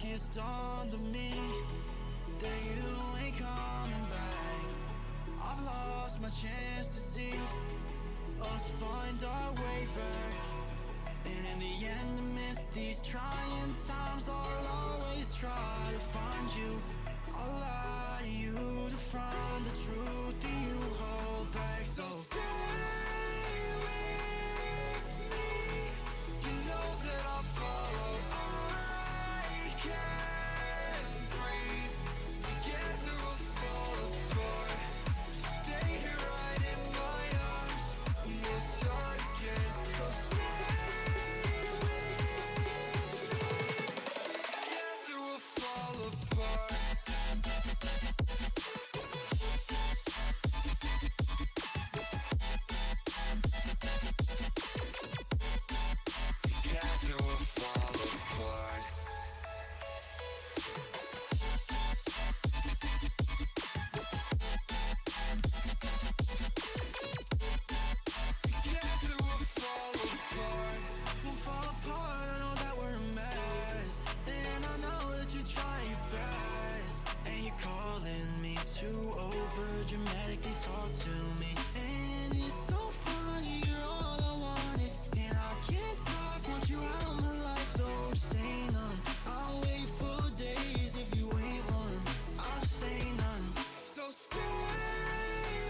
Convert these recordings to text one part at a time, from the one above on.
it's dawned on me that you ain't coming back. I've lost my chance to see us find our way back. And in the end, amidst these trying times, I'll always try to find you. I'll allow you to find the truth that you hold back. So stay with me. You know that I'll follow. I can't breathe. Together we'll fall apart. Stay here right in my arms, and we'll start again. So stay with me. Together we'll fall apart. Dramatically talk to me, and it's so funny, you're all I wanted, and I can't talk, want you out of my life, so say none. I'll wait for days if you ain't one, I'll say none. So stay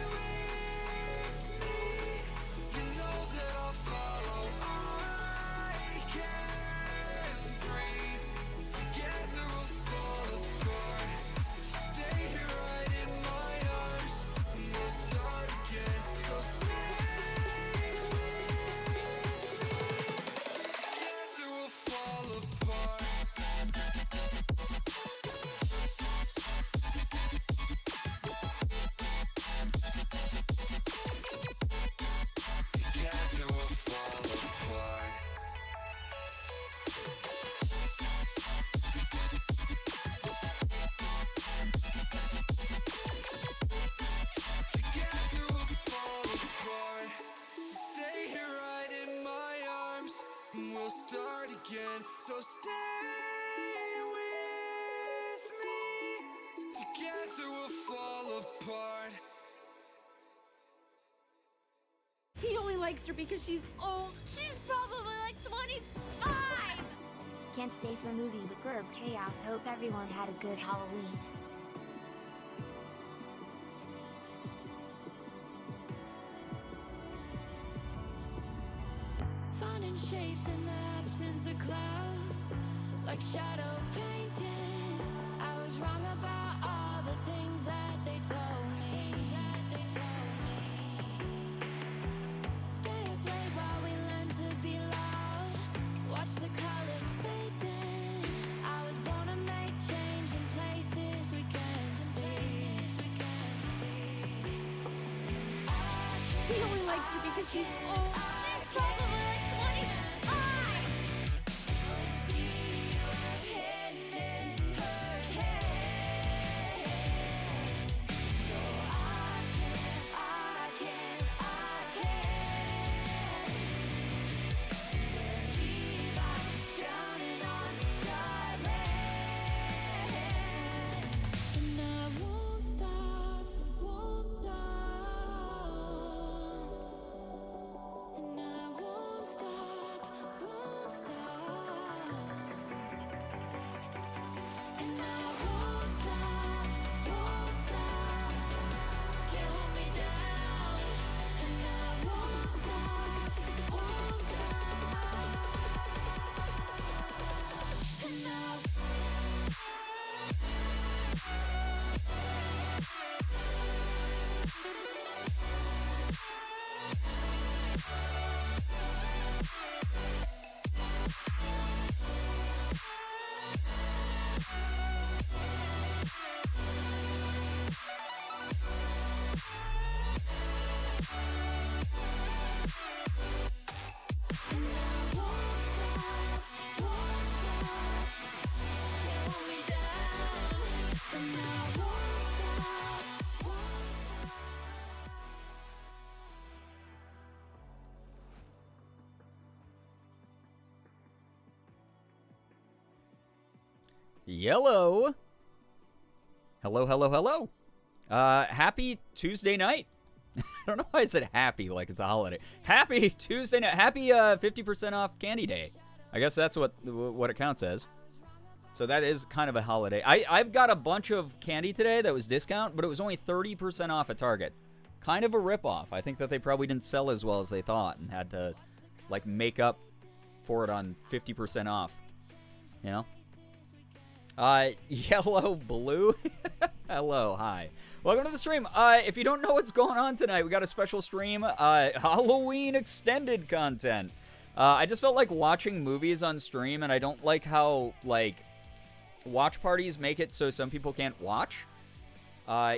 with me, you know that I'll follow. I can't breathe, together we'll fall apart. Stay here right in my arms, we'll start again. So stay with me. Together we'll fall apart. Together we'll fall apart. Together we'll fall apart. Stay here right in my arms, and we'll start again. So stay with me. Together we'll fall apart. He only likes her because she's old. She's probably like 25! Can't stay for movie with Gerb Chaos. Hope everyone had a good Halloween. Finding shapes in the absence of clouds, like shadow painting. I was wrong about all the things that they told me. Stay up late while we learn to be loud. Watch the colors fading. I was born to make change in places we can't see. He only likes her because she's old. She's probably like 25! And Yellow. Hello, hello, hello. Happy Tuesday night. I don't know why I said happy like it's a holiday. Happy Tuesday night. Happy 50% off candy day. I guess that's what it counts as. So that is kind of a holiday. I've got a bunch of candy today that was discount, but it was only 30% off at Target. Kind of a ripoff. I think that they probably didn't sell as well as they thought and had to, like, make up for it on 50% off. You know? Yellow, blue. Hello, hi. Welcome to the stream. If you don't know what's going on tonight, we got a special stream, Halloween extended content. I just felt like watching movies on stream, and I don't like how, like, watch parties make it so some people can't watch.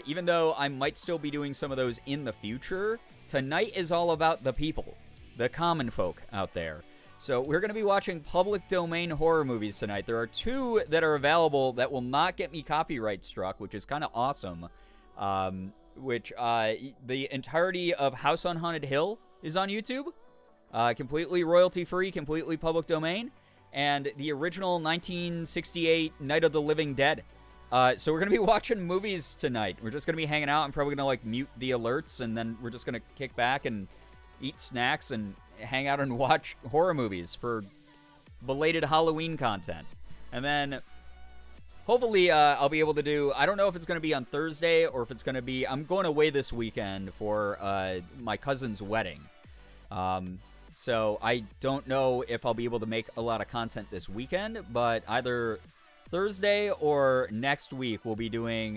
Even though I might still be doing some of those in the future, tonight is all about the people, the common folk out there. So we're going to be watching public domain horror movies tonight. There are 2 that are available that will not get me copyright struck, which is kind of awesome. The entirety of House on Haunted Hill is on YouTube. Completely royalty-free, completely public domain. And the original 1968 Night of the Living Dead. So we're going to be watching movies tonight. We're just going to be hanging out. I'm probably going to, like, mute the alerts, and then we're just going to kick back and eat snacks and hang out and watch horror movies for belated Halloween content. And then hopefully I'll be able to do, I don't know if it's going to be on Thursday or if it's going to be, I'm going away this weekend for my cousin's wedding. So I don't know if I'll be able to make a lot of content this weekend, but either Thursday or next week I'll be doing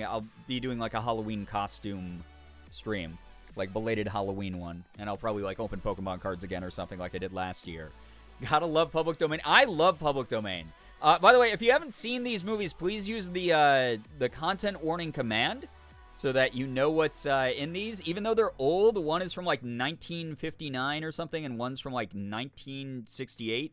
like a Halloween costume stream, like belated Halloween one, and I'll probably like open Pokemon cards again or something like I did last year. Gotta love public domain. I love public domain. By the way, if you haven't seen these movies, please use the content warning command so that you know what's in these. Even though they're old, one is from like 1959 or something, and one's from like 1968.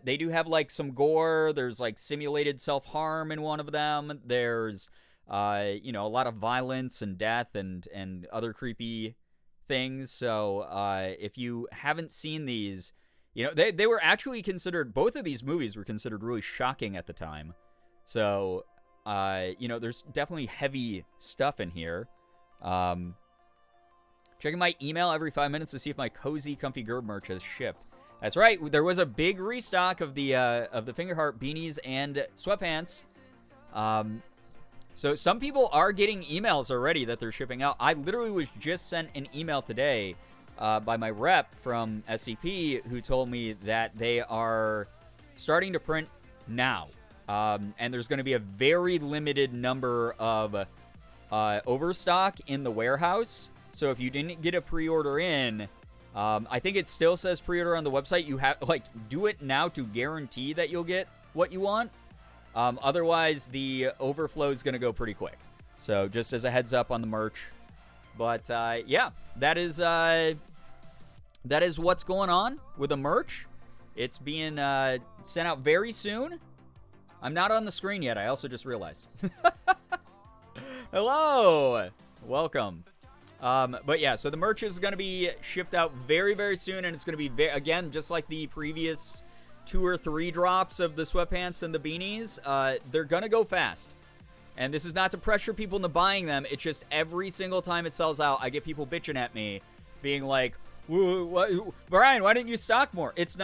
They do have like some gore. There's like simulated self-harm in one of them. There's a lot of violence and death and other creepy things. So if you haven't seen these, they were actually considered, both of these movies were considered really shocking at the time. So, there's definitely heavy stuff in here. Checking my email every 5 minutes to see if my cozy, comfy Gerb merch has shipped. That's right. There was a big restock of the Fingerheart beanies and sweatpants. So some people are getting emails already that they're shipping out. I literally was just sent an email today by my rep from SCP who told me that they are starting to print now. And there's going to be a very limited number of overstock in the warehouse. So if you didn't get a pre-order in, I think it still says pre-order on the website. You have, do it now to guarantee that you'll get what you want. Otherwise, the overflow is going to go pretty quick. So just as a heads up on the merch. But, yeah, that is what's going on with the merch. It's being sent out very soon. I'm not on the screen yet. I also just realized. Hello. Welcome. But, yeah, so the merch is going to be shipped out very, very soon. And it's going to be, again, just like the previous 2 or 3 drops of the sweatpants and the beanies, they're gonna go fast. And this is not to pressure people into buying them. It's just every single time it sells out, I get people bitching at me, being like, Brian, why didn't you stock more? It's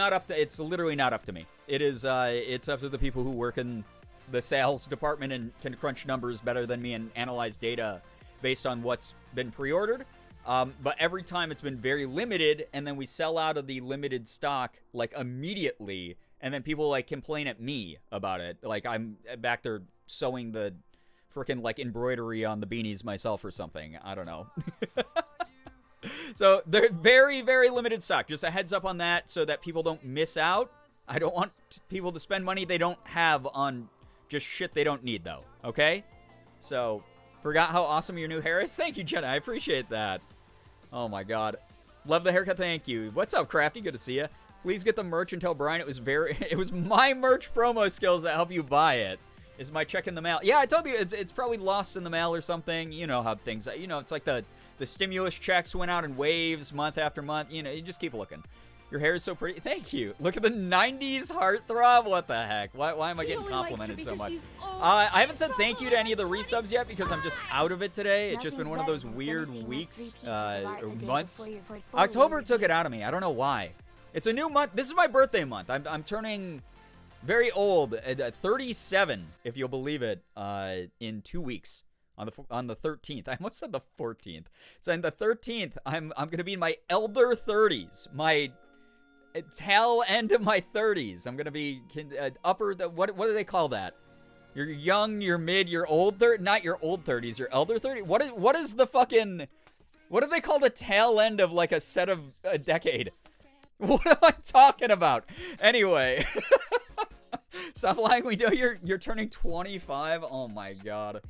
literally not up to me. It's up to the people who work in the sales department and can crunch numbers better than me and analyze data based on what's been pre-ordered. But every time it's been very limited, and then we sell out of the limited stock, like, immediately, and then people, like, complain at me about it. Like, I'm back there sewing the frickin', like, embroidery on the beanies myself or something. I don't know. So, they're very, very limited stock. Just a heads up on that so that people don't miss out. I don't want people to spend money they don't have on just shit they don't need, though. Okay? So, forgot how awesome your new hair is? Thank you, Jenna. I appreciate that. Oh, my God. Love the haircut. Thank you. What's up, Crafty? Good to see you. Please get the merch and tell Brian it was my merch promo skills that help you buy it. Is my check in the mail. Yeah, I told you, it's probably lost in the mail or something. You know how things, it's like the stimulus checks went out in waves month after month. You just keep looking. Your hair is so pretty. Thank you. Look at the 90s heartthrob. What the heck? Why am I He getting only likes her complimented so because much? she's old. I haven't said thank you to any of the resubs yet because I'm just out of it today. It's just been Nothing's one of better those than weird finishing with weeks, 3 pieces of art or the day months. before your portfolio October took review. it out of me. I don't know why. It's a new month. This is my birthday month. I'm turning very old, 37, if you'll believe it, in 2 weeks. On the 13th. I almost said the 14th. So on the 13th, I'm gonna be in my elder 30s. My tail end of my 30s. I'm gonna be upper. What do they call that? You're young, you're mid, you're old. Not your old 30s. Your elder 30s. What is the fucking? What do they call the tail end of like a set of a decade? What am I talking about? Anyway. Stop lying. We know you're turning 25. Oh my god.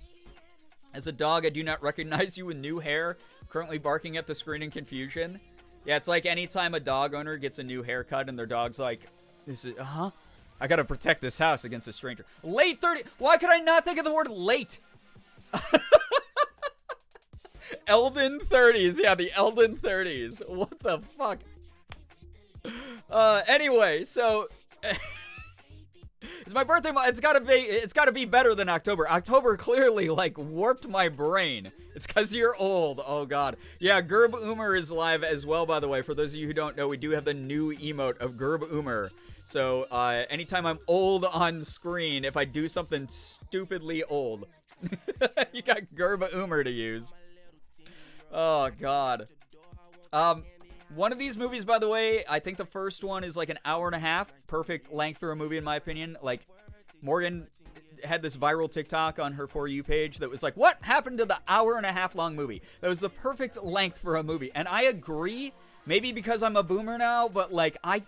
As a dog, I do not recognize you with new hair. Currently barking at the screen in confusion. Yeah, it's like anytime a dog owner gets a new haircut and their dog's like, I gotta protect this house against a stranger. Late 30. Why could I not think of the word late? Elden 30s. Yeah, the Elden 30s. What the fuck? Anyway, so it's my birthday month. It's gotta be better than October. October clearly like warped my brain. It's cause you're old. Oh god. Yeah, Gerb Umer is live as well, by the way. For those of you who don't know, we do have the new emote of Gerb Umer. So anytime I'm old on screen, if I do something stupidly old, you got Gerb Umer to use. Oh god. One of these movies, by the way, I think the first one is like an hour and a half. Perfect length for a movie, in my opinion. Like, Morgan had this viral TikTok on her For You page that was like, what happened to the hour and a half long movie? That was the perfect length for a movie. And I agree, maybe because I'm a boomer now, but like, I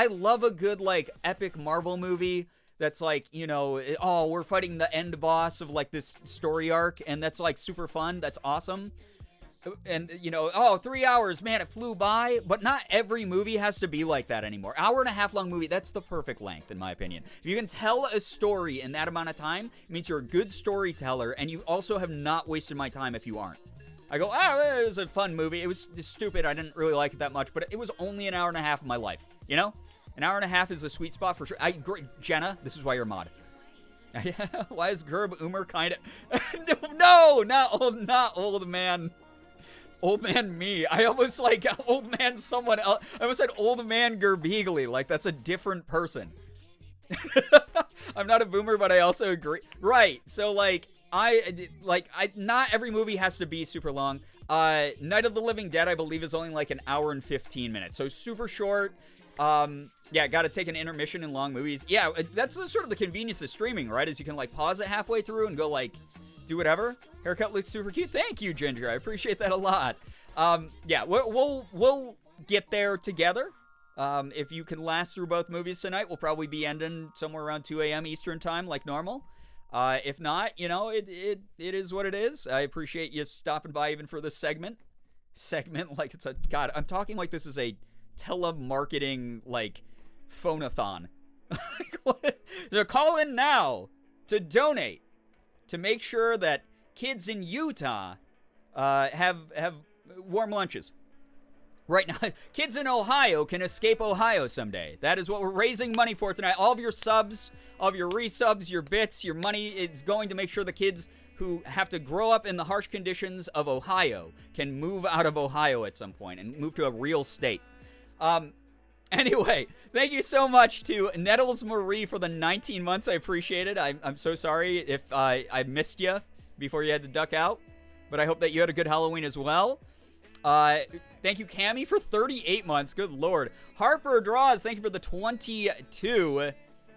love a good, like, epic Marvel movie that's like, you know, oh, we're fighting the end boss of like this story arc, and that's like super fun. That's awesome. And, you know, 3 hours, man, it flew by. But not every movie has to be like that anymore. Hour and a half long movie, that's the perfect length, in my opinion. If you can tell a story in that amount of time, it means you're a good storyteller, and you also have not wasted my time if you aren't. I go, it was a fun movie. It was stupid. I didn't really like it that much, but it was only an hour and a half of my life, you know? An hour and a half is a sweet spot for sure. Jenna, this is why you're mod. Why is Gerb Umer kind of... No, not old man. Old man me. I almost like old man someone else. I almost said old man Girbeagly. Like that's a different person. I'm not a boomer, but I also agree. Right. So like not every movie has to be super long. Night of the Living Dead, I believe, is only like an hour and 15 minutes. So super short. Yeah, got to take an intermission in long movies. Yeah, that's sort of the convenience of streaming, right? Is you can like pause it halfway through and go like do whatever. Haircut looks super cute. Thank you, Ginger. I appreciate that a lot. Yeah, we'll get there together. If you can last through both movies tonight, we'll probably be ending somewhere around 2 a.m. Eastern time, like normal. If not, you know, it is what it is. I appreciate you stopping by even for this segment. Like it's a God. I'm talking like this is a telemarketing like phone-a-thon. So call in now to donate to make sure that kids in Utah have warm lunches. Right now, kids in Ohio can escape Ohio someday. That is what we're raising money for tonight. All of your subs, all of your resubs, your bits, your money is going to make sure the kids who have to grow up in the harsh conditions of Ohio can move out of Ohio at some point and move to a real state. Anyway, thank you so much to Nettles Marie for the 19 months. I appreciate it. I'm so sorry if I missed you before you had to duck out, but I hope that you had a good Halloween as well. Thank you, Cammy, for 38 months. Good Lord. Harper Draws, thank you for the 22.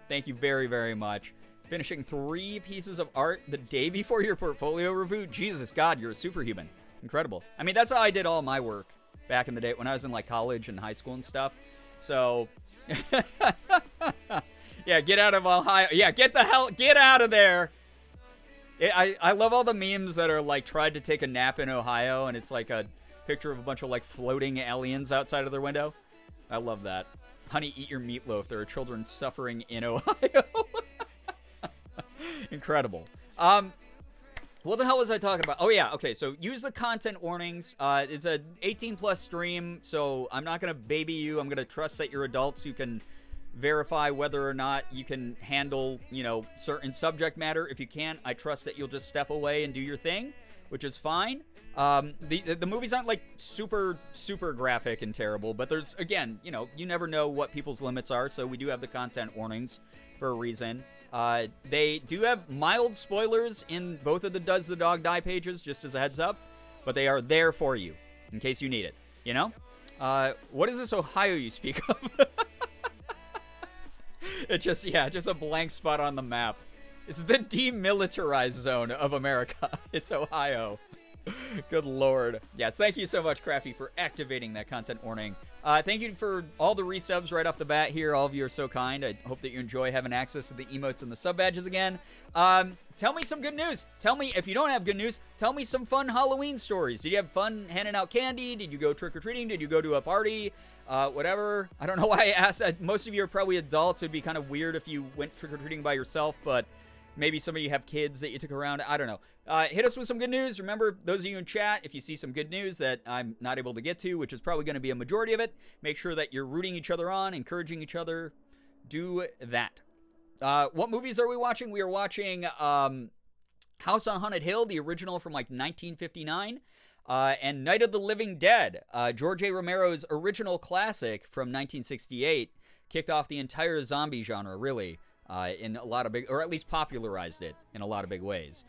Thank you very, very much. Finishing 3 pieces of art the day before your portfolio review. Jesus, God, you're a superhuman. Incredible. I mean, that's how I did all my work back in the day when I was in like college and high school and stuff. So, yeah, get out of Ohio. Yeah, get out of there. I love all the memes that are like tried to take a nap in Ohio and it's like a picture of a bunch of like floating aliens outside of their window. I love that. Honey, eat your meatloaf. There are children suffering in Ohio. Incredible. What the hell was I talking about? Oh, yeah. Okay, so use the content warnings. It's a 18-plus stream, so I'm not going to baby you. I'm going to trust that you're adults who can verify whether or not you can handle, you know, certain subject matter. If you can't, I trust that you'll just step away and do your thing, which is fine. The movies aren't, like, super, super graphic and terrible, but there's, again, you know, you never know what people's limits are, so we do have the content warnings for a reason. They do have mild spoilers in both of the Does the Dog Die pages, just as a heads up, but they are there for you, in case you need it, you know? What is this Ohio you speak of? It's just, yeah, just a blank spot on the map. It's the demilitarized zone of America. It's Ohio. Good lord. Yes, thank you so much, Crafty, for activating that content warning. Thank you for all the resubs right off the bat here. All of you are so kind. I hope that you enjoy having access to the emotes and the sub badges again. Tell me some good news. Tell me, if you don't have good news, tell me some fun Halloween stories. Did you have fun handing out candy? Did you go trick-or-treating? Did you go to a party? Whatever. I don't know why I asked. Most of you are probably adults. It'd be kind of weird if you went trick-or-treating by yourself, but maybe some of you have kids that you took around. I don't know. Hit us with some good news. Remember, those of you in chat, if you see some good news that I'm not able to get to, which is probably going to be a majority of it, make sure that you're rooting each other on, encouraging each other. Do that. What movies are we watching? We are watching House on Haunted Hill, the original from like 1959, and Night of the Living Dead, George A. Romero's original classic from 1968, kicked off the entire zombie genre, really. In a lot of big, or at least popularized it in a lot of big ways.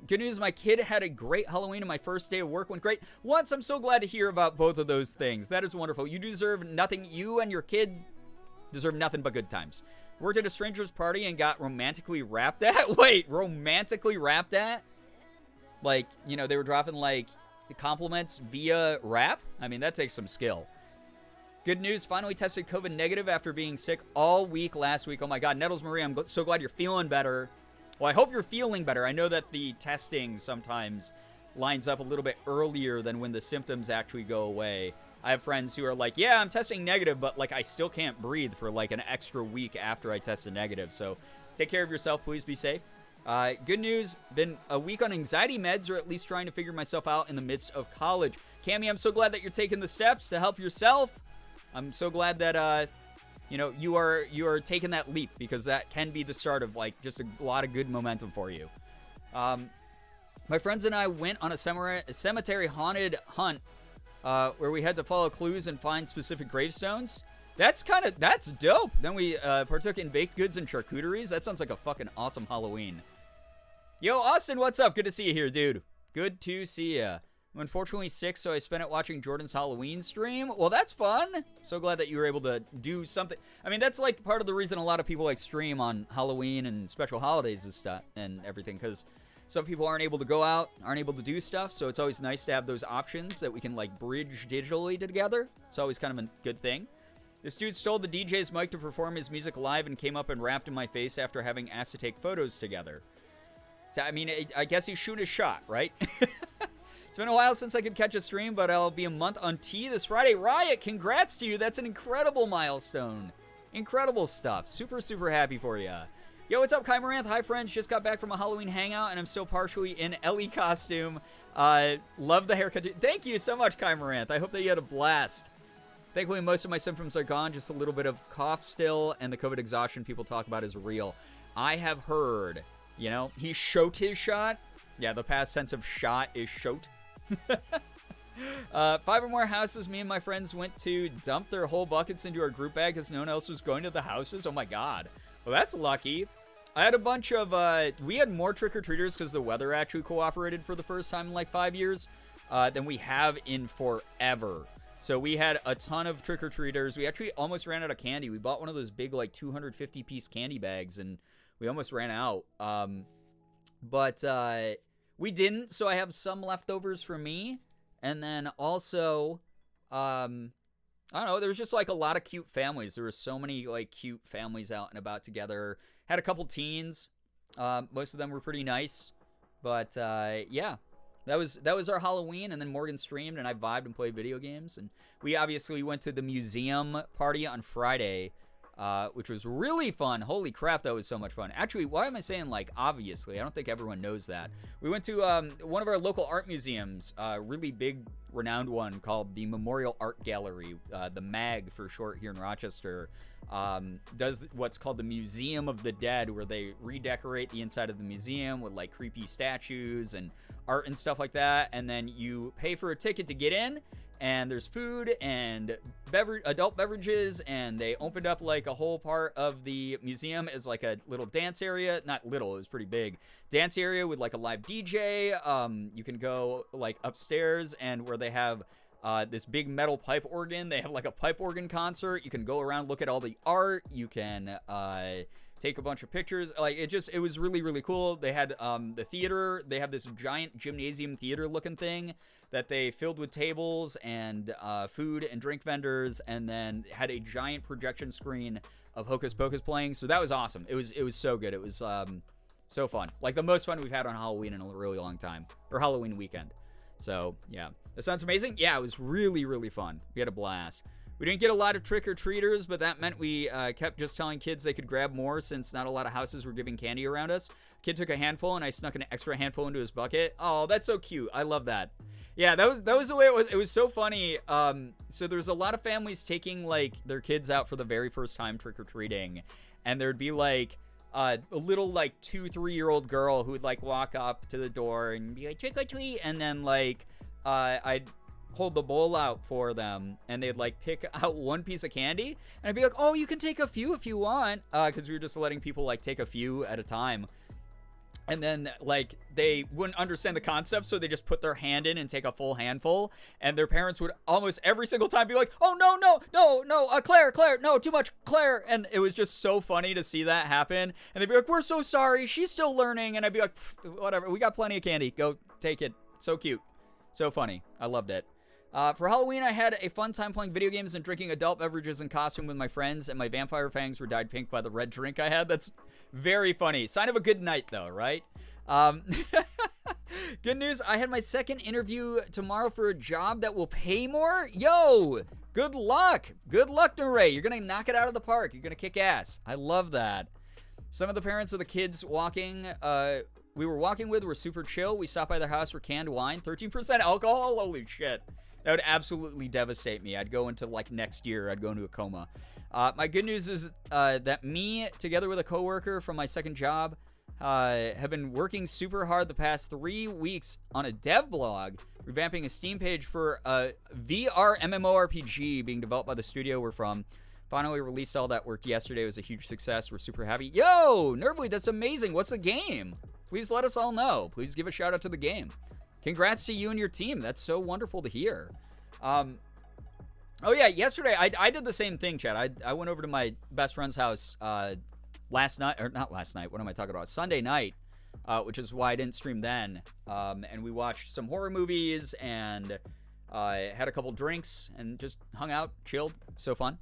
Good news, my kid had a great Halloween and my first day of work went great. Once, I'm so glad to hear about both of those things. That is wonderful. You deserve nothing, you and your kid deserve nothing but good times. Worked at a stranger's party and got romantically rapped at? Wait, romantically rapped at? Like, you know, they were dropping, like, compliments via rap? I mean, that takes some skill. Good news, finally tested COVID negative after being sick all week last week. Oh my god, Nettles Marie, I'm so glad you're feeling better. Well, I hope you're feeling better. I know that the testing sometimes lines up a little bit earlier than when the symptoms actually go away. I have friends who are like, yeah, I'm testing negative, but like I still can't breathe for like an extra week after I tested negative. So take care of yourself. Please be safe. Good news, been a week on anxiety meds, or at least trying to figure myself out in the midst of college. Cammy, I'm so glad that you're taking the steps to help yourself. I'm so glad that, you know, you are taking that leap, because that can be the start of, like, just a lot of good momentum for you. My friends and I went on a cemetery haunted hunt where we had to follow clues and find specific gravestones. That's dope. Then we partook in baked goods and charcuteries. That sounds like a fucking awesome Halloween. Yo, Austin, what's up? Good to see you here, dude. Good to see ya. I'm unfortunately sick, so I spent it watching Jordan's Halloween stream. Well, that's fun. So glad that you were able to do something. I mean, that's like part of the reason a lot of people like stream on Halloween and special holidays and stuff and everything, because some people aren't able to go out, aren't able to do stuff, so it's always nice to have those options that we can like bridge digitally together. It's always kind of a good thing. This dude stole the DJ's mic to perform his music live and came up and rapped in my face after having asked to take photos together. So, I mean, I guess he shoot his shot, right? It's been a while since I could catch a stream, but I'll be a month on T this Friday. Riot, congrats to you. That's an incredible milestone. Incredible stuff. Super, super happy for you. Yo, what's up, Kymaranth? Hi, friends. Just got back from a Halloween hangout, and I'm still partially in Ellie costume. Love the haircut. Thank you so much, Kymaranth. I hope that you had a blast. Thankfully, most of my symptoms are gone. Just a little bit of cough still, and the COVID exhaustion people talk about is real. I have heard, you know, he shot his shot. Yeah, the past tense of shot is shot. 5 or more houses me and my friends went to dump their whole buckets into our group bag because no one else was going to the houses. Oh my god. Well, that's lucky. I had a bunch of, we had more trick-or-treaters because the weather actually cooperated for the first time in like 5 years than we have in forever. So we had a ton of trick-or-treaters. We actually almost ran out of candy. We bought one of those big like 250-piece candy bags and we almost ran out. But we didn't, so I have some leftovers for me. And then also, I don't know, there was just like a lot of cute families. There were so many like cute families out and about together. Had a couple teens. Most of them were pretty nice. But yeah, that was our Halloween. And then Morgan streamed and I vibed and played video games. And we obviously went to the museum party on Friday. which was really fun. Holy crap, that was so much fun. Actually, why am I saying, like, obviously? I don't think everyone knows that. We went to one of our local art museums, a really big, renowned one called the Memorial Art Gallery, the MAG for short, here in Rochester. Does what's called the Museum of the Dead, where they redecorate the inside of the museum with, like, creepy statues and art and stuff like that. And then you pay for a ticket to get in. And there's food and adult beverages, and they opened up like a whole part of the museum as like a little dance area. Not little, it was pretty big. Dance area with like a live DJ. You can go like upstairs, and where they have this big metal pipe organ. They have like a pipe organ concert. You can go around, look at all the art. You can take a bunch of pictures. Like, it was really, really cool. They had the theater. They have this giant gymnasium theater looking thing that they filled with tables and food and drink vendors, and then had a giant projection screen of Hocus Pocus playing. So that was awesome. It was so good. It was so fun. Like the most fun we've had on Halloween in a really long time, or Halloween weekend. So yeah, that sounds amazing. Yeah, it was really, really fun. We had a blast. We didn't get a lot of trick-or-treaters, but that meant we kept just telling kids they could grab more, since not a lot of houses were giving candy around us. Kid took a handful, and I snuck an extra handful into his bucket. Oh, that's so cute. I love that. Yeah, that was the way it was. It was so funny. So there's a lot of families taking like their kids out for the very first time trick-or-treating, and there'd be like a little like 2-3-year-old girl who would like walk up to the door and be like, trick-or-treat, and then like I'd hold the bowl out for them, and they'd like pick out one piece of candy, and I'd be like, oh, you can take a few if you want, because we were just letting people like take a few at a time. And then, like, they wouldn't understand the concept, so they just put their hand in and take a full handful. And their parents would almost every single time be like, oh, no, Claire, no, too much, Claire. And it was just so funny to see that happen. And they'd be like, we're so sorry, she's still learning. And I'd be like, whatever, we got plenty of candy. Go take it. So cute. So funny. I loved it. For Halloween, I had a fun time playing video games and drinking adult beverages in costume with my friends, and my vampire fangs were dyed pink by the red drink I had. That's very funny. Sign of a good night, though, right? Good news, I had my second interview tomorrow for a job that will pay more. Yo, good luck. Good luck, Ray. You're going to knock it out of the park. You're going to kick ass. I love that. Some of the parents of the kids we were walking with were super chill. We stopped by their house for canned wine, 13% alcohol. Holy shit. That would absolutely devastate me. I'd go into, like, next year, I'd go into a coma. My good news is that me, together with a coworker from my second job, have been working super hard the past 3 weeks on a dev blog, revamping a Steam page for a VR MMORPG being developed by the studio we're from. Finally released all that work yesterday. It was a huge success. We're super happy. Yo, Nervly, that's amazing. What's the game? Please let us all know. Please give a shout out to the game. Congrats to you and your team. That's so wonderful to hear. Oh yeah, yesterday I did the same thing, Chad. I went over to my best friend's house last night, or not last night. What am I talking about? Sunday night, which is why I didn't stream then. And we watched some horror movies and had a couple drinks and just hung out, chilled. So fun.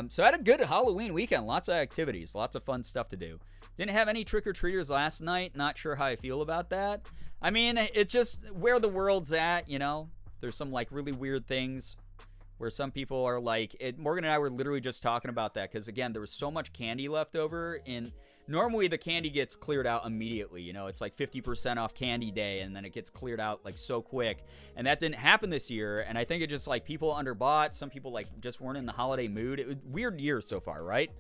So I had a good Halloween weekend. Lots of activities, lots of fun stuff to do. Didn't have any trick-or-treaters last night. Not sure how I feel about that. I mean, it's just where the world's at, you know? There's some, like, really weird things where some people are like... Morgan and I were literally just talking about that because, again, there was so much candy left over. Normally, the candy gets cleared out immediately, you know? It's like 50% off candy day, and then it gets cleared out, like, so quick. And that didn't happen this year, and I think it just, like, people underbought. Some people, like, just weren't in the holiday mood. It was a weird year so far, right?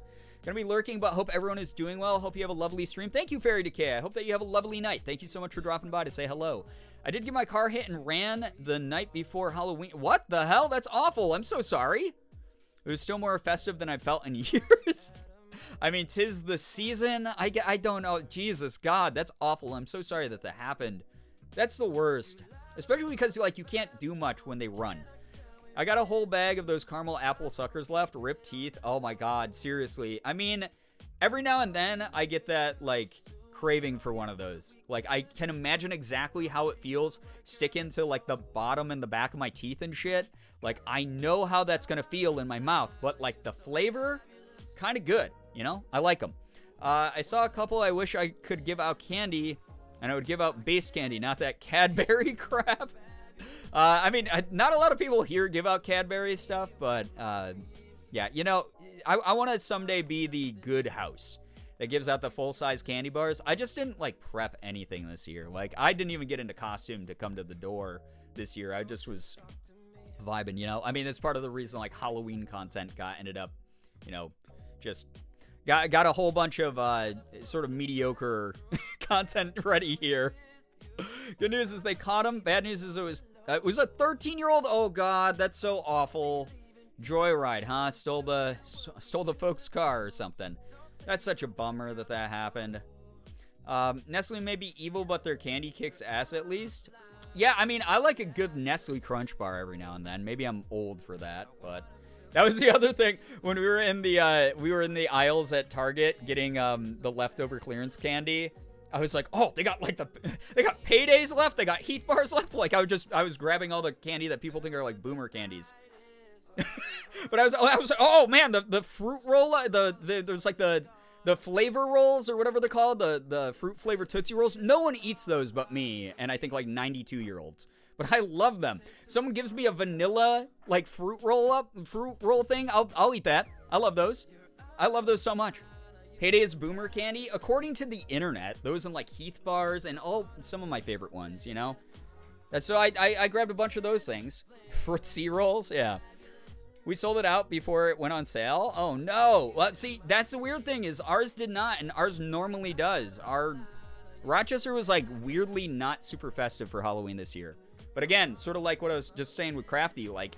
Gonna be lurking, but hope everyone is doing well. Hope you have a lovely stream. Thank you, Fairy Decay. I hope that you have a lovely night. Thank you so much for dropping by to say hello. I did get my car hit and ran the night before Halloween. What the hell? That's awful. I'm so sorry. It was still more festive than I felt in years. I mean, 'tis the season. I don't know. Jesus, God, that's awful. I'm so sorry that happened. That's the worst. Especially because, like, you can't do much when they run. I got a whole bag of those caramel apple suckers left. Ripped teeth. Oh my God, seriously. I mean, every now and then I get that, like, craving for one of those. Like, I can imagine exactly how it feels sticking to, like, the bottom and the back of my teeth and shit. Like, I know how that's gonna feel in my mouth, but, like, the flavor, kind of good, you know? I like them. I saw a couple I wish I could give out candy, and I would give out base candy, not that Cadbury crap. I mean, not a lot of people here give out Cadbury stuff, but, yeah, you know, I want to someday be the good house that gives out the full-size candy bars. I just didn't, like, prep anything this year. Like, I didn't even get into costume to come to the door this year. I just was vibing, you know? I mean, that's part of the reason, like, Halloween content ended up, you know, just got a whole bunch of sort of mediocre content ready here. Good news is they caught him. Bad news is it was a 13-year-old. Oh, God, that's so awful. Joyride, huh? Stole the folks' car or something. That's such a bummer that happened. Nestle may be evil, but their candy kicks ass at least. Yeah, I mean, I like a good Nestle Crunch bar every now and then. Maybe I'm old for that, but that was the other thing when we were in the aisles at Target getting the leftover clearance candy. I was like, oh, they got paydays left. They got Heath bars left. Like I was grabbing all the candy that people think are like boomer candies. But I was like, oh man, the fruit roll, there's like the flavor rolls or whatever they're called, the fruit flavored Tootsie Rolls. No one eats those but me and I think like 92-year-olds. But I love them. Someone gives me a vanilla like fruit roll thing, I'll eat that. I love those. I love those so much. Payday is boomer candy. According to the internet, those in like Heath bars and some of my favorite ones, you know. So I grabbed a bunch of those things. Fruitsy rolls, yeah. We sold it out before it went on sale. Oh no. Well, see, that's the weird thing is ours did not, and ours normally does. Our Rochester was like weirdly not super festive for Halloween this year. But again, sort of like what I was just saying with Crafty, like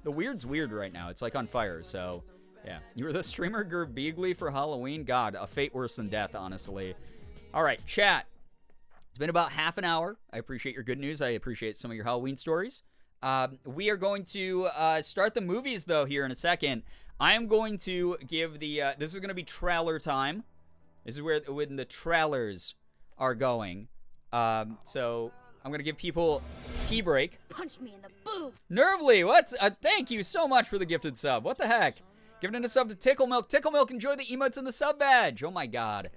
the weird's weird right now. It's like on fire. So yeah, you were the streamer Girbeagly for Halloween. God, a fate worse than death, honestly. All right, chat. It's been about half an hour. I appreciate your good news. I appreciate some of your Halloween stories. We are going to start the movies, though, here in a second. I am going to give this is going to be trailer time. This is when the trailers are going. So I'm going to give people key break. Punch me in the boob. Nervely, what? Thank you so much for the gifted sub. What the heck? Giving it a sub to Tickle Milk. Tickle Milk, enjoy the emotes and the sub badge. Oh, my God.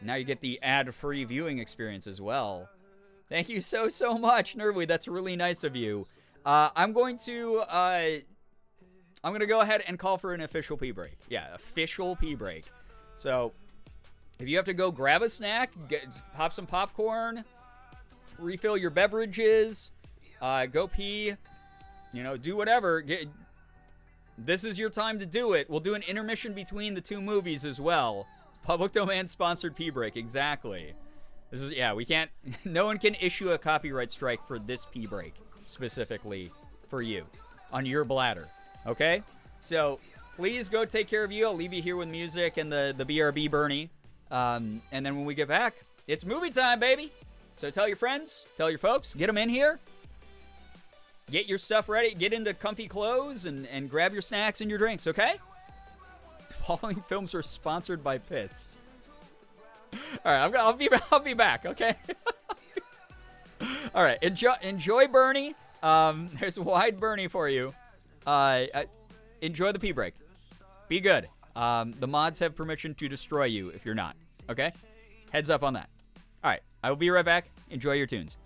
Now you get the ad-free viewing experience as well. Thank you so much, Nervely. That's really nice of you. I'm going to go ahead and call for an official pee break. Yeah, official pee break. So, if you have to go grab a snack, pop some popcorn, refill your beverages, go pee, do whatever. This is your time to do it. We'll do an intermission between the two movies as well. Public domain sponsored pee break, exactly. We can't, no one can issue a copyright strike for this pee break. Specifically for you on your bladder. Okay? So please go take care of you. I'll leave you here with music and the BRB Bernie. And then when we get back, it's movie time, baby. So tell your friends, tell your folks, get them in here. Get your stuff ready. Get into comfy clothes and grab your snacks and your drinks, okay? Following films are sponsored by Piss. All right, I'll be back, okay? All right, enjoy Bernie. There's a wide Bernie for you. Enjoy the pee break. Be good. The mods have permission to destroy you if you're not. Okay? Heads up on that. All right, I will be right back. Enjoy your tunes.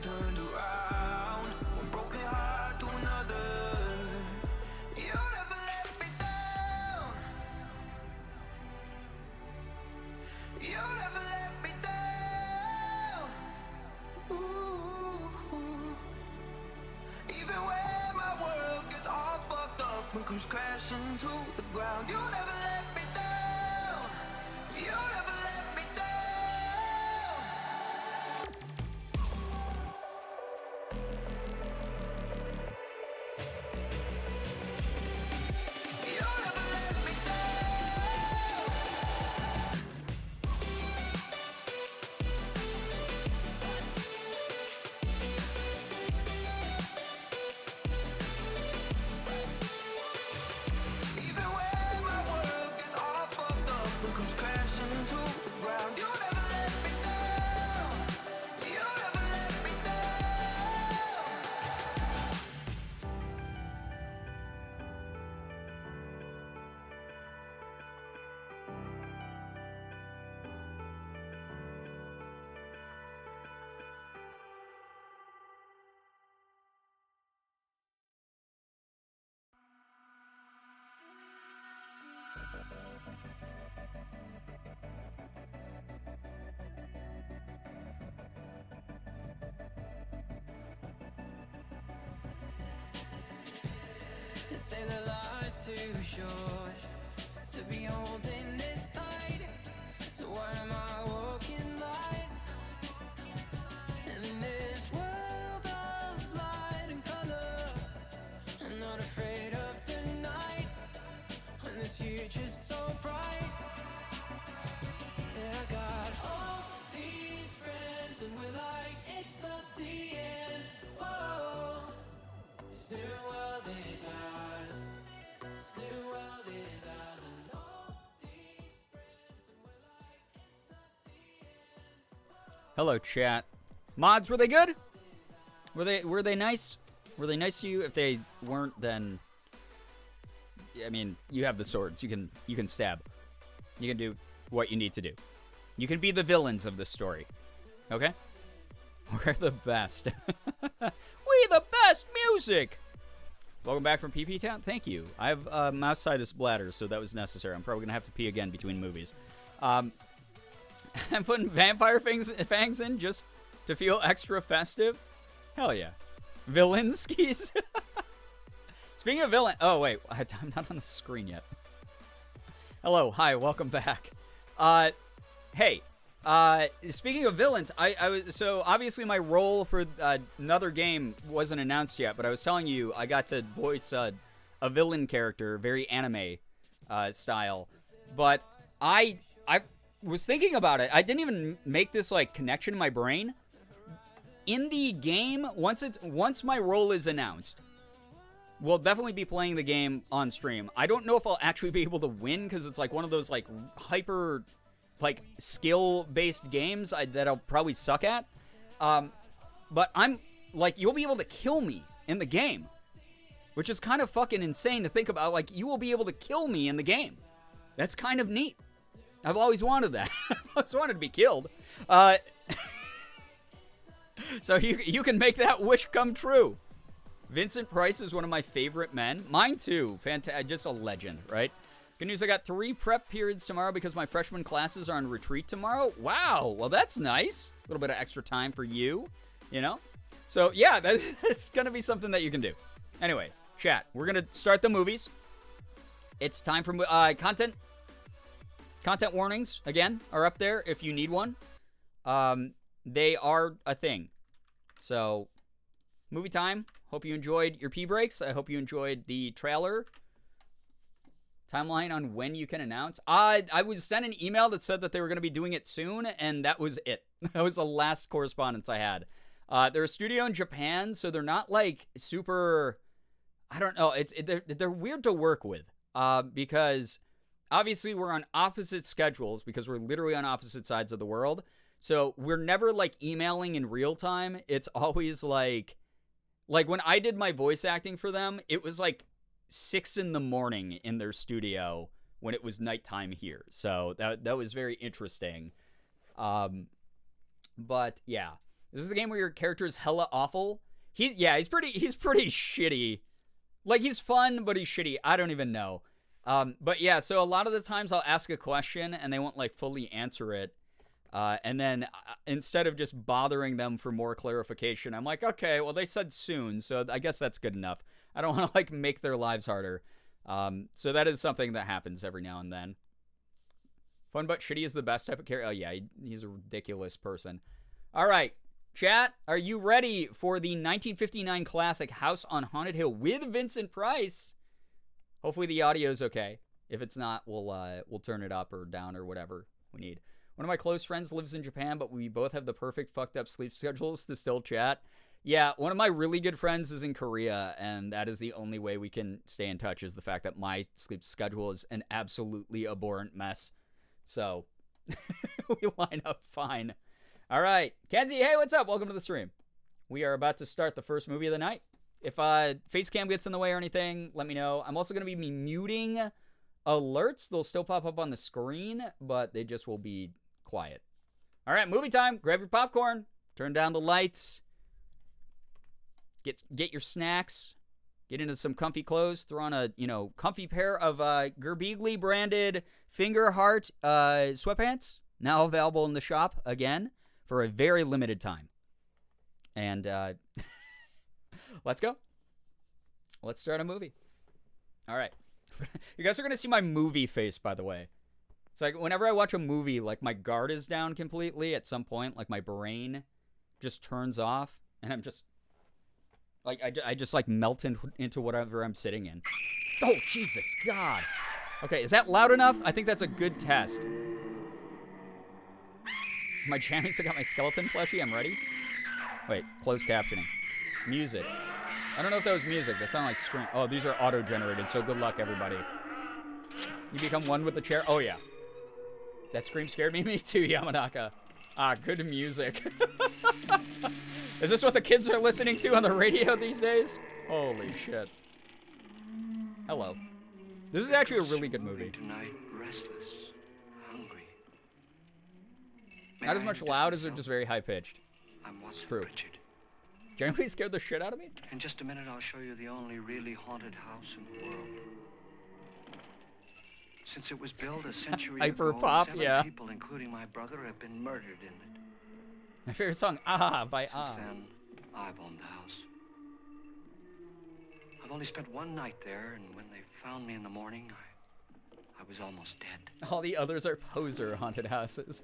Turned around, one broken heart to another. You never let me down. You never let me down. Ooh. Even when my world gets all fucked up and comes crashing to the ground, you never let me down. You never let me down. Even when my world say that life's too short to be holding this tight. So why am I walking light? And in this world of light and color, I'm not afraid of the night. When this future's so bright. Yeah, I got all these friends and we're like, it's not the end. Whoa, this new world is ours. This new world is ours. And all these friends and we're like, it's not the end. Hello, chat. Mods, were they good? Were they nice? Were they nice to you? If they weren't, then I mean, you have the swords. You can stab. You can do what you need to do. You can be the villains of this story. Okay? We're the best. We the best music! Welcome back from PP Town. Thank you. I have mouse-situs bladder, so that was necessary. I'm probably going to have to pee again between movies. I'm putting vampire fangs in just to feel extra festive. Hell yeah. Villainskis. Speaking of villain... Oh, wait. I'm not on the screen yet. Hello. Hi. Welcome back. Hey. Speaking of villains, I was... So, obviously, my role for another game wasn't announced yet, but I was telling you I got to voice a villain character, very anime style. But I was thinking about it. I didn't even make this, like, connection in my brain. In the game, once my role is announced, we'll definitely be playing the game on stream. I don't know if I'll actually be able to win because it's like one of those like hyper like skill-based games that I'll probably suck at. But I'm like, you'll be able to kill me in the game, which is kind of fucking insane to think about. Like, you will be able to kill me in the game. That's kind of neat. I've always wanted that. I've always wanted to be killed. So you can make that wish come true. Vincent Price is one of my favorite men. Mine too. Just a legend, right? Good news, I got 3 prep periods tomorrow because my freshman classes are on retreat tomorrow. Wow, well that's nice. A little bit of extra time for you, you know? So yeah, that's going to be something that you can do. Anyway, chat, we're going to start the movies. It's time for content. Content warnings, again, are up there if you need one. They are a thing. So, movie time. Hope you enjoyed your pee breaks. I hope you enjoyed the trailer. Timeline on when you can announce. I was sent an email that said that they were going to be doing it soon, and that was it. That was the last correspondence I had. They're a studio in Japan, so they're not like super... I don't know. They're weird to work with because obviously we're on opposite schedules because we're literally on opposite sides of the world. So we're never like emailing in real time. It's always like when I did my voice acting for them, it was like 6 a.m. in their studio when it was nighttime here. So that was very interesting. But yeah, this is the game where your character is hella awful. He's pretty shitty. Like, he's fun, but he's shitty. I don't even know. But yeah, so a lot of the times I'll ask a question and they won't like fully answer it. And then instead of just bothering them for more clarification, I'm like, okay, well, they said soon, so I guess that's good enough. I don't want to, like, make their lives harder. So that is something that happens every now and then. Fun but shitty is the best type of character. Oh, yeah, he's a ridiculous person. All right, chat, are you ready for the 1959 classic House on Haunted Hill with Vincent Price? Hopefully the audio's okay. If it's not, we'll turn it up or down or whatever we need. One of my close friends lives in Japan, but we both have the perfect fucked up sleep schedules to still chat. Yeah, one of my really good friends is in Korea, and that is the only way we can stay in touch is the fact that my sleep schedule is an absolutely abhorrent mess. So, we line up fine. All right. Kenzie, hey, what's up? Welcome to the stream. We are about to start the first movie of the night. If face cam gets in the way or anything, let me know. I'm also going to be muting alerts. They'll still pop up on the screen, but they just will be quiet. All right, movie time. Grab your popcorn. Turn down the lights. Get your snacks. Get into some comfy clothes. Throw on a, comfy pair of Girbeagly branded finger heart sweatpants. Now available in the shop again for a very limited time. And let's go. Let's start a movie. All right. You guys are going to see my movie face, by the way. It's like whenever I watch a movie, like my guard is down completely at some point. Like my brain just turns off. And I'm just... Like, I just like melt into whatever I'm sitting in. Oh, Jesus, God. Okay, is that loud enough? I think that's a good test. My jammies, I got my skeleton plushie. I'm ready. Wait, closed captioning. Music. I don't know if that was music. That sounded like scream. Oh, these are auto-generated, so good luck, everybody. You become one with the chair? Oh, yeah. That scream scared me. Me too, Yamanaka. Ah, good music. Is this what the kids are listening to on the radio these days? Holy shit. Hello. This is actually a really good movie. Tonight, restless, hungry. Not as much loud as they're just very high-pitched. It's true. Richard. Genuinely scared the shit out of me? In just a minute, I'll show you the only really haunted house in the world. Since it was built a century Hyper ago, pop, 7 yeah. people, including my brother, have been murdered in it. My favorite song, Ah, by Since Ah. then, I've owned the house. I've only spent one night there, and when they found me in the morning, I was almost dead. All the others are poser haunted houses.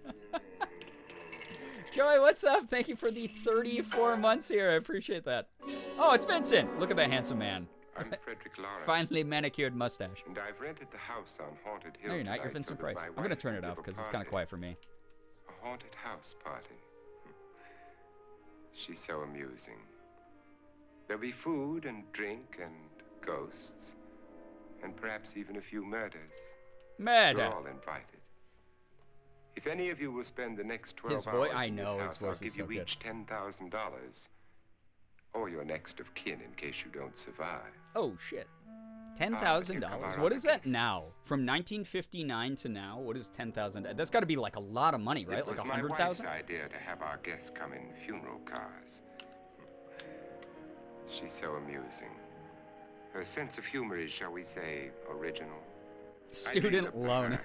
Joey, what's up? Thank you for the 34 months here. I appreciate that. Oh, it's Vincent. Look at that handsome man. I'm Frederick Lawrence. Finely manicured mustache. And I've rented the house on Haunted Hill. No, you're not. You're tonight Vincent so that Price. my I'm going to wife turn can it give off a because it's kind party. of quiet for me. A haunted house party. She's so amusing. There'll be food and drink and ghosts. And perhaps even a few murders. Murder. You're all invited. If any of you will spend the next 12 His hours voice, I in this know his house, voice I'll is give so you good. each $10,000. Or your next of kin in case you don't survive. Oh, shit. you $10,000? come What out is that again. now? From 1959 to now, what is 10,000? That's got to be like a lot of money, right? It was Like my wife's 100,000? idea to have our guests come in funeral cars. She's so amusing. Her sense of humor is, shall we say, original. I leave Student the loan. past.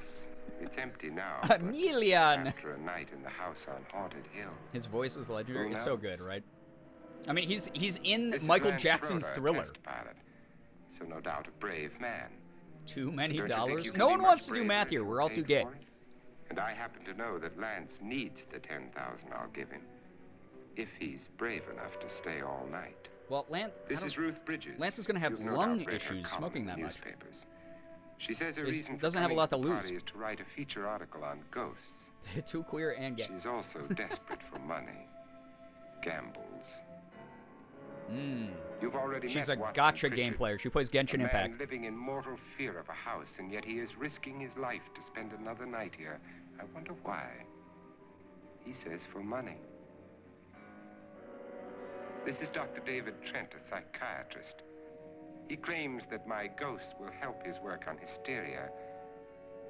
It's empty now. A but million. After a night in the house on Haunted Hill. His voice is legendary. Who It's so knows? good, right? I mean, he's in This is Michael Lance Jackson's Schroeder, Thriller. test pilot. So no doubt a brave man. Too many Don't you think dollars? you can No be one much wants to do braver math if here. you We're were all too paid gay. for it? And I happen to know that Lance needs the $10,000 I'll give him. If he's brave enough to stay all night. Well, Lance, This is Ruth Bridges. Lance is gonna have You've no lung doubt read her issues column smoking in the that much. newspapers. She says her He's- reason for doesn't have a coming lot to to the lose. party is to write a feature article on ghosts. too queer and gay. She's also desperate for money. Gambles. You've already She's met a Watson gotcha Pritchard, game player. She plays a Genshin man Impact. living in mortal fear of a house, and yet he is risking his life to spend another night here. I wonder why. He says for money. This is Dr. David Trent, a psychiatrist. He claims that my ghost will help his work on hysteria.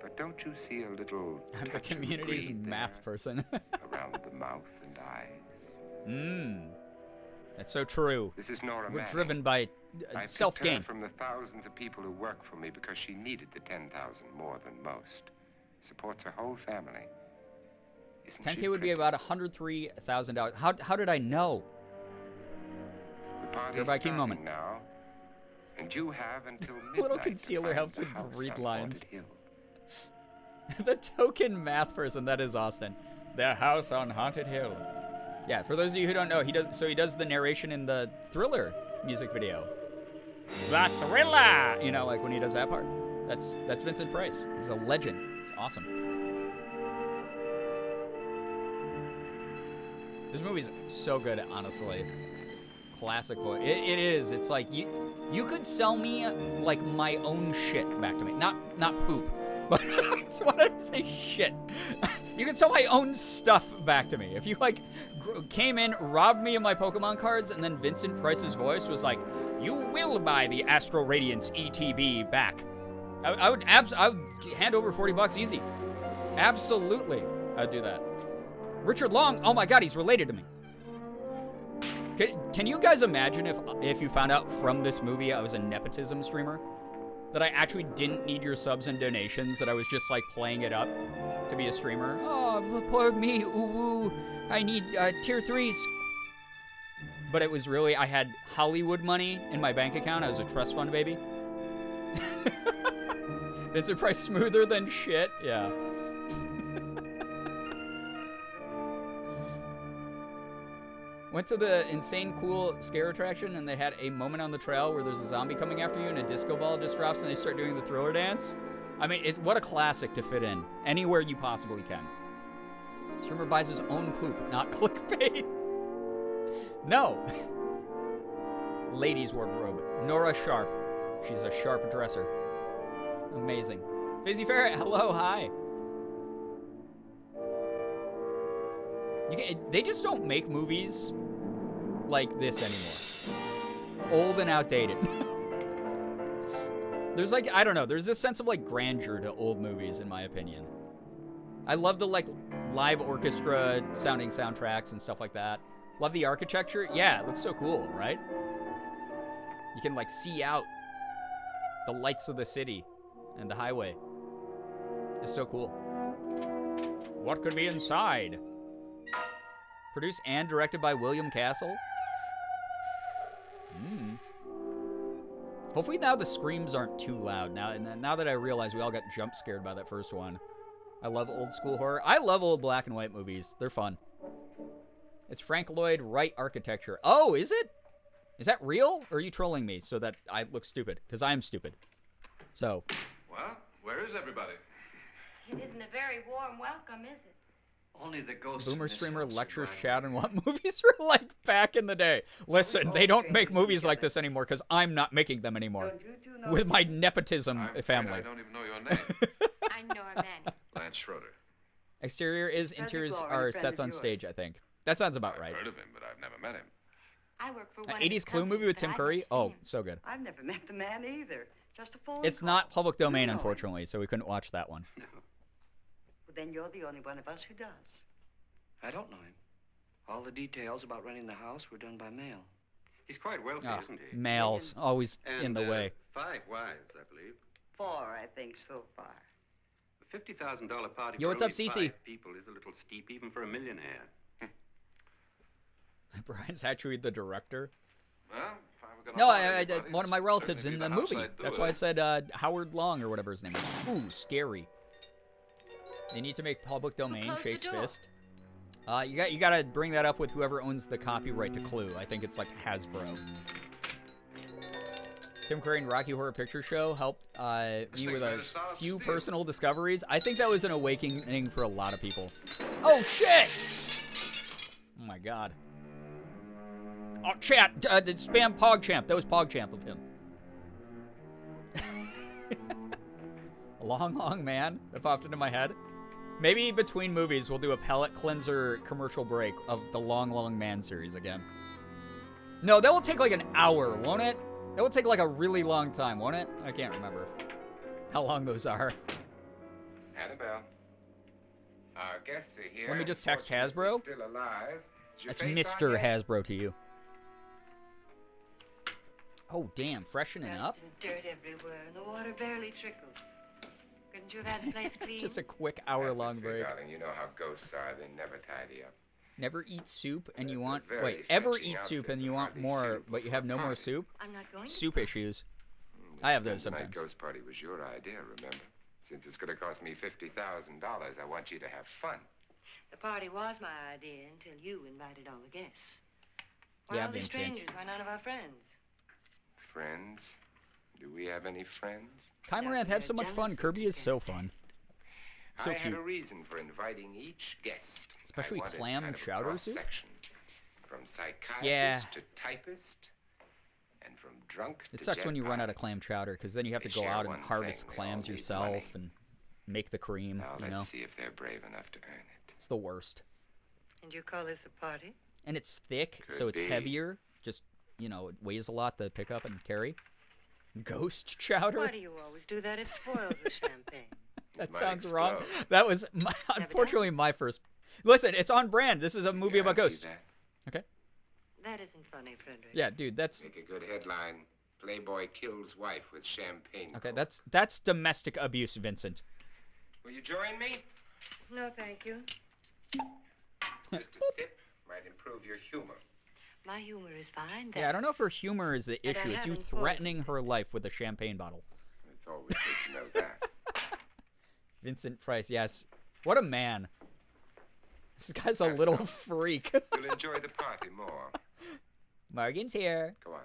But don't you see a little I'm the touch of community's greed math there person. around the mouth and eyes? That's so true. This is Nora We're Manning. driven by I picked her self-gain. from the thousands of people who work for me because she needed the 10,000 more than most. Supports her whole family. Isn't 10K she would be pretty? about $103,000. How did I know? The party's Girbeagly starting moment. now, and you have until midnight Little to concealer find helps the with house greed on lines. Haunted Hill. The token math person, that is Austin. The house on Haunted Hill. Yeah, for those of you who don't know, he does the narration in the Thriller music video. The Thriller! You know, like when he does that part. That's Vincent Price. He's a legend. He's awesome. This movie's so good, honestly. Classic voice. It is. It's like you could sell me like my own shit back to me. Not poop. But why did I say shit? You can sell my own stuff back to me. If you like came in, robbed me of my Pokemon cards, and then Vincent Price's voice was like, "You will buy the Astro Radiance ETB back." I would hand over $40 easy. Absolutely, I'd do that. Richard Long. Oh my God, he's related to me. Can you guys imagine if you found out from this movie I was a nepotism streamer? That I actually didn't need your subs and donations, that I was just like playing it up to be a streamer. Oh, poor me, ooh, I need tier 3s. But it was really, I had Hollywood money in my bank account. I was a trust fund baby. Vincent Price smoother than shit. Yeah. Went to the insane cool scare attraction and they had a moment on the trail where there's a zombie coming after you and a disco ball just drops and they start doing the Thriller dance. I mean, what a classic to fit in anywhere you possibly can. Streamer buys his own poop, not clickbait. No. Ladies wardrobe. Nora Sharp. She's a sharp dresser. Amazing. Fizzy Ferret, hello, hi. They just don't make movies like this anymore. Old and outdated. There's like, I don't know, there's this sense of like grandeur to old movies in my opinion. I love the like live orchestra sounding soundtracks and stuff like that. Love the architecture. Yeah, it looks so cool, right? You can like see out the lights of the city and the highway. It's so cool. What could be inside? Produced and directed by William Castle. Hopefully now the screams aren't too loud. Now that I realize we all got jump scared by that first one. I love old school horror. I love old black and white movies. They're fun. It's Frank Lloyd Wright architecture. Oh, is it? Is that real? Or are you trolling me so that I look stupid? Because I am stupid. So. Well, where is everybody? It isn't a very warm welcome, is it? Only the ghosts. Boomer in this streamer house are lectures driving chat me. and what movies were like back in the day. Listen, they don't make movies like this anymore because I'm not making them anymore. With my nepotism I'm afraid family. I don't even know your name. I'm Nora Manning. Lance Schroeder. Exterior is, interiors are sets on stage, I think. That sounds about right. I've heard of him, but I've never met him. I work for An one of his 80s Clue movie companies, with but Tim I've Curry? never Oh, seen him. so good. I've never met the man either. Just a phone It's call. not public domain, You know him. unfortunately, so we couldn't watch that one. Well, then you're the only one of us who does. I don't know him. All the details about renting the house were done by mail. He's quite wealthy, Ah, isn't he? males, always in the way. 5 wives, I believe. 4, I think, so far. A $50,000 party Yo, for what's up, only Cece? 5 people is a little steep even for a millionaire. Brian's actually the director. Well, if I were gonna No, hire anybody, one of my it'd relatives certainly in be the house movie. I'd do That's it. why I said Howard Long or whatever his name is. Ooh, scary. They need to make public domain. closed the Shakes door? fist. You gotta bring that up with whoever owns the copyright to Clue. I think it's like Hasbro. Tim Curry and Rocky Horror Picture Show helped me with a few personal discoveries. I think that was an awakening for a lot of people. Oh shit! Oh my god. Oh, chat, spam PogChamp. That was PogChamp of him. Long Man. That popped into my head. Maybe between movies, we'll do a palate cleanser commercial break of the Long Man series again. No, that will take like an hour, won't it? That will take like a really long time, won't it? I can't remember how long those are. Annabelle. Our guests are here. Let me just text Unfortunately, Hasbro. Still alive. Is your That's face on Mr. yet? Hasbro to you. Oh, damn, freshening up? Rust and dirt everywhere, and the water barely trickles. Couldn't you have had the place clean? Just a quick hour-long Atmosphere, break. Darling, you know how ghosts are. They never tidy up. Never eat soup and you That's a want... very Wait, ever fetching eat soup outfit and you for want hardly more, suitable but you have for no a more party. soup? I'm not going. Soup issues. This I have those midnight sometimes. ghost party was your idea, remember? Since it's going to cost me $50,000, I want you to have fun. The party was my idea until you invited all the guests. Why Yeah, all these Vincent. strangers? Why none of our friends? Friends? Do we have any friends? Chimeranth, have so much fun. Kirby is so fun. So I had cute. a reason for inviting each guest. Especially I wanted clam kind and of a chowder soup? cross-section. From psychiatrist Yeah. to typist, and from drunk It to sucks when you run jet out of clam chowder, because then you have to They go share out and one harvest thing, they clams all need yourself money. and make the cream, Now you let's know? see if they're brave enough to earn it. It's the worst. And you call this a party? And it's thick, so Could it's be. heavier. Just, you know, it weighs a lot to pick up and carry. Ghost chowder? Why do you always do that? It spoils the champagne. That might sounds wrong. explode. That was, unfortunately, my first... Listen, it's on brand. This is a movie about Guarantee ghosts. that. Okay? That isn't funny, Frederick. Yeah, dude, that's... Make a good headline. Playboy kills wife with champagne. Okay, cork. that's domestic abuse, Vincent. Will you join me? No, thank you. Just a sip might improve your humor. My humor is fine. Yeah, I don't know if her humor is the But I issue. It's you haven't spoiled threatening her life with a champagne bottle. It's always good to know that. Vincent Price, yes. What a man. This guy's a little freak. You'll enjoy the party more. Morgan's here. Go on.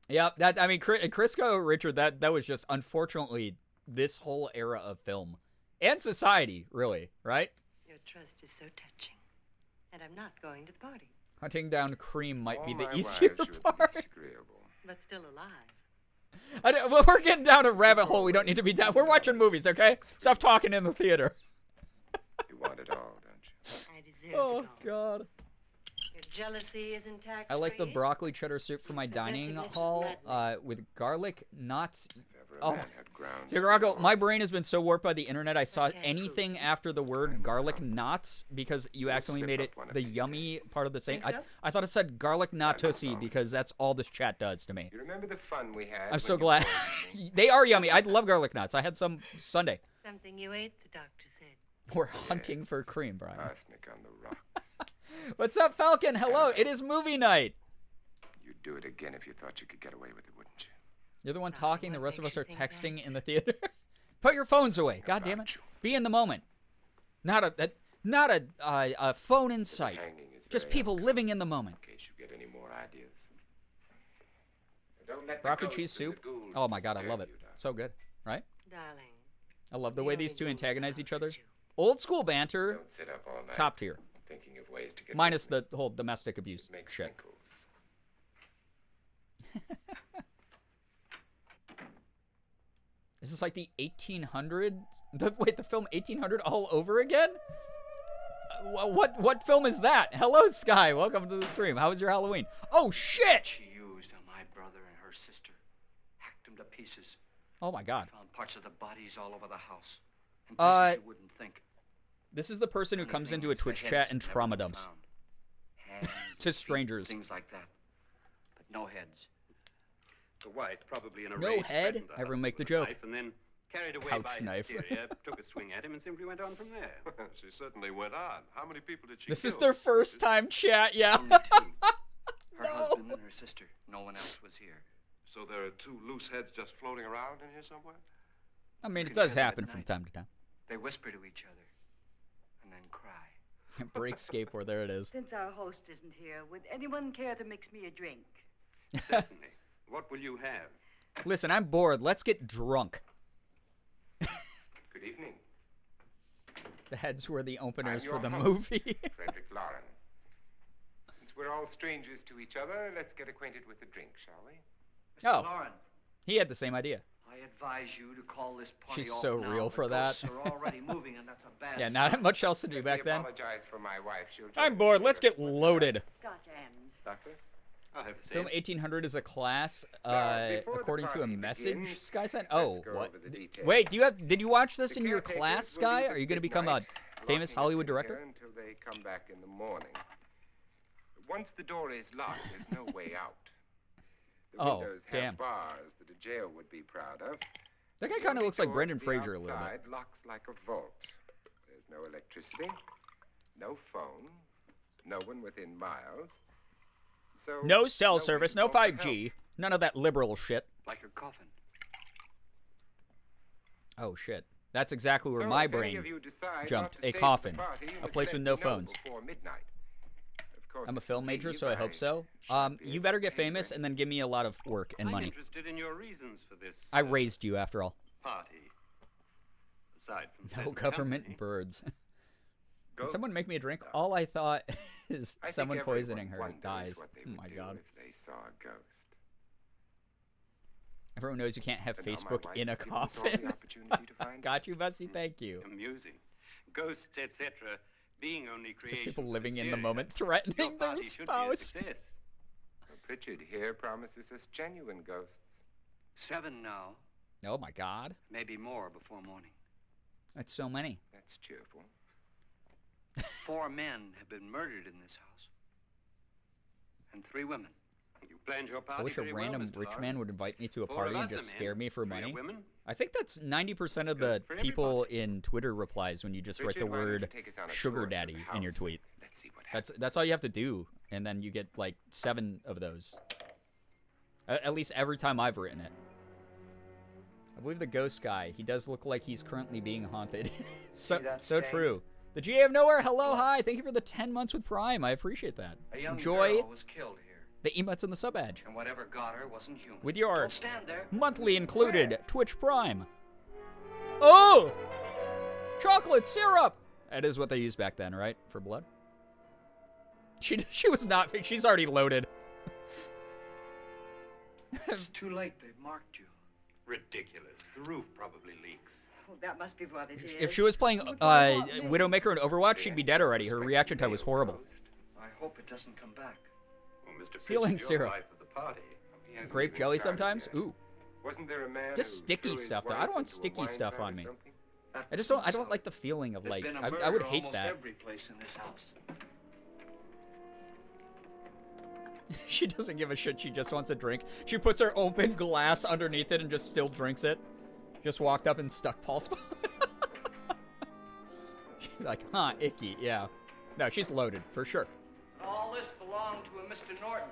Yeah, that, I mean, Crisco, Richard, that was just, unfortunately, this whole era of film. And society, really, right? Your trust is so touching. And I'm not going to the party. Hunting down cream might be All the my easier wives are the part. least agreeable. But still alive. Well, we're getting down a rabbit hole we don't need to be down. We're watching movies, okay? Stop talking in the theater. You want it all, don't you? I deserve Oh, it all. God. Your jealousy isn't tax-free. I like the broccoli cheddar soup for my dining hall with garlic, nuts. If ever a Oh, man had ground see, Rocco, my brain has been so warped by the internet. I saw anything after the word garlic knots because you accidentally made it the yummy part of the same. I thought it said garlic knotussy because that's all this chat does to me. You remember the fun we had? I'm so when you glad. told me? They are yummy. I love garlic nuts. I had some Sunday. Something you ate, the doctor said. We're hunting for cream, Brian. Arsenic on the rocks. What's up, Falcon? Hello. It is movie night. You'd do it again if you thought you could get away with it, wouldn't you? You're the one Brian, talking. The what rest of us makes are you think texting that? in the theater. Put your phones away. God damn it. About you. Be in the moment. Not a phone in sight. Hanging is Just very people living in the moment. In case you get any more ideas. Don't let the Broccoli ghosts cheese and the soup. ghouls Oh my god, I love it. disturb you, So good, right? Darling. I love the we way only these two do antagonize each other. without you. Old school banter, Don't sit up all night top tier. thinking of ways to get Minus rid of the whole domestic abuse it. Makes shit. wrinkles. Is this like the 1800s? Wait, the film 1800 all over again? What film is that? Hello, Sky. Welcome to the stream. How was your Halloween? Oh, shit! She used on my brother and her sister. Hacked them to pieces. Oh, my God. Found parts of the bodies all over the house. And places you wouldn't think. This is the person who Only comes thing into a was the Twitch heads chat and that never trauma been dumps. found. Hands To and feet, strangers. Things like that. But no heads. The wife, probably in a No rage, head? threatened the Everyone husband make the with a joke. knife and then carried away Couch by knife. hysteria, took a swing at him and simply went on from there. She certainly went on. How many people did she This kill? is their first time chat, yeah. Only two. Her No. husband and her sister. No one else was here. So there are two loose heads just floating around in here somewhere? I mean, You it can does hear them at happen from night. time to time. They whisper to each other. And then cry. Break skateboard, there it is. Since our host isn't here, would anyone care to mix me a drink? Certainly. What will you have? Listen, I'm bored. Let's get drunk. Good evening. The heads were the openers I'm for the your host, movie. Frederick Lauren. Since we're all strangers to each other, let's get acquainted with the drink, shall we? Oh, Lauren, he had the same idea. I advise you to call this party She's off so now. real The for that. ghosts are already moving, and that's a bad Yeah, sign. not much else to do Let back me then. apologize for my wife. She'll join I'm us bored. later. Let's get loaded. Scott and Doctor? I'll have the Film same. 1800 is a class, Now, before the according to a party message begins, Sky sent. let's Oh, go what? over the details. Wait, did you watch this The in your caretakers class, will Sky? leave Are you at going to become a midnight, famous locking us Hollywood in director? here until they come back in the morning. Once the door is locked, there's no way out. The Oh, windows have damn. bars that a jail would be proud of. That guy The kind of only looks like door Brendan to the Fraser a little bit. outside locks like a vault. There's no electricity, no phone, no one within miles. So No cell one service, to no call for 5G, help. none of that liberal shit. Like a coffin. Oh shit, that's exactly where So my if any brain of you decide jumped. not to A stay for the coffin, party, you a must place let with me no know phones. before midnight. Of course, I'm a if you film major, leave, so I hope so. shan't be You able better to get pay famous rent. and then give me a lot of work and I'm money. interested in your reasons for this I raised you, after all. party. Aside from No pleasant government company. birds. Can Ghosts. someone make me a drink? All I thought is I think someone everyone poisoning her wonders dies. what they Oh would my do god. if they saw a ghost. Everyone knows you can't have But now my Facebook wife in a has given us all the coffin. opportunity to find Got you, Bessie. Thank you. Amusing. Ghosts, etc. Being only Just creations people of living in the hysteria. moment Your threatening their party should be a spouse. success. Well, Pritchard here promises us genuine ghosts. 7 now. Oh my god. Maybe more before morning. That's so many. That's cheerful. 4 men have been murdered in this house. And 3 women. You planned your party I wish a very well, random Mr. rich Lawrence. man would invite me to a 4 party of and us just are scare men, me for 3 are money. women. I think that's 90% of Good the for people everybody. in Twitter replies when you just write the Richard, why don't you word take us on a sugar tour of the daddy in your house? tweet. Let's see what happens. That's all you have to do, and then you get like 7 of those. At least every time I've written it. I believe the ghost guy. He does look like he's currently being haunted. so See that so stain? true. The GA of Nowhere, hello, hi. Thank you for the 10 months with Prime. I appreciate that. A young Enjoy girl was killed here, the emotes and the sub badge. and whatever got her wasn't human. With your Don't stand there. monthly included Twitch Prime. Oh! Chocolate syrup! That is what they used back then, right? For blood? She was not... She's already loaded. It's too late. They've marked you. Ridiculous. The roof probably leaks. Oh, that must be what it is. If she was playing Widowmaker in Overwatch, she'd be dead already. Her reaction time was horrible. I hope it doesn't come back. Well, Mr. Ceiling Fitz, you're syrup. life of the party. He hasn't Grape even jelly started sometimes? yet. Ooh. Wasn't there a man Just who sticky threw his stuff, though. I wife don't want into a sticky wine stuff vat or on me. something? I just don't... I don't like the feeling of, There's like... been a I murder would hate almost that. every place in this house. She doesn't give a shit. She just wants a drink. She puts her open glass underneath it and just still drinks it. Just walked up and stuck Paul's... She's like, huh, icky, yeah. No, she's loaded, for sure. All this belonged to a Mr. Norton,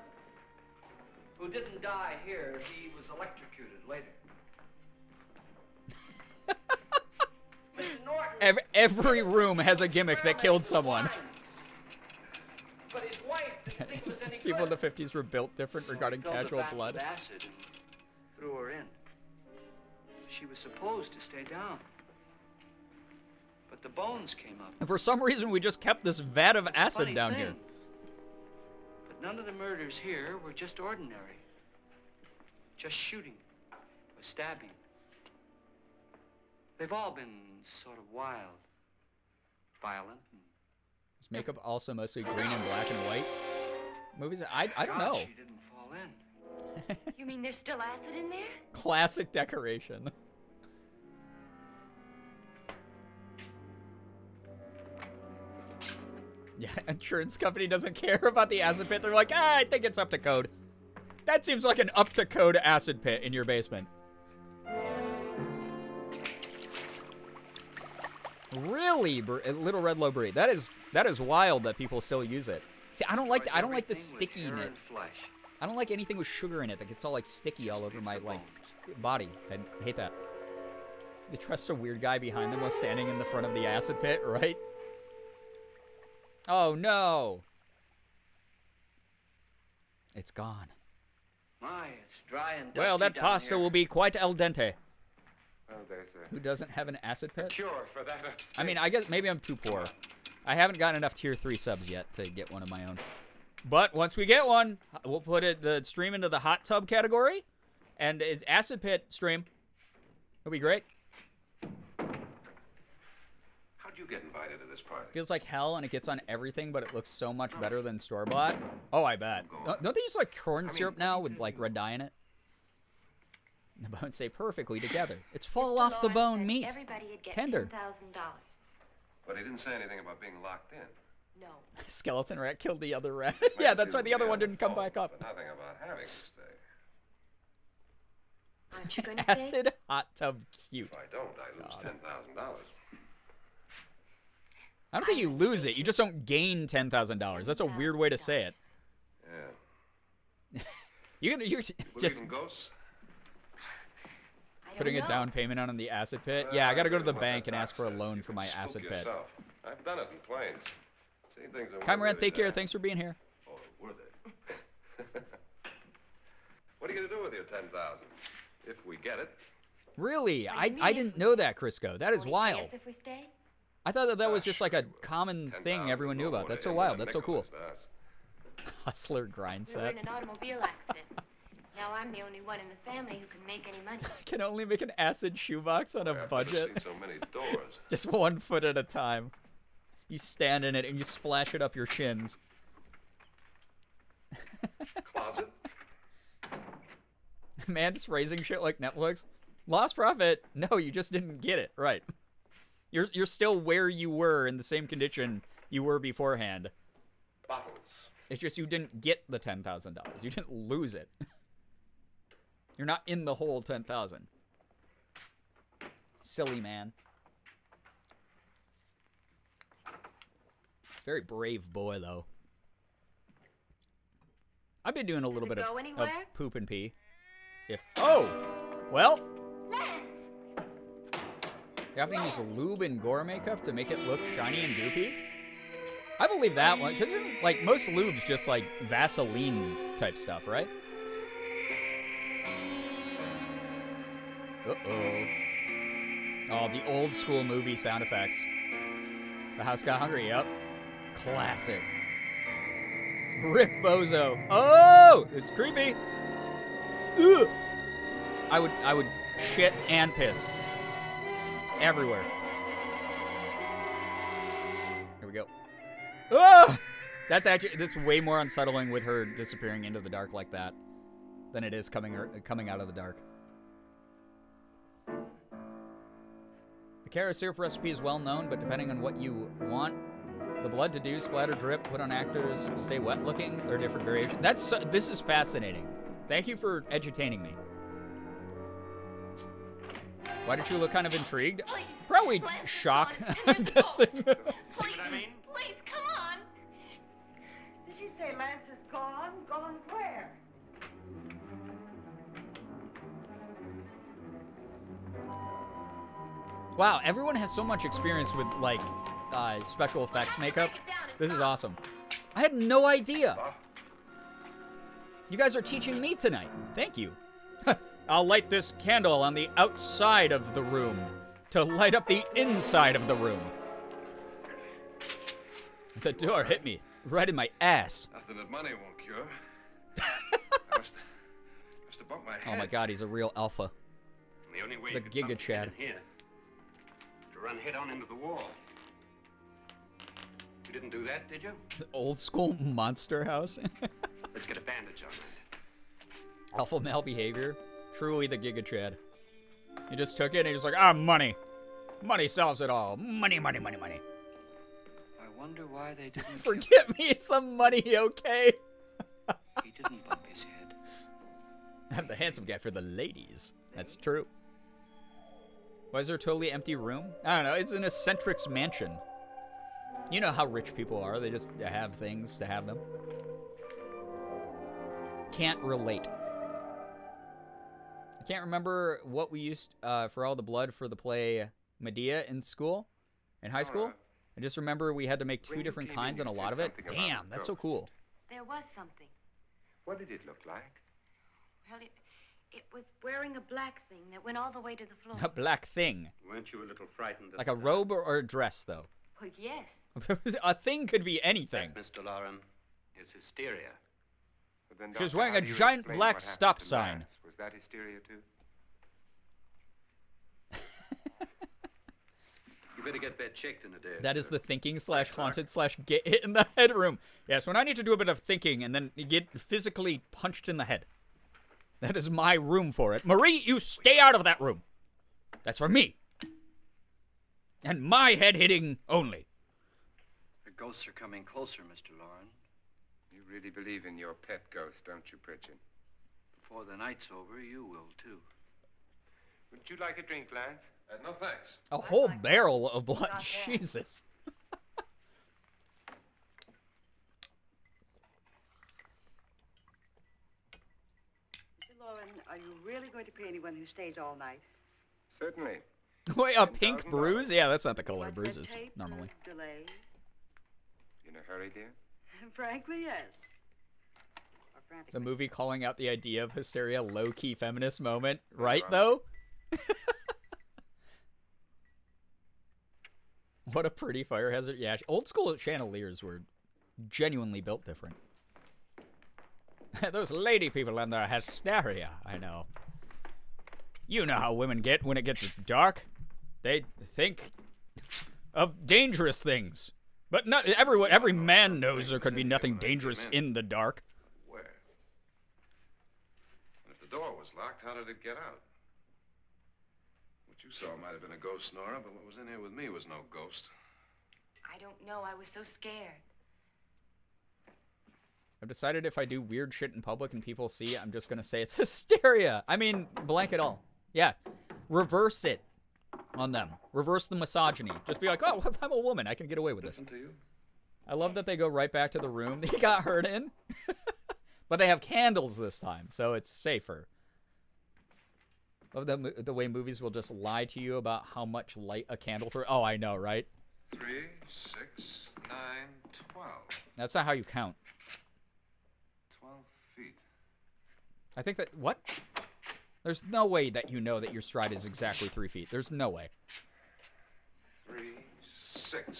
who didn't die here. He was electrocuted later. Mr. Norton. Every room has a gimmick that killed someone. But his wife didn't think it was any People in good. the 50s were built different regarding Filled the casual vat blood. with acid and threw her in. She was supposed to stay down. But the bones came up. And for some reason, we just kept this vat of acid Funny down thing. here. But none of the murders here were just ordinary. Just shooting or stabbing. They've all been sort of wild, violent. Is makeup also mostly green and black and white? Movies? I don't God, know. she didn't fall in. You mean there's still acid in there? Classic decoration. Yeah, insurance company doesn't care about the acid pit. They're like, I think it's up to code. That seems like an up to code acid pit in your basement. Really, Little Red Low Brie. That is wild that people still use it. See, I don't like the Everything sticky with in hair it. and flesh. I don't like anything with sugar in it that gets all like sticky all over my like body. I hate that. They trust a weird guy behind them while standing in the front of the acid pit, right? Oh no! It's gone. My, it's dry and dusty Well, that down pasta here. will be quite al dente. Well, there's a Who doesn't have an acid pit? cure for that. I mean, I guess maybe I'm too poor. I haven't gotten enough tier 3 subs yet to get one of my own. But once we get one, we'll put the stream into the hot tub category, and it's acid pit stream. It'll be great. How'd you get invited to this party? Feels like hell, and it gets on everything, but it looks so much better than store-bought. Oh, I bet. Don't they use, like, corn syrup now with, like, red dye in it? The bones stay perfectly together. It's fall off the bone meat. Everybody'd get Tender. $10,000. But he didn't say anything about being locked in. No. Skeleton rat killed the other rat. Yeah, that's why the other one didn't come back up. But nothing about having to stay. Aren't you going to stay? Acid hot tub cute. If I don't, I lose $10,000. I don't think you lose it. You just don't gain $10,000. That's a weird way to say it. Yeah. You're Believe just in ghosts? putting a down payment on the acid pit. Yeah, I gotta go to the bank and ask for a loan for my acid pit. Yourself. I've done it in planes. Seen things that weren't Chimeran, really take care. there. Thanks for being here. Oh, were they? What are you gonna do with your 10,000? If we get it. Really? I didn't know that, Crisco. That is wild. If we stay? I thought that was just like a common thing everyone knew about. That's so wild. That's so cool. Hustler grind We were set. in an automobile accident. Now I'm the only one in the family who can make any money. Can only make an acid shoebox on a budget. I've seen so many doors. Just 1 foot at a time. You stand in it and you splash it up your shins. Closet? Man, just raising shit like Netflix. Lost profit? No, you just didn't get it. Right. You're still where you were in the same condition you were beforehand. Bottles. It's just you didn't get the $10,000. You didn't lose it. You're not in the whole 10,000. Silly man. Very brave boy, though. I've been doing a little bit of poop and pee. Oh! Well, They have to use lube and gore makeup to make it look shiny and goopy. I believe that one, because like most lube's just like Vaseline type stuff, right? Uh-oh. Oh, the old school movie sound effects. The house got hungry, yep. Classic. Rip Bozo. Oh, it's creepy. Ugh. I would shit and piss everywhere. Here we go. Oh! That's way more unsettling with her disappearing into the dark like that than it is coming out of the dark. The carrot syrup recipe is well known, but depending on what you want the blood to do, splatter, drip, put on actors, stay wet looking, there are different variations. This is fascinating. Thank you for edutaining me. Why did you look kind of intrigued? Probably shock, I'm guessing. See what I mean? Please, come on. Did she say Lance is gone? Gone where? Wow, everyone has so much experience with, like, special effects makeup. This is awesome. I had no idea. You guys are teaching me tonight. Thank you. I'll light this candle on the outside of the room to light up the inside of the room. The door hit me right in my ass. Nothing that money won't cure. I must have bumped my head. Oh my god, he's a real alpha. The only way The you could Giga Chad. here is to run head on into the wall. You didn't do that, did you? Old school monster house. Let's get a bandage on that. Alpha male behavior. Truly the Giga Chad. He just took it and he was like, money. Money solves it all. Money, money, money, money. I wonder why they didn't. Forget me, some money, okay? He didn't bump his head. I'm the handsome guy for the ladies. That's true. Why is there a totally empty room? I don't know. It's an eccentric's mansion. You know how rich people are. They just have things to have them. Can't relate. I can't remember what we used for all the blood for the play Medea in school, in high school. I just remember we had to make 2 different kinds and a lot of it. Damn, that's so cool. There was something. What did it look like? Well, it was wearing a black thing that went all the way to the floor. A black thing. Weren't you a little frightened? Like a robe or a dress, though? Well, yes. A thing could be anything. That, Mr. Lauren, is hysteria. Then, She was Doctor, wearing how a do you giant explain black what happened stop to sign. Lance? Was that hysteria too? You better get that checked in a day. That is the thinking / haunted / get hit in the head room. Yes, when I need to do a bit of thinking and then get physically punched in the head. That is my room for it. Marie, you stay out of that room. That's for me. And my head hitting only. The ghosts are coming closer, Mr. Lauren. You really believe in your pet ghost, don't you, Pritchard? Before the night's over, you will, too. Would you like a drink, Lance? No, thanks. A whole barrel of blood. Jesus. Mr. Lauren, are you really going to pay anyone who stays all night? Certainly. Wait, a pink $10,000. bruise? Yeah, that's not the color of What, red bruises, tape or normally. Delay? In a hurry, dear? Frankly, yes. Or The frantically. movie calling out the idea of hysteria, low-key feminist moment. Right, though? What a pretty fire hazard. Yeah, old school chandeliers were genuinely built different. Those lady people and their hysteria, I know. You know how women get when it gets dark. They think of dangerous things. But not every man knows there could be nothing dangerous in the dark. Where? And if the door was locked, how did it get out? What you saw might have been a ghost, Nora, but what was in here with me was no ghost. I don't know. I was so scared. I've decided if I do weird shit in public and people see it, I'm just going to say it's hysteria. I mean, blank it all. Yeah. Reverse it on them. Reverse the misogyny. Just be like, oh, I'm a woman. I can get away with this. Listen to you. I love that they go right back to the room they got hurt in. But they have candles this time, so it's safer. Love the way movies will just lie to you about how much light a candle through. Oh, I know, right? 3, 6, 9, 12. That's not how you count. 12 feet. I think that... What? There's no way that you know that your stride is exactly 3 feet. There's no way. 3, 6. There's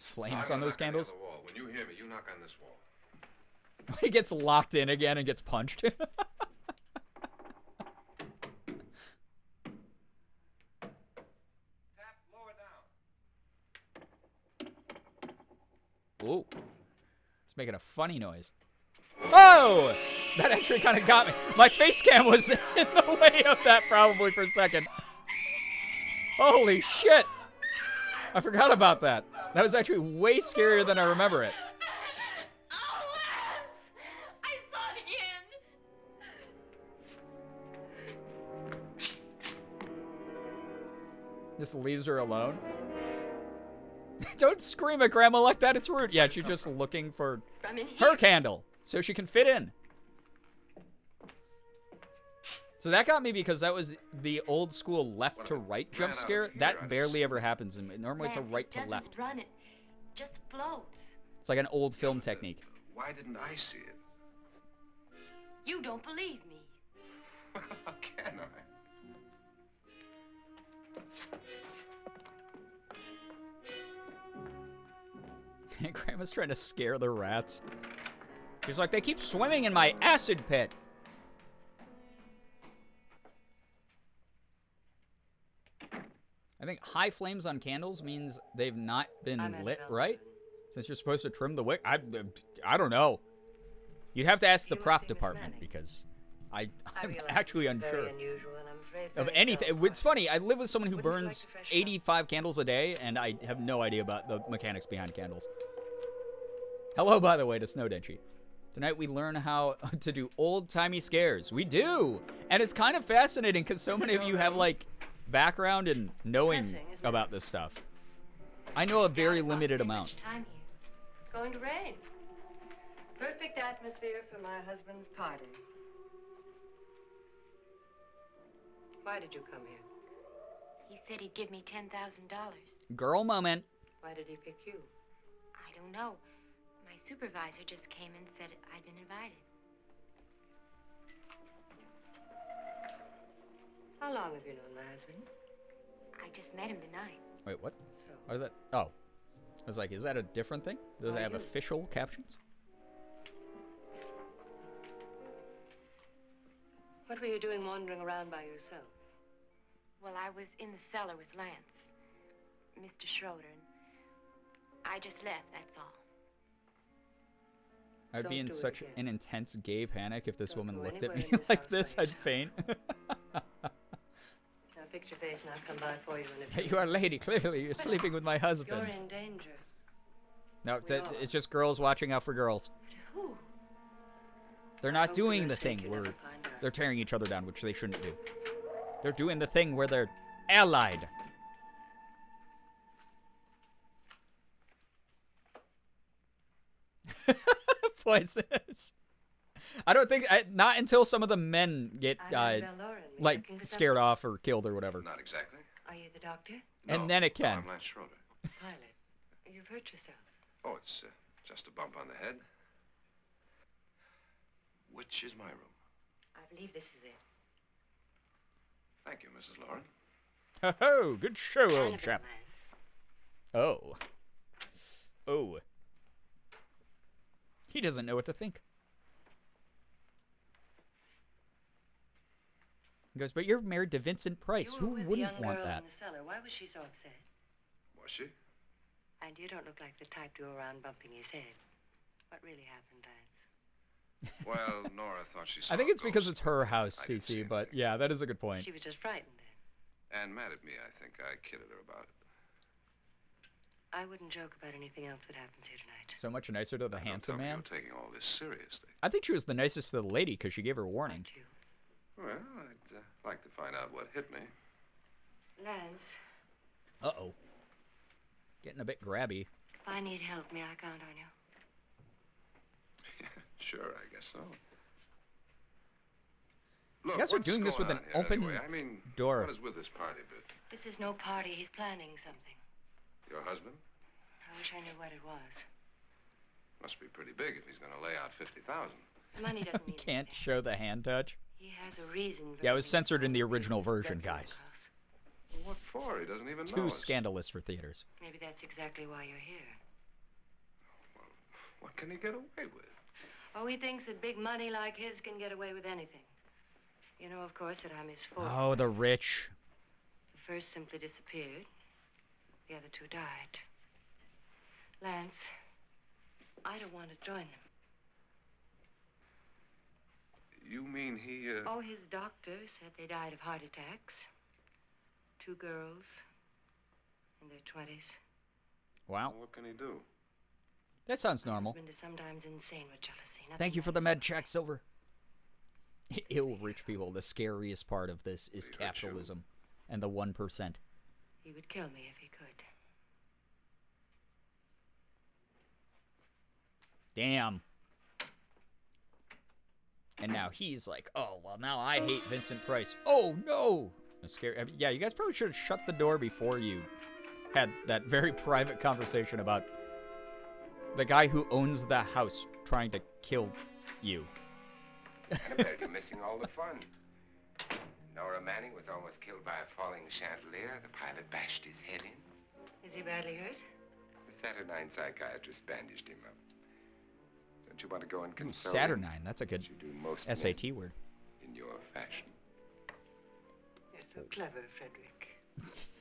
flames on those candles. On the wall. When you hear me, you knock on this wall. He gets locked in again and gets punched. Ooh. It's making a funny noise. Oh! That actually kind of got me. My face cam was in the way of that probably for a second. Holy shit! I forgot about that. That was actually way scarier than I remember it. Just leaves her alone. Don't scream at Grandma like that. It's rude. Yeah, she's just looking for her candle so she can fit in. So that got me because that was the old school left to right jump scare. That barely ever happens. Normally it's a right to left. Run it just floats. It's like an old film technique. Why didn't I see it? You don't believe me. How can I? Grandma's trying to scare the rats. She's like, they keep swimming in my acid pit. I think high flames on candles means they've not been lit right. Since you're supposed to trim the wick. I don't know. You'd have to ask the prop department because I'm actually unsure of anything. It's funny. I live with someone who burns 85 candles a day, and I have no idea about the mechanics behind candles. Hello, by the way, to Snowdenchi. Tonight we learn how to do old-timey scares. We do! And it's kind of fascinating because so many of you have, like, background in knowing about this stuff. I know a very limited amount. It's going to rain. Perfect atmosphere for my husband's party. Why did you come here? He said he'd give me $10,000. Girl moment. Why did he pick you? I don't know. My supervisor just came and said I'd been invited. How long have you known my husband? I just met him tonight. Wait, what? What is that? Oh. I was like, is that a different thing? Does it have official captions? What were you doing wandering around by yourself? Well, I was in the cellar with Lance, Mr. Schroeder, and I just left, that's all. I'd be in such an intense gay panic if this woman looked at me like this. I'd faint. Now fix your face and I'll come by for you in a few. You are a lady, clearly. You're sleeping with my husband. You're in danger. No, it's just girls watching out for girls. Who? They're not doing the thing where they're tearing each other down, which they shouldn't do. They're doing the thing where they're allied. Poisonous. I don't think, not until some of the men get, like, scared off or killed or whatever. Not exactly. Are you the doctor? And then it can. No, I'm Lance Schroeder. Pilot, you've hurt yourself. Oh, it's just a bump on the head. Which is my room? I believe this is it. Thank you, Mrs. Lauren. Ho-ho, good show, old chap. Oh. Oh. He doesn't know what to think. He goes, but you're married to Vincent Price. Who wouldn't want that? In the cellar. Why was she so upset? Was she? And you don't look like the type to go around bumping his head. What really happened, Lance? Well, Nora thought she saw I think it's a because ghost. it's her house, Cece, but yeah, that is a good point. She was just frightened then. And mad at me, I think. I kidded her about it. I wouldn't joke about anything else that happens here tonight. So much nicer to the handsome man. You're taking all this seriously. I think she was the nicest to the lady because she gave her warning. Well, I'd like to find out what hit me. Lance. Uh-oh. Getting a bit grabby. If I need help, may I count on you? Sure, I guess so. Look, You guys are what's doing this going with an on here open anyway? I mean, door. what is with this party bit? This is no party. He's planning something. Your husband? I wish I knew what it was. Must be pretty big if he's going to lay out 50,000. Money doesn't mean Can't show the hand touch. He has a reason. Yeah, it was censored in the original version, guys. Well, what for? He doesn't even know Too us. scandalous for theaters. Maybe that's exactly why you're here. Well, what can he get away with? Oh, he thinks that big money like his can get away with anything. You know, of course, that I'm his fourth. Oh, the rich. The first simply disappeared. The other two died. Lance, I don't want to join them. You mean he, Oh, his doctor said they died of heart attacks. 2 girls in their 20s. Wow. What can he do? That sounds normal. Husband is sometimes insane with jealousy. Nothing Thank you for the med check, Silver. Ill rich people. The scariest part of this is capitalism and the 1%. He would kill me if he could. Damn. And now he's like, oh, well, now I hate Vincent Price. Oh, no. That's scary. I mean, yeah, you guys probably should have shut the door before you had that very private conversation about the guy who owns the house trying to kill you. Annabelle, you're missing all the fun. Nora Manning was almost killed by a falling chandelier. The pilot bashed his head in. Is he badly hurt? The Saturnine psychiatrist bandaged him up. Don't you want to go and console him? Saturnine, that's a good You do most SAT men word. in your fashion. You're so clever, Frederick.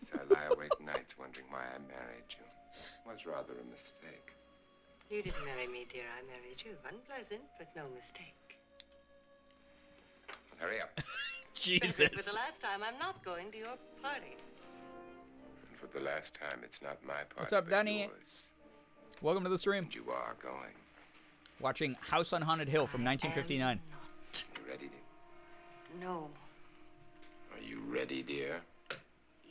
So I lie awake nights wondering why I married you. It was rather a mistake. You didn't marry me, dear. I married you. Unpleasant, but no mistake. Hurry up. Jesus. Frederick, for the last time, I'm not going to your party. And for the last time, it's not my party. What's up, but Danny? yours. Welcome to the stream. And you are going. Watching House on Haunted Hill from 1959. You ready, dear? No. Are you ready, dear?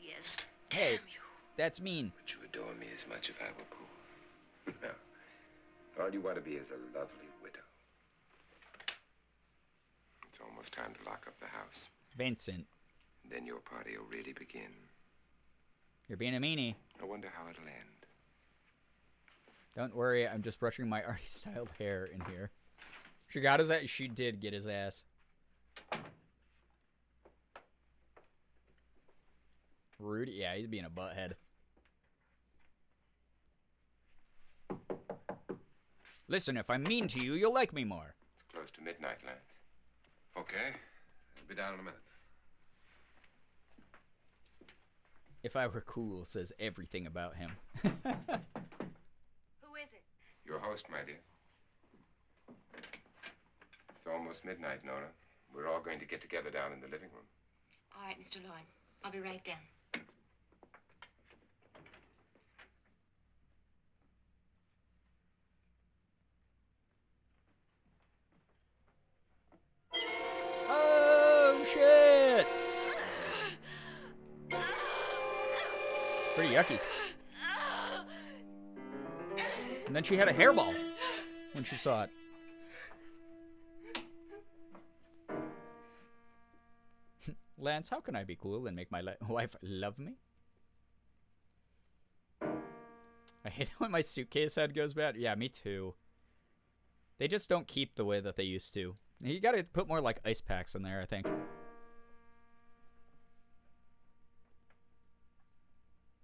Yes. Hey, that's mean. Would you adore me as much if I were poor? No. All you want to be is a lovely widow. It's almost time to lock up the house. Vincent, And then your party will really begin. you're being a meanie. I wonder how it'll end. Don't worry, I'm just brushing my already styled hair in here. She got his ass. She did get his ass. Rude? Yeah, he's being a butthead. Listen, if I'm mean to you, you'll like me more. It's close to midnight, Lance. Okay. I'll be down in a minute. If I were cool says everything about him. Who is it? Your host, my dear. It's almost midnight, Nora. We're all going to get together down in the living room. All right, Mr. Lloyd. I'll be right down. Oh, shit! Pretty yucky. And then she had a hairball when she saw it. Lance, how can I be cool and make my wife love me? I hate it when my suitcase head goes bad. Yeah, me too. They just don't keep the way that they used to. You gotta put more like ice packs in there, I think.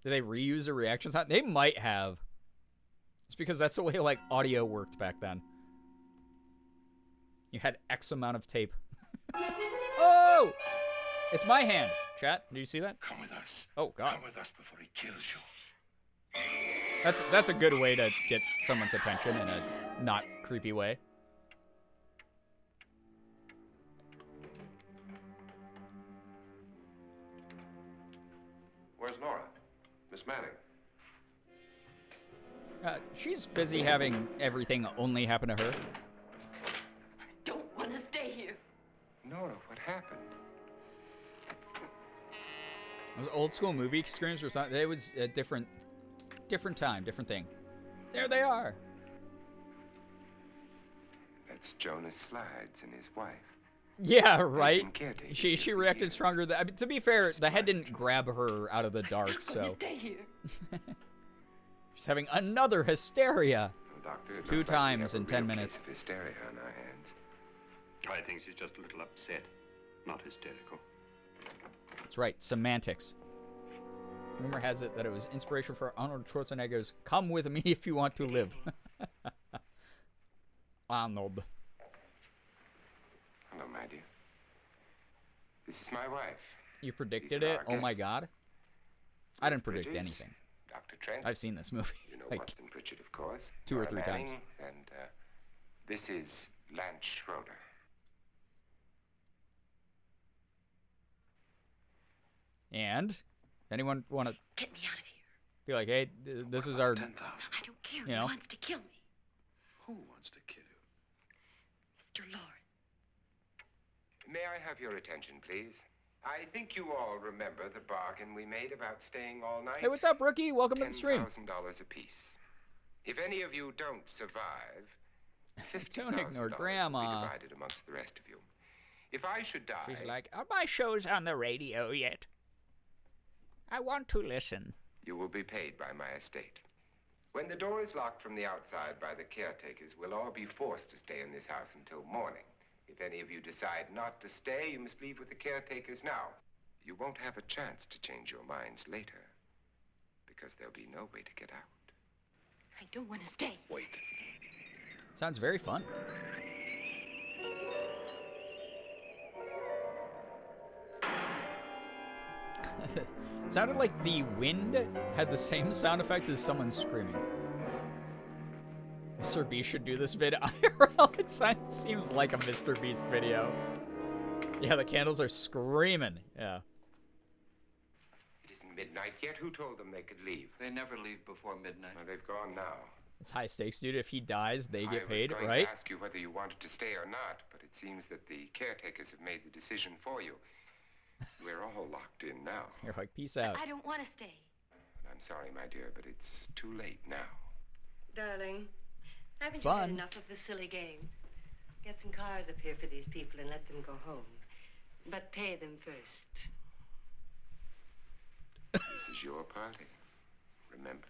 Did they reuse a reaction time? They might have. It's because that's the way like audio worked back then. You had X amount of tape. Oh! It's my hand. Chat, do you see that? Come with us. Oh, God. Come with us before he kills you. That's a good way to get someone's attention in a not creepy way. Where's Nora? Miss Manning. She's busy having everything only happen to her. Don't want to stay here. Nora, what happened? Those old school movie screams were something. It was a different time, different thing. There they are. That's Jonas Slides and his wife. Yeah, right. caretakers She over the reacted years. stronger. I mean, to be fair, the head didn't grab her out of the dark, so Stay here. she's having another hysteria. Well, Doctor, it 2 looks like we times have a in 10 real minutes. case of hysteria on our hands. I think she's just a little upset, not hysterical. That's right, semantics. Rumor has it that it was inspiration for Arnold Schwarzenegger's "Come with me if you want to live." Arnold. Hello, my dear. This is my wife. You predicted These are it? our Oh my guests. god. I didn't predict Bridges, anything. Dr. Trent. I've seen this movie You know like Watson Pritchard, of course. 2 or Laura 3 times. Manning, And this is Lance Schroeder. And anyone want to Get me out of here. be like, hey, this is our, 10,000. I don't care. You know? He wants to kill me. Who wants to kill you? Mr. Lawrence. May I have your attention, please? I think you all remember the bargain we made about staying all night. hey, what's up, rookie? Welcome to the stream. $10,000 apiece. If any of you don't survive, Don't ignore $50,000 will be Grandma. divided amongst the rest of you. If I should die, She's like, are my shows on the radio yet? I want to listen. you will be paid by my estate. When the door is locked from the outside by the caretakers, we'll all be forced to stay in this house until morning. If any of you decide not to stay, you must leave with the caretakers now. You won't have a chance to change your minds later, because there'll be no way to get out. I don't want to stay. Wait. Sounds very fun. Sounded like the wind had the same sound effect as someone screaming. Mr. Beast should do this vid IRL. It seems like a Mr. Beast video. Yeah, the candles are screaming. Yeah. It isn't midnight yet. Who told them they could leave? They never leave before midnight. Well, they've gone now. It's high stakes, dude. If he dies, they get I paid, was going right? to ask you whether you wanted to stay or not, but it seems that the caretakers have made the decision for you. We're all locked in now. You're like, peace out. I don't want to stay. I'm sorry, my dear, but it's too late now. Darling, haven't Fun. you had enough of the silly game? Get some cars up here for these people and let them go home. But pay them first. This is your party. Remember?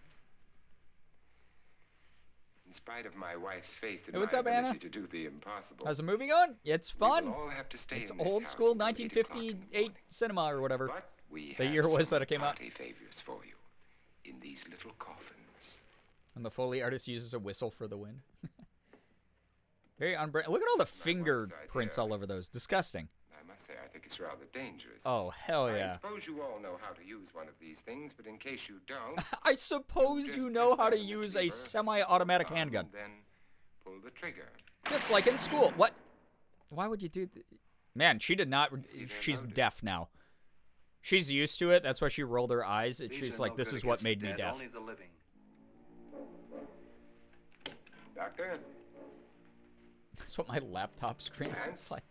In spite of my wife's faith in Hey, what's my up, ability Anna? to do the impossible, How's the movie going? It's we fun. will all have to stay It's in this old house school until 8 o'clock in the 1958 morning. cinema or whatever. But we The have year was some that it came out. party favors for you in these little coffins. And the Foley artist uses a whistle for the wind. Very unbrand. Look at all the fingerprints all over those. Disgusting. I must say, I think it's rather dangerous. Oh, hell I yeah. suppose you all know how to use one of these things, but in case you don't, I suppose you know how to use a semi-automatic handgun. then pull the trigger. Just like in school. What? Why would you do Man, she did not. She's deaf now. She's used to it. That's why she rolled her eyes. These She's are like, no this good is what against made the me dead, deaf. Only the living. Doctor? That's what my laptop screen looks like.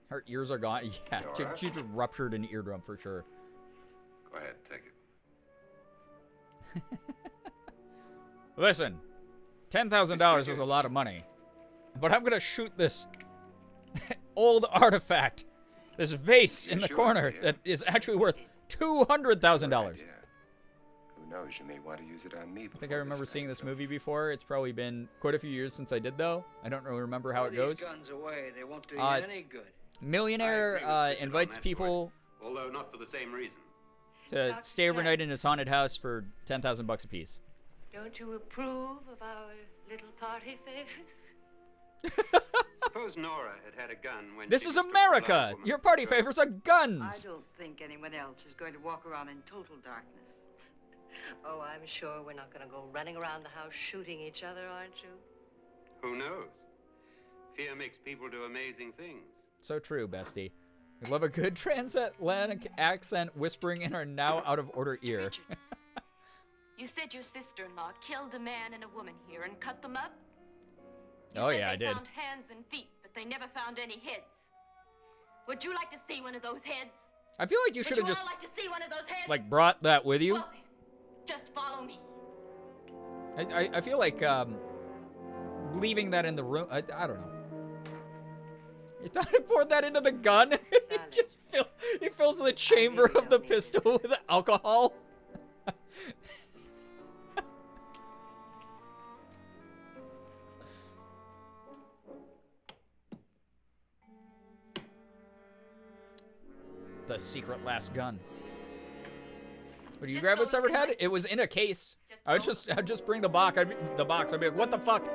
Her ears are gone. Yeah, Nora? she just ruptured an eardrum for sure. Go ahead, take it. Listen, $10,000 is a lot of money, but I'm gonna shoot this old artifact, this vase in the Sure, corner yeah. that is actually worth $200,000. Yeah. Who knows? You may want to use it on me. I think I remember seeing this movie before. It's probably been quite a few years since I did, though. I don't really remember how it goes. These guns away. They won't do you Uh, any good. Millionaire I agree with Richard on invites that people Although not for the same reason. to stay overnight in his haunted house for $10,000 a piece. Don't you approve of our little party favors? Suppose Nora had a gun when This she is was the America! blind woman Your with party the girl. favors are I guns! don't think anyone else is going to walk around in total darkness. Oh, I'm sure we're not going to go running around the house shooting each other, aren't you? Who knows? Fear makes people do amazing things. So true, bestie. We love a good transatlantic accent whispering in our now out-of-order ear. Richard, you said your sister-in-law killed a man and a woman here and cut them up? You Oh, said yeah, I they did. found hands and feet, but they never found any heads. Would you like to see one of those heads? I feel like you should have Would you just, all like to see one of those heads? like, brought that with you. Well, then, just follow me. I feel like, leaving that in the room, I don't know. You thought he poured that into the gun? He fills the chamber of the pistol with alcohol. The secret last gun. Would you grab a severed head? It was in a case. I'd just bring the box. I'd be like, what the fuck?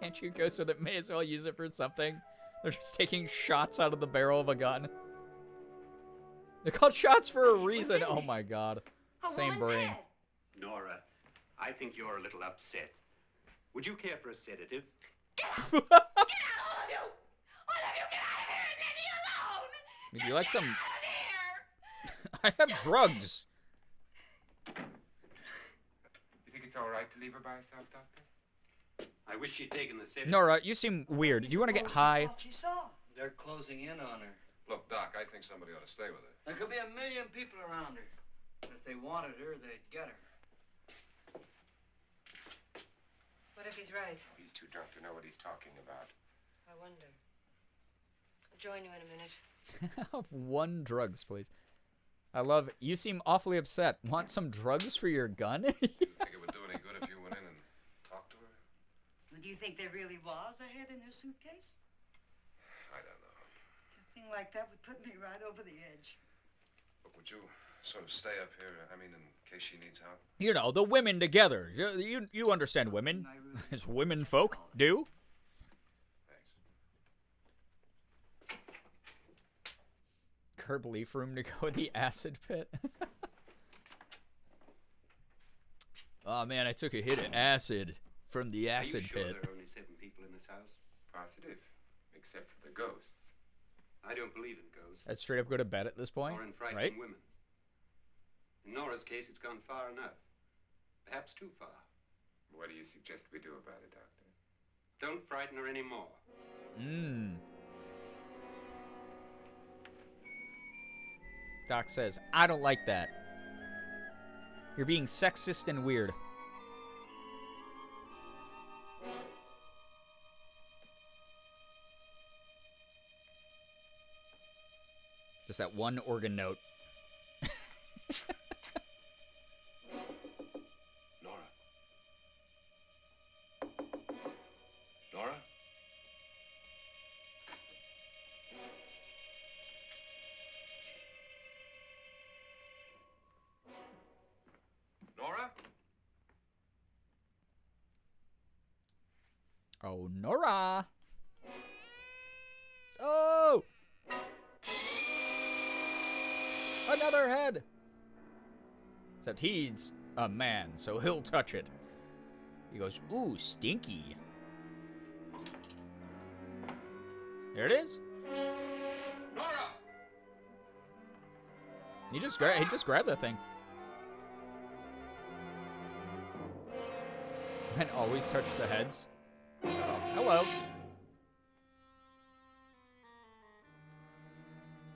Can't you go so that may as well use it for something? They're just taking shots out of the barrel of a gun. They're called shots for a reason. Oh my god. Same brain. Nora, I think you're a little upset. Would you care for a sedative? Would you like some? I have drugs. You think it's all right to leave her by herself, Doctor? I wish she'd taken the sedative. Nora, you seem weird. Do you want to get high? They're closing in on her. Look, Doc, I think somebody ought to stay with her. There could be 1 million people around her. But if they wanted her, they'd get her. What if he's right? He's too drunk to know what he's talking about. I wonder. I'll join you in a minute. Have 1 drugs, please. I love, you seem awfully upset. Want some drugs for your gun? You think it would do any good if you went in and talked to her? Do you think there really was a head in her suitcase? I don't know. A thing like that would put me right over the edge. But would you sort of stay up here, I mean, in case she needs help? You know, the women together. You understand women. As women folk do. Herb leaf room to go in the acid pit. Oh man, I took a hit of acid from the acid Are you sure pit. there are only 7 people in this house? Positive, except for the ghosts. I don't believe in ghosts. I'd straight up go to bed at this point, Or in frightening right? women. In Nora's case, it's gone far enough. Perhaps too far. What do you suggest we do about it, Doctor? Don't frighten her anymore. Doc says, I don't like that. You're being sexist and weird. Just that one organ note. Nora? Nora? Nora? Oh, Nora. Oh! Another head! Except he's a man, so he'll touch it. He goes, ooh, stinky. There it is. Nora! He just grabbed that thing. And always touch the heads. Oh, hello.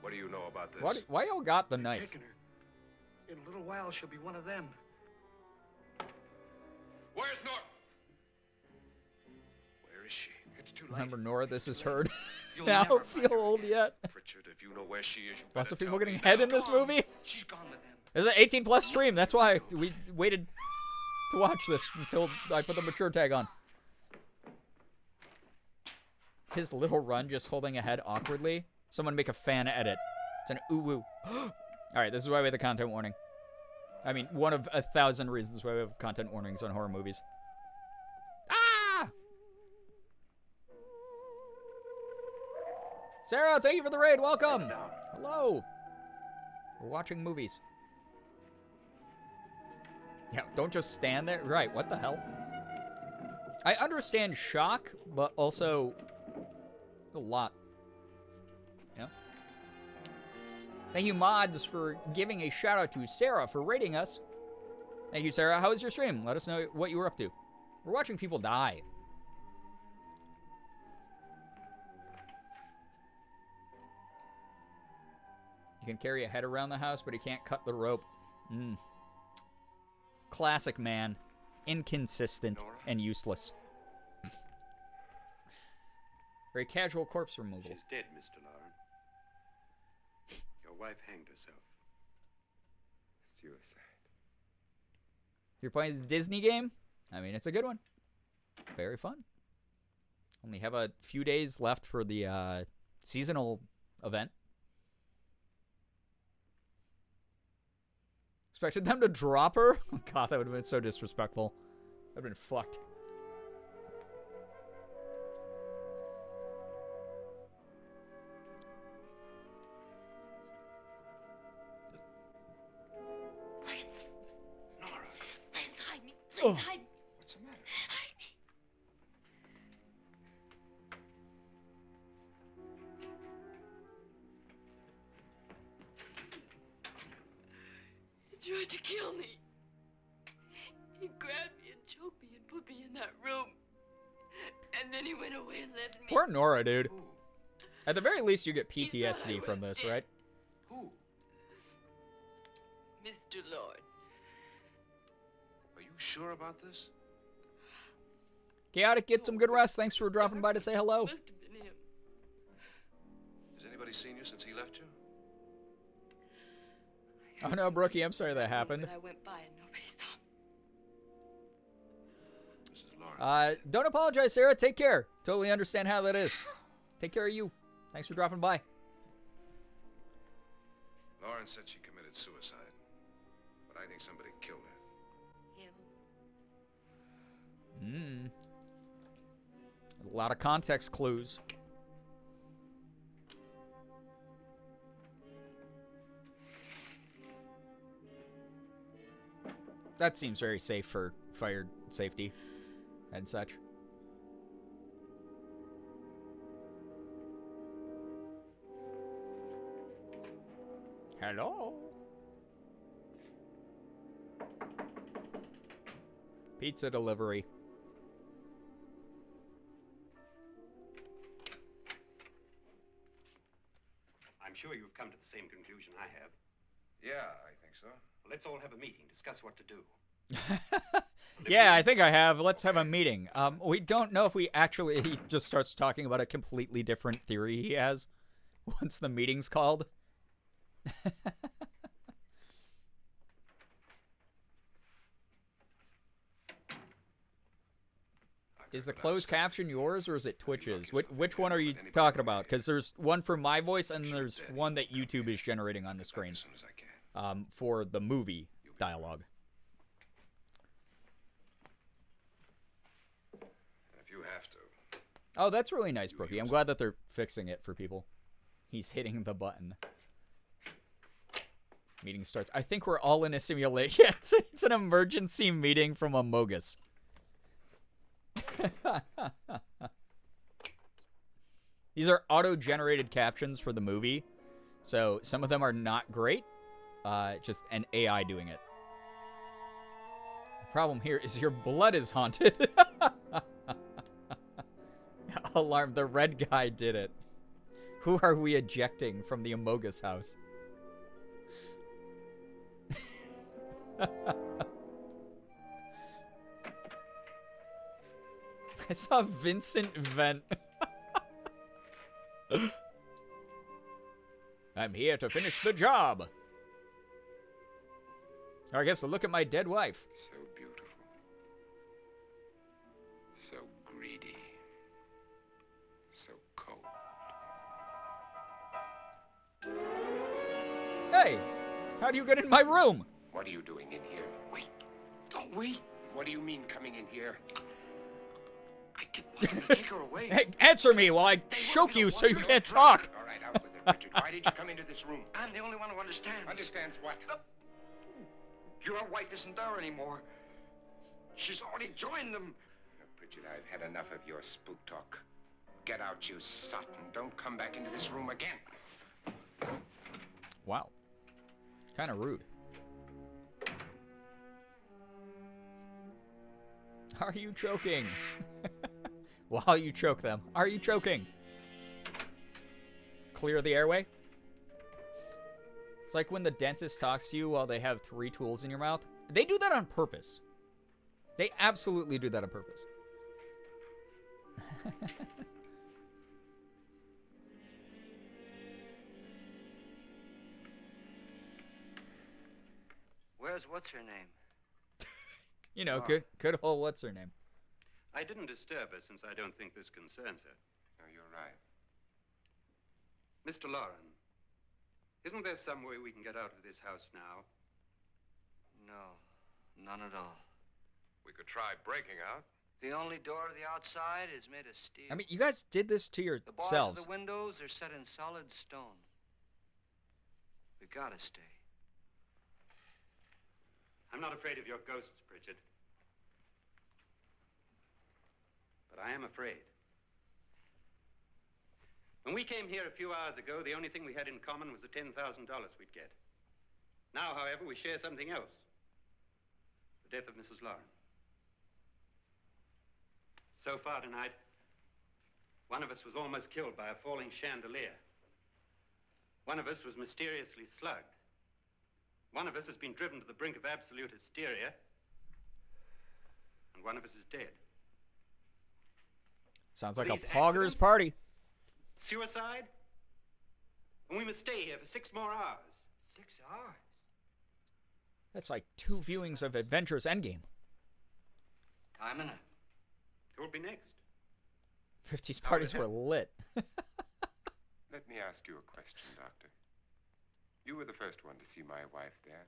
What do you know about this? Why y'all got the knife? Taking her. In a little while, she'll be one of them. Where's Nora? Where is she? It's too late. Remember, Nora, this is heard. You'll Now never feel old yet. Pritchard, if you know where she is, you Lots better of people tell getting me head now. in this movie. She's gone with them. There's an 18+ stream. That's why we waited to watch this until I put the mature tag on. His little run just holding a head awkwardly. Someone make a fan edit. It's an ooh-woo. Alright, this is why we have the content warning. I mean, one of 1,000 reasons why we have content warnings on horror movies. Ah! Sarah, thank you for the raid. Welcome. Hello. We're watching movies. Yeah, don't just stand there. Right, what the hell? I understand shock, but also a lot. Yeah. Thank you, mods, for giving a shout out to Sarah for rating us. Thank you, Sarah. How was your stream? Let us know what you were up to. We're watching people die. You can carry a head around the house, but you can't cut the rope. Classic man. Inconsistent and useless. Very casual corpse removal. She's dead, Mr. Lauren. Your wife hanged herself. Suicide. You're playing the Disney game? I mean, it's a good one. Very fun. Only have a few days left for the seasonal event. Expected them to drop her? Oh, God, that would have been so disrespectful. That would have been fucked. Nora. Hide me. Oh. Hide me. What's the matter? Hide me. He tried to kill me. He grabbed me and choked me and put me in that room. And then he went away and left me. Poor Nora, dude. Who? At the very least, you get He thought I PTSD from was this, dead. right? Who? Mr. Lord. Are you sure about this? Chaotic, get some good rest. Thanks for dropping by to say hello. Must have been him. Has anybody seen you since he left you? Oh no, Brookie, I'm sorry that happened. But I went by and nobody saw me. Mrs. Lauren. Don't apologize, Sarah. Take care. Totally understand how that is. Take care of you. Thanks for dropping by. Lauren said she committed suicide. But I think somebody killed her. Him. A lot of context clues. That seems very safe for fire safety and such. Hello? Pizza delivery. I'm sure you've come to the same conclusion I have. Yeah, I think so. Well, let's all have a meeting, discuss what to do. Yeah, I think I have. Let's have a meeting. We don't know if we actually... He just starts talking about a completely different theory he has once the meeting's called. Is the closed caption yours or is it Twitch's? Which one are you talking about? Because there's one for my voice and there's one that YouTube is generating on the screen for the movie dialogue. If you have to. Oh, that's really nice, Brookie. I'm glad that they're fixing it for people. He's hitting the button. Meeting starts. I think we're all in a simulation. Yeah, it's an emergency meeting from Amogus. These are auto-generated captions for the movie, so some of them are not great. Just an AI doing it. The problem here is your blood is haunted. Alarm, the red guy did it. Who are we ejecting from the Amogus house? I saw Vincent vent. I'm here to finish the job. Or I guess to look at my dead wife. So beautiful. So greedy. So cold. Hey, how do you get in my room? What are you doing in here? Wait. Don't wait. What do you mean coming in here? I didn't want to take her away. Hey, answer me while I choke you so you can't talk. All right, out with it, Richard. Why did you come into this room? I'm the only one who understands. Understands what? Your wife isn't there anymore. She's already joined them. Richard, I've had enough of your spook talk. Get out, you sot, and don't come back into this room again. Wow. Kind of rude. Are you choking? While you choke them. Are you choking? Clear the airway. It's like when the dentist talks to you while they have 3 tools in your mouth. They do that on purpose. They absolutely do that on purpose. Where's what's her name? You know, Oh. good old what's her name. I didn't disturb her since I don't think this concerns her. No, you're right. Mr. Lauren, isn't there some way we can get out of this house now? No, none at all. We could try breaking out. The only door to the outside is made of steel. I mean, you guys did this to the bars of yourselves. the windows are set in solid stone. We gotta stay. I'm not afraid of your ghosts, Pritchard. But I am afraid. When we came here a few hours ago, the only thing we had in common was the $10,000 we'd get. Now, however, we share something else. The death of Mrs. Lauren. So far tonight, one of us was almost killed by a falling chandelier. One of us was mysteriously slugged. One of us has been driven to the brink of absolute hysteria. And one of us is dead. Sounds like These a poggers accidents? party. Suicide? And we must stay here for 6 more hours. 6 hours? That's like 2 viewings of Adventures Endgame. Time enough. Who will be next? 50s parties were lit. Let me ask you a question, Doctor. You were the first one to see my wife there.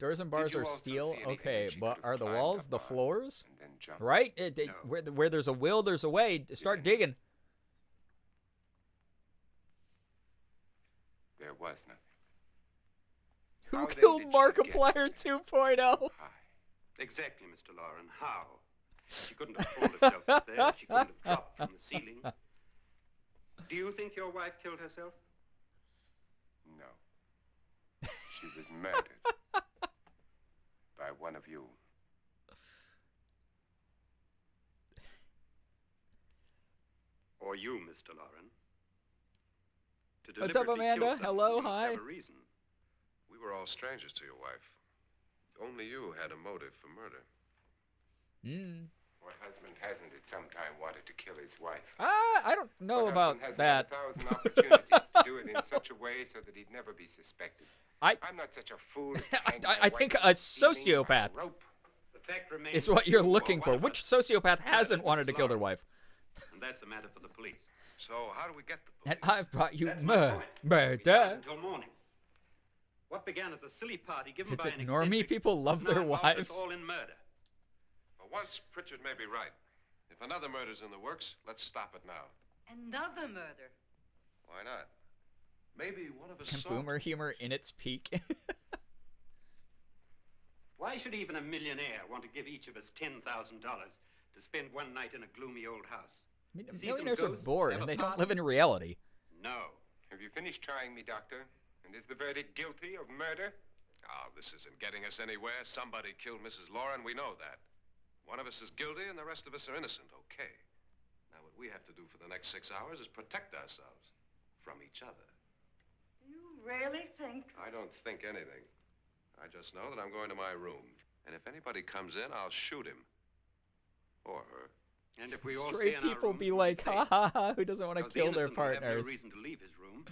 Doors and bars you are also steel, see anything okay, that she but could have are the climbed walls up the on floors? and then jumped? Right? No. Where there's a will, there's a way. Start digging. There was nothing. Who How then killed did she Markiplier get there? 2.0? Hi. Exactly, Mr. Lauren. How? She couldn't have pulled herself up there. She couldn't have dropped from the ceiling. Do you think your wife killed herself? No. She was murdered. By one of you. Or you, Mr. Lauren? To What's up, deliberately Amanda? kill someone, Hello, you must hi. have a reason. We were all strangers to your wife. Only you had a motive for murder. What husband hasn't at some time wanted to kill his wife? I don't know What about husband hasn't that. had 1,000 opportunities to do it in such a way so that he'd never be suspected. I'm not such a fool. as to hang my I wife think on a the ceiling by sociopath rope. The fact remains is what you're you or looking for. one of Which us sociopath hasn't murdered wanted Mrs. to kill their Lauren. wife? And that's a matter for the police. So how do we get the And police? I've brought you That's my point. We start murder. until morning. What began as a silly party given It's by like an normie eccentric people love has now their involved us wives. all in murder. For once, Pritchard may be right. If another murder's in the works, let's stop it now. Another murder. Why not? Maybe one of us saw. Boomer humor in its peak. Why should even a millionaire want to give each of us $10,000 to spend one night in a gloomy old house? I mean, See some millionaires are ghosts, bored have and a they don't party? live in reality. No. Have you finished trying me, Doctor? And is the verdict guilty of murder? Oh, this isn't getting us anywhere. Somebody killed Mrs. Lauren. We know that. One of us is guilty and the rest of us are innocent. Okay. Now, what we have to do for the next 6 hours is protect ourselves from each other. You really think? I don't think anything. I just know that I'm going to my room. And if anybody comes in, I'll shoot him. Or her. And if we all stay Straight in our people rooms, be we'll like, safe. ha ha ha, who doesn't want to Because the kill their innocent will have partners? no reason to leave his room.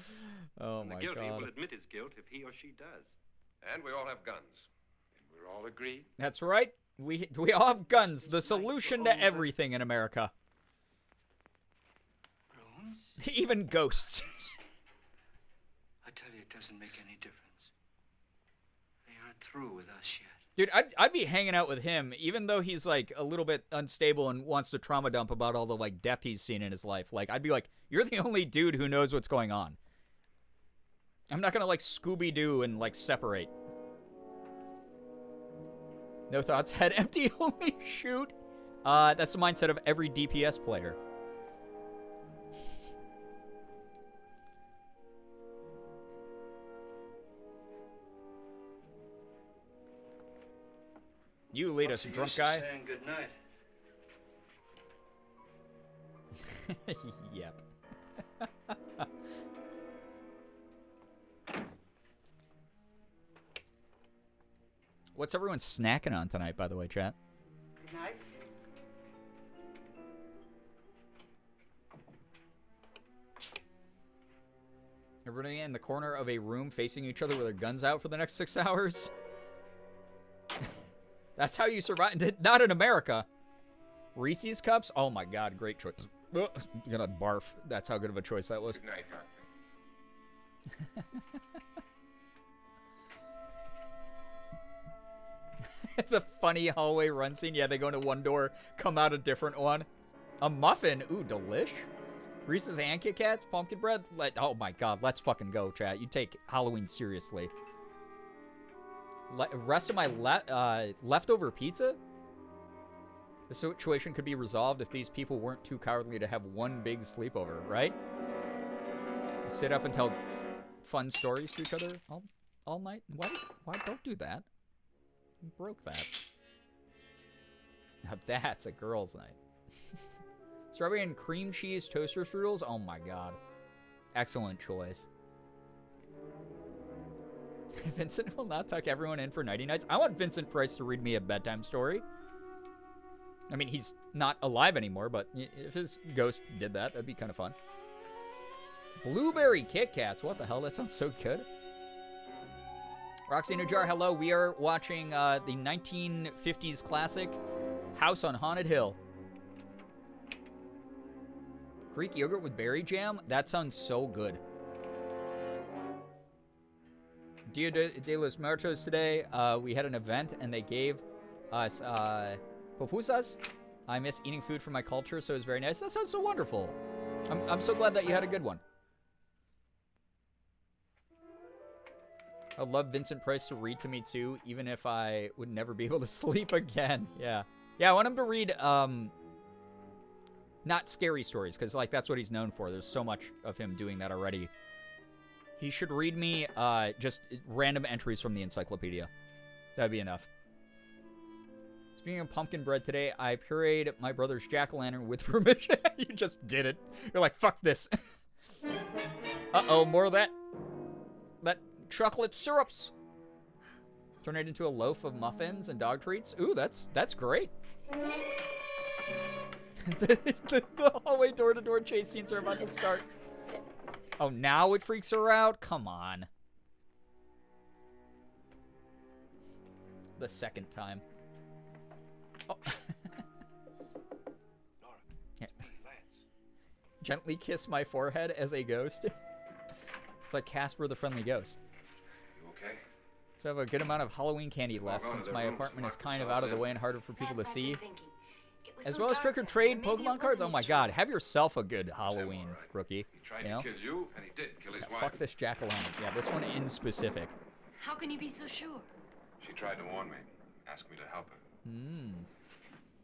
Oh And the my guilty will god. admit his guilt if he or she does. And we all have guns. And we're all agreed? That's right. We all have guns. The solution to everything in America. Rooms? Even ghosts. I tell you, it doesn't make any difference. They aren't through with us yet. Dude, I'd be hanging out with him, even though he's like a little bit unstable and wants to trauma dump about all the like death he's seen in his life. Like, I'd be like, you're the only dude who knows what's going on. I'm not gonna like Scooby-Doo and like separate. No thoughts, head empty, only shoot. That's the mindset of every DPS player. You lead us, drunk guy. Saying good night. Yep. What's everyone snacking on tonight, by the way, chat? Good night. Everybody in the corner of a room facing each other with their guns out for the next 6 hours? That's how you survive. Not in America. Reese's Cups? Oh my god, great choice. Ugh, I'm gonna barf. That's how good of a choice that was. Good night, Doctor. The funny hallway run scene. Yeah, they go into one door, come out a different one. A muffin. Ooh, delish. Reese's and Kit Kats, pumpkin bread. Oh my god, let's fucking go, chat. You take Halloween seriously. Rest of my leftover pizza? The situation could be resolved if these people weren't too cowardly to have one big sleepover, right? Sit up and tell fun stories to each other all night? Why don't do that? You broke that. Now that's a girl's night. Strawberry and cream cheese toaster strudels? Oh my god. Excellent choice. Vincent will not tuck everyone in for nighty nights. I want Vincent Price to read me a bedtime story. I mean, he's not alive anymore, but if his ghost did that, that'd be kind of fun. Blueberry Kit Kats. What the hell? That sounds so good. Roxy Nujar, hello. We are watching the 1950s classic, House on Haunted Hill. Greek yogurt with berry jam? That sounds so good. Dia de los Muertos today, we had an event and they gave us pupusas. I miss eating food from my culture, so it was very nice. That sounds so wonderful. I'm so glad that you had a good one. I'd love Vincent Price to read to me too, even if I would never be able to sleep again. Yeah. Yeah, I want him to read, not scary stories, because, like, that's what he's known for. There's so much of him doing that already. He should read me, just random entries from the encyclopedia. That'd be enough. Speaking of pumpkin bread today, I pureed my brother's jack-o'-lantern with permission. You just did it. You're like, fuck this. Uh-oh, more of that chocolate syrups. Turn it into a loaf of muffins and dog treats. Ooh, that's great. the hallway door-to-door chase scenes are about to start. Oh, now it freaks her out? Come on. The second time. Oh. Yeah. Gently kiss my forehead as a ghost. It's like Casper the Friendly Ghost. You okay? So I have a good amount of Halloween candy left since my apartment is kind of out of the way and harder for people to see. As well as trick-or-trade Pokemon cards? Oh my god, have yourself a good Halloween, rookie. He tried to kill you, and he did kill his wife. Fuck this jack-o'-lantern. Yeah, this one in specific. How can you be so sure? She tried to warn me, asked me to help her.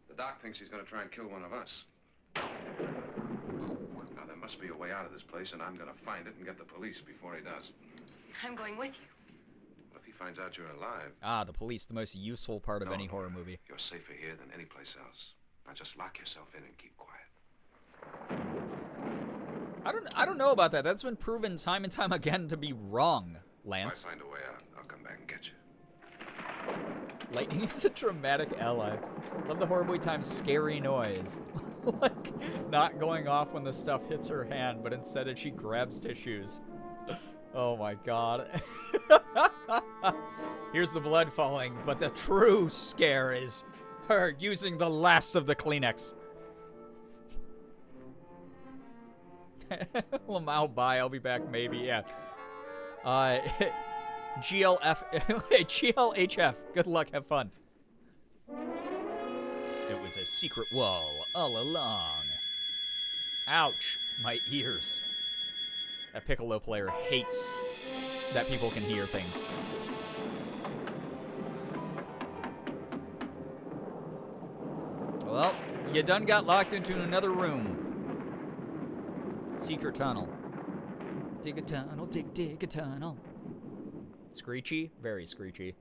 The doc thinks he's going to try and kill one of us. Now, there must be a way out of this place, and I'm going to find it and get the police before he does. I'm going with you. Well, if he finds out you're alive... Ah, the police, the most useful part of any horror movie. You're safer here than any place else. Now, just lock yourself in and keep quiet. I don't know about that. That's been proven time and time again to be wrong, Lance. If I find a way out, I'll come back and get you. Lightning is a dramatic ally. Love the Horribly Times scary noise. Like, not going off when the stuff hits her hand, but instead she grabs tissues. Oh my god. Here's the blood falling, but the true scare is her using the last of the Kleenex. Lamau, bye. I'll be back maybe. Yeah. GLHF. Good luck. Have fun. It was a secret wall all along. Ouch. My ears. That Piccolo player hates that people can hear things. Well, you done got locked into another room. Secret tunnel. Dig a tunnel, dig a tunnel. Screechy? Very screechy.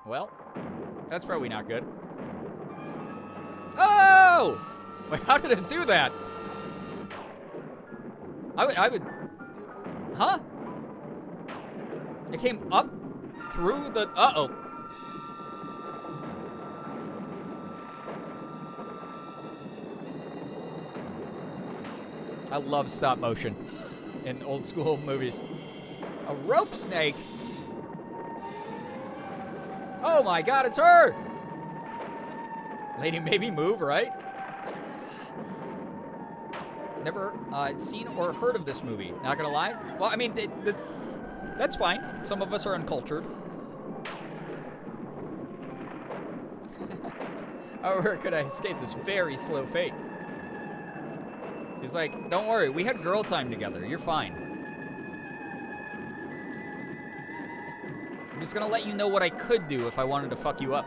Well, that's probably not good. Oh! Wait, how did it do that? I would... Huh? It came up through the... Uh-oh. I love stop motion in old school movies. A rope snake? Oh my god, it's her! Lady Maybe Move, right? Never seen or heard of this movie. Not gonna lie. Well, I mean, that's fine. Some of us are uncultured. However, could I escape this very slow fate? He's like, don't worry, we had girl time together. You're fine. I'm just gonna let you know what I could do if I wanted to fuck you up.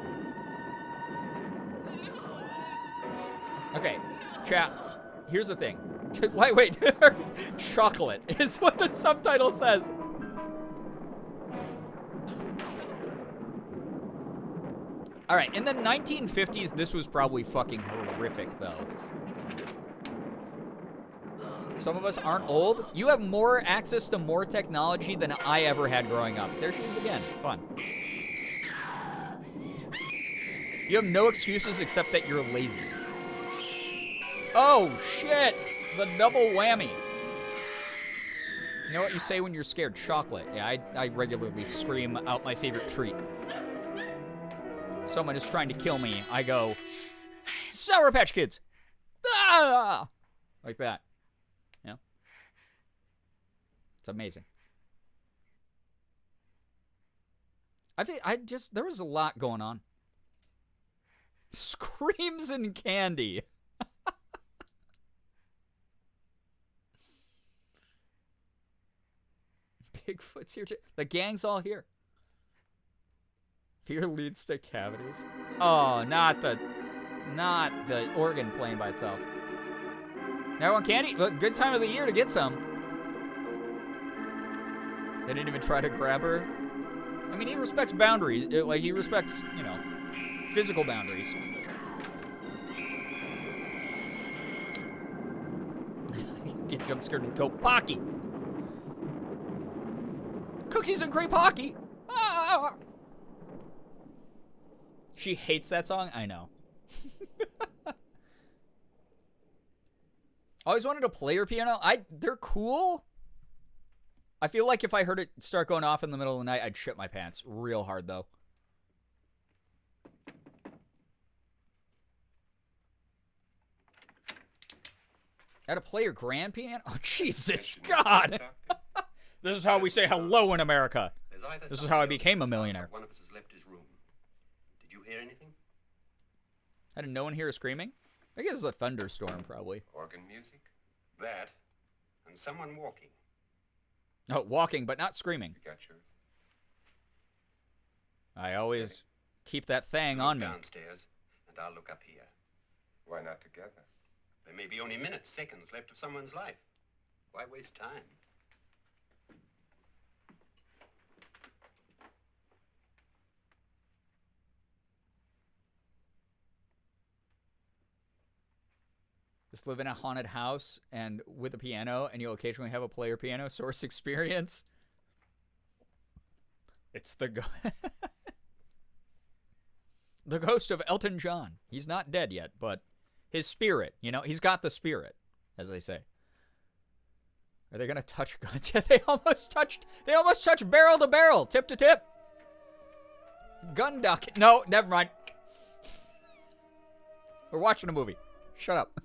Okay, chat. Here's the thing. Wait. Chocolate is what the subtitle says. All right, in the 1950s, this was probably fucking horrific, though. Some of us aren't old. You have more access to more technology than I ever had growing up. There she is again. Fun. You have no excuses except that you're lazy. Oh, shit. The double whammy. You know what you say when you're scared? Chocolate. Yeah, I regularly scream out my favorite treat. Someone is trying to kill me. I go, Sour Patch Kids. Ah! Like that. Yeah. It's amazing. There was a lot going on. Screams and candy. Bigfoot's here too. The gang's all here. Fear leads to cavities. Oh, not the organ playing by itself. Now on candy. Look, good time of the year to get some. They didn't even try to grab her. I mean, he respects boundaries. Like, he respects, you know, physical boundaries. Get jump scared and go Pocky. Cookies and cream Pocky. Ah! She hates that song? I know. Always wanted to play her piano. They're cool. I feel like if I heard it start going off in the middle of the night, I'd shit my pants real hard, though. I had to play your grand piano? Oh, Jesus, God. This is how we say hello in America. This is how I became a millionaire. One of us has left his room. Did you hear anything? How did no one hear screaming? I think it was a thunderstorm, probably. Organ music? That, and someone walking. Oh, walking, but not screaming. You got yours? I always keep that thing on me. Downstairs, and I'll look up here. Why not together? There may be only minutes, seconds left of someone's life. Why waste time? Just live in a haunted house and with a piano, and you'll occasionally have a player piano source experience. It's the the ghost of Elton John. He's not dead yet, but his spirit, you know, he's got the spirit, as they say. Are they gonna touch guns? Yeah, they almost touched barrel to barrel, tip to tip. Gun duck. No, never mind. We're watching a movie. Shut up.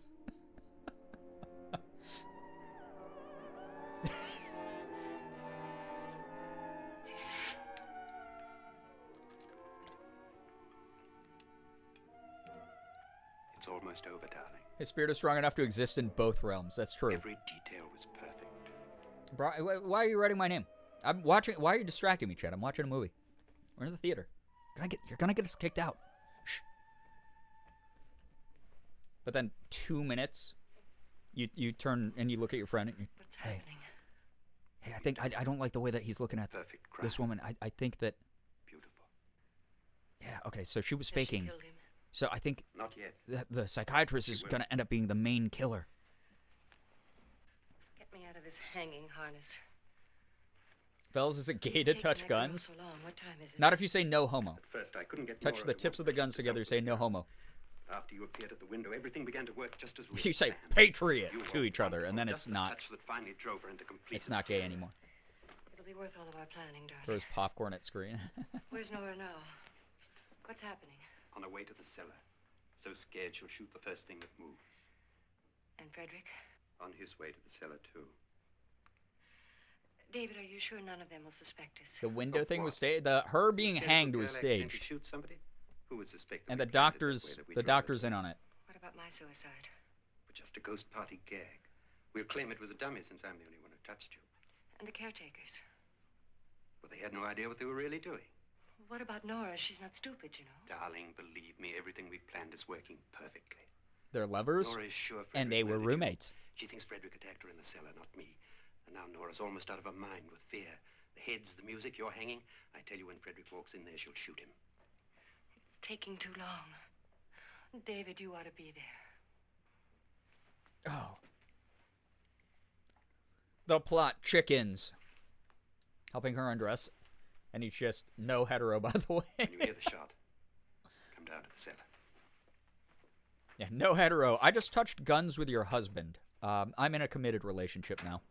It's almost over, darling. His spirit is strong enough to exist in both realms. That's true. Every detail was perfect. Bro, why are you writing my name? I'm watching. Why are you distracting me, Chad? I'm watching a movie. We're in the theater. You're gonna get us kicked out. Shh. But then 2 minutes, you turn and you look at your friend and you, hey, I think I don't like the way that he's looking at this woman. I think that. Beautiful. Yeah. Okay. So she was faking. She killed him. So I think Not yet. the psychiatrist is gonna end up being the main killer. Get me out of this hanging harness. Fellas, is it gay to touch guns? So long. What time is it? Not if you say no homo. At first, I couldn't get Touch more the of tips of the guns together. Say no homo. After you appeared at the window, everything began to work just as we You say planned. patriot You to were each other, and then wonderful, it's just the not. touch that finally drove her into complete It's not gay anymore. It'll be worth all of our planning, darling. Throws popcorn at screen. Where's Nora now? What's happening? On her way to the cellar. So scared she'll shoot the first thing that moves. And Frederick? On his way to the cellar, too. David, are you sure none of them will suspect us? The window thing was staged. Her being hanged was staged. Shoot somebody? Who would suspect? And the doctor's in on it. What about my suicide? But just a ghost party gag. We'll claim it was a dummy since I'm the only one who touched you. And the caretakers? Well, they had no idea what they were really doing. What about Nora? She's not stupid, you know. Darling, believe me, everything we've planned is working perfectly. They're lovers, Nora is sure and they were roommates. She thinks Frederick attacked her in the cellar, not me. And now Nora's almost out of her mind with fear. The heads, the music, you're hanging. I tell you, when Frederick walks in there, she'll shoot him. It's taking too long. David, you ought to be there. Oh. The plot chickens. Helping her undress. And he's just no hetero, by the way. When you hear the shot, come down to the cellar. Yeah, no hetero. I just touched guns with your husband. I'm in a committed relationship now.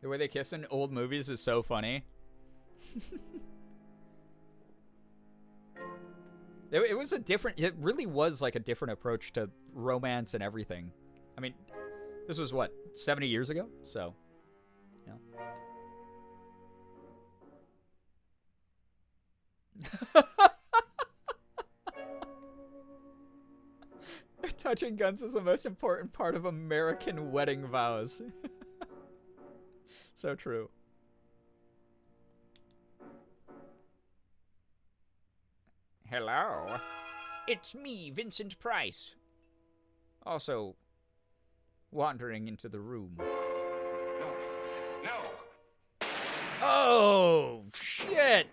The way they kiss in old movies is so funny. It was a different, it really was like a different approach to romance and everything. I mean, this was what, 70 years ago? So, you know. Touching guns is the most important part of American wedding vows. So true. Hello. It's me, Vincent Price. Also, wandering into the room. No. Oh, shit.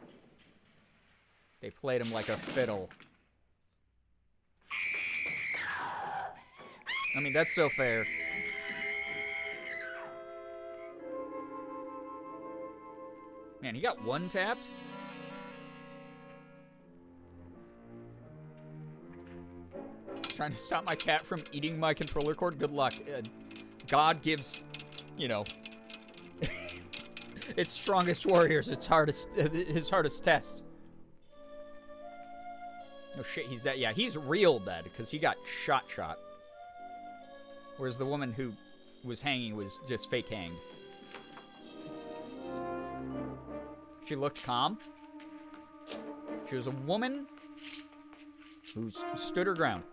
They played him like a fiddle. I mean, that's so fair. Man, he got one tapped? Trying to stop my cat from eating my controller cord? Good luck. God gives, you know, its strongest warriors its hardest, his hardest test. Oh shit, he's dead. Yeah, he's real dead because he got shot. Whereas the woman who was hanging was just fake hanged. She looked calm. She was a woman who stood her ground.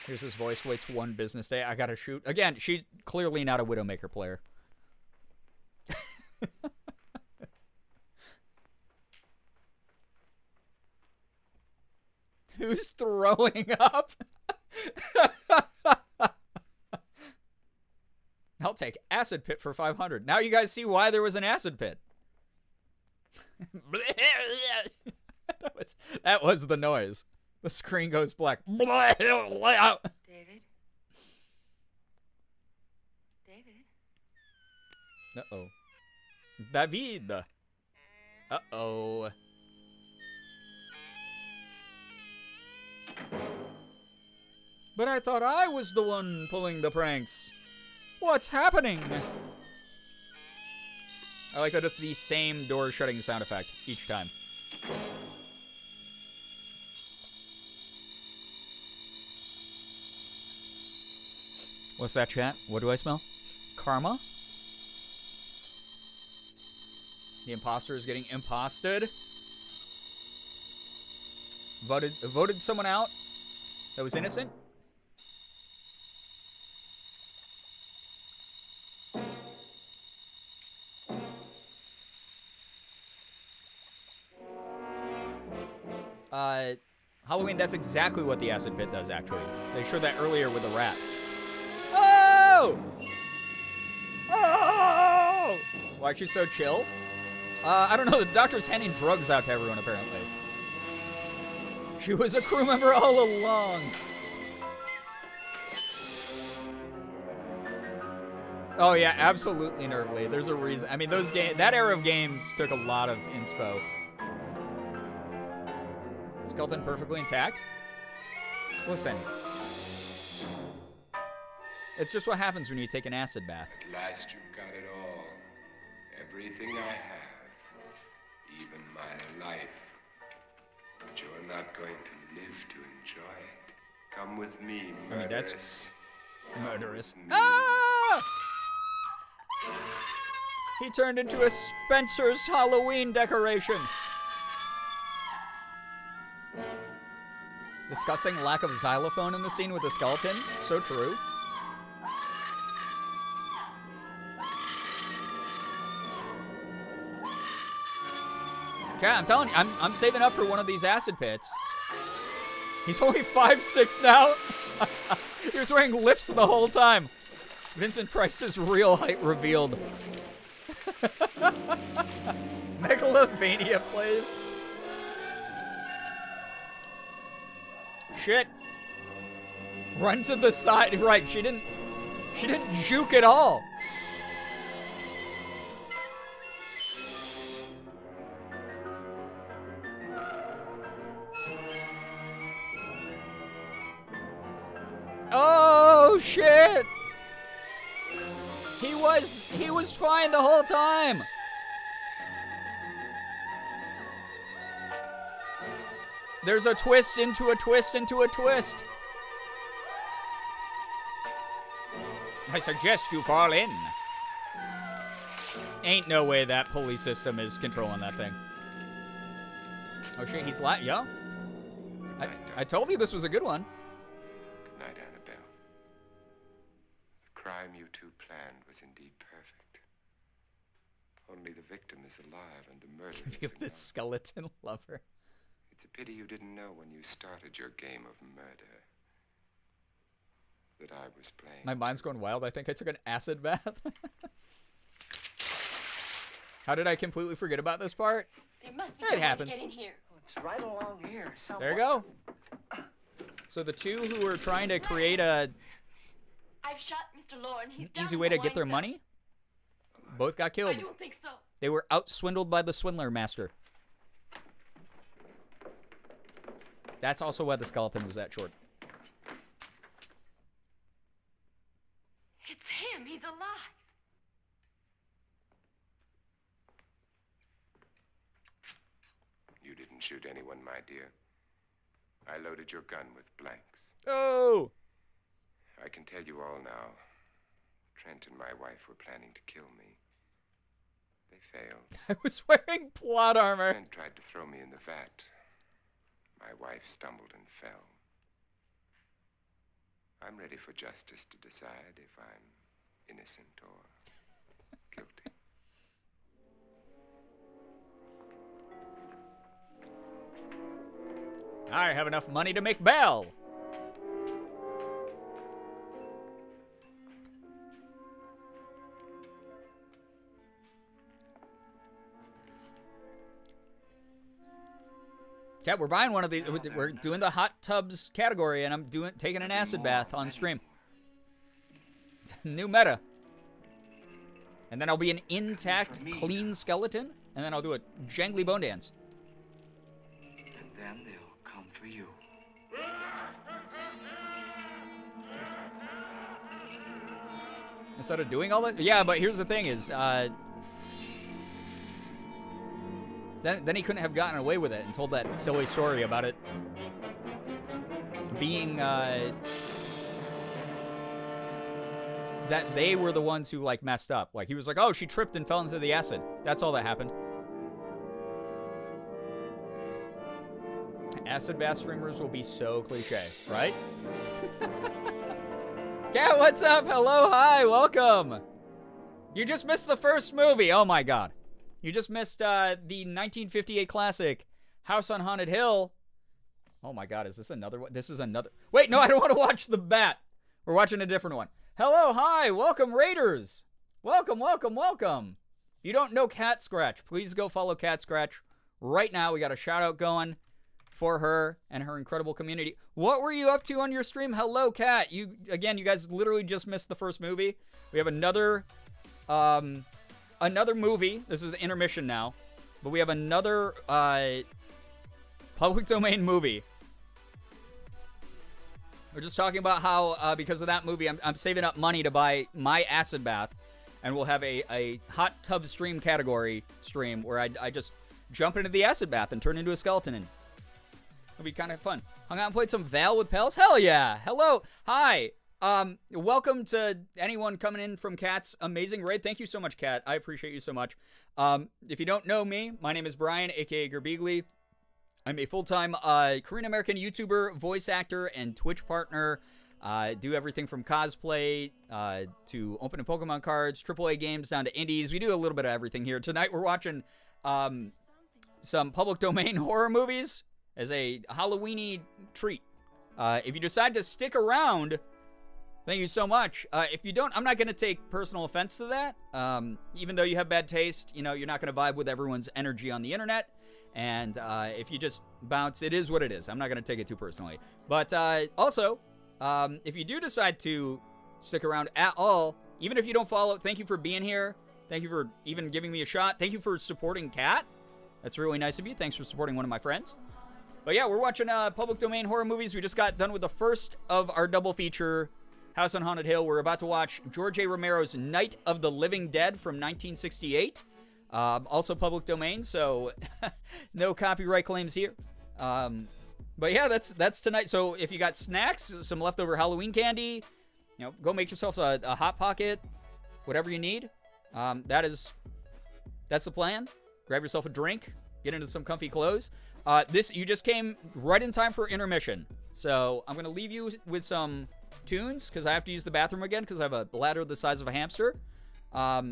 Here's his voice. Waits one business day. I gotta shoot. Again, she's clearly not a Widowmaker player. Who's throwing up? I'll take acid pit for 500. Now you guys see why there was an acid pit. that was the noise. The screen goes black. David? David? Uh-oh. David. Uh-oh. But I thought I was the one pulling the pranks. What's happening? I like that it's the same door shutting sound effect each time. What's that, chat? What do I smell? Karma? The imposter is getting imposted. Voted someone out that was innocent? Halloween, that's exactly what the acid pit does, actually. They showed that earlier with the rat. Oh! Oh! Why is she so chill? I don't know. The doctor's handing drugs out to everyone, apparently. She was a crew member all along. Oh, yeah, absolutely nervely. There's a reason. I mean, that era of games took a lot of inspo. Skeleton perfectly intact? Listen. It's just what happens when you take an acid bath. At last you've got it all. Everything I have. Even my life. But you're not going to live to enjoy it. Come with me, murderess. I mean, that's murderous. Ah! He turned into a Spencer's Halloween decoration. Disgusting lack of xylophone in the scene with the skeleton. So true. Okay, I'm telling you, I'm saving up for one of these acid pits. He's only 5'6" now. He was wearing lifts the whole time. Vincent Price's real height revealed. Megalovania plays. Shit. Run to the side. Right, she didn't juke at all. Oh shit. He was fine the whole time. There's a twist into a twist into a twist. I suggest you fall in. Ain't no way that pulley system is controlling that thing. Oh shit, he's yo. I told you this was a good one. Good night, Annabelle. The crime you two planned was indeed perfect. Only the victim is alive and the murderer is The skeleton lover. It's a pity you didn't know when you started your game of murder that I was playing. My mind's going wild. I think I took an acid bath. How did I completely forget about this part? There must be It happens. Get in here. It's right along here. There you go. So the two who were trying to create a I've shot Mr. Loren. He's down easy in way the to get their wine money both got killed. I don't think so. They were out-swindled by the swindler master. That's also why the skeleton was that short. It's him. He's alive. You didn't shoot anyone, my dear. I loaded your gun with blanks. Oh! I can tell you all now. Trent and my wife were planning to kill me. They failed. I was wearing plot armor. Trent tried to throw me in the vat. My wife stumbled and fell. I'm ready for justice to decide if I'm innocent or guilty. I have enough money to make bail. Yeah, we're buying one of these. We're doing the hot tubs category, and I'm taking an acid bath on stream. New meta. And then I'll be an intact, clean skeleton, and then I'll do a jangly bone dance. And then they'll come for you. Instead of doing all that? Yeah, but here's the thing is, then he couldn't have gotten away with it and told that silly story about it being, that they were the ones who, like, messed up. Like, he was like, oh, she tripped and fell into the acid. That's all that happened. Acid bath streamers will be so cliche, right? Cat, what's up? Hello, hi, welcome. You just missed the first movie. Oh, my God. You just missed the 1958 classic, House on Haunted Hill. Oh, my God, is this another one? This is another... Wait, no, I don't want to watch The Bat. We're watching a different one. Hello, hi, welcome, Raiders. Welcome, welcome, welcome. If you don't know Cat Scratch, please go follow Cat Scratch right now. We got a shout out going for her and her incredible community. What were you up to on your stream? Hello, Cat. You guys literally just missed the first movie. We have another movie. This is the intermission now, but we have another public domain movie. We're just talking about how because of that movie, I'm saving up money to buy my acid bath, and we'll have a hot tub stream category stream where I just jump into the acid bath and turn into a skeleton. And it'll be kind of fun. Hung out and played some Val with pals. Hell yeah! Hello, hi. Welcome to anyone coming in from Cat's amazing raid. Thank you so much, Cat. I appreciate you so much. If you don't know me, my name is Brian, aka Girbeagly. I'm a full-time Korean-American YouTuber, voice actor, and Twitch partner. Do everything from cosplay to opening Pokemon cards, AAA games, down to indies. We do a little bit of everything here. Tonight we're watching some public domain horror movies as a Halloweeny treat. If you decide to stick around, thank you so much. If you don't, I'm not going to take personal offense to that. Even though you have bad taste, you're not going to vibe with everyone's energy on the internet. And if you just bounce, it is what it is. I'm not going to take it too personally. But also, if you do decide to stick around at all, even if you don't follow, thank you for being here. Thank you for even giving me a shot. Thank you for supporting Kat. That's really nice of you. Thanks for supporting one of my friends. But yeah, we're watching public domain horror movies. We just got done with the first of our double feature, House on Haunted Hill. We're about to watch George A. Romero's Night of the Living Dead from 1968. Also public domain, so no copyright claims here. But yeah, that's tonight. So if you got snacks, some leftover Halloween candy, go make yourself a Hot Pocket, whatever you need. That's the plan. Grab yourself a drink, get into some comfy clothes. You just came right in time for intermission. So I'm gonna leave you with some tunes because I have to use the bathroom again because I have a bladder the size of a hamster. But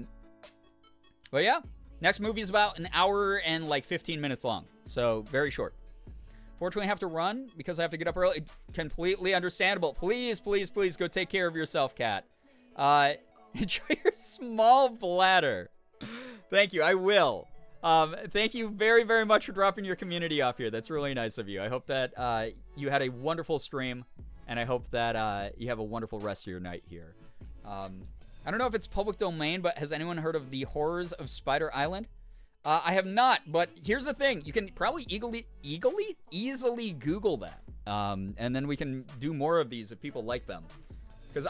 yeah. Next movie is about an hour and 15 minutes long, so very short. Fortunately, I have to run because I have to get up early. Completely understandable. Please, please, please go take care of yourself, Kat. Enjoy your small bladder. Thank you. I will. Thank you very, very much for dropping your community off here. That's really nice of you. I hope that you had a wonderful stream, and I hope that you have a wonderful rest of your night here. I don't know if it's public domain, but has anyone heard of the Horrors of Spider Island? I have not, but here's the thing. You can probably easily Google that. And then we can do more of these if people like them. Because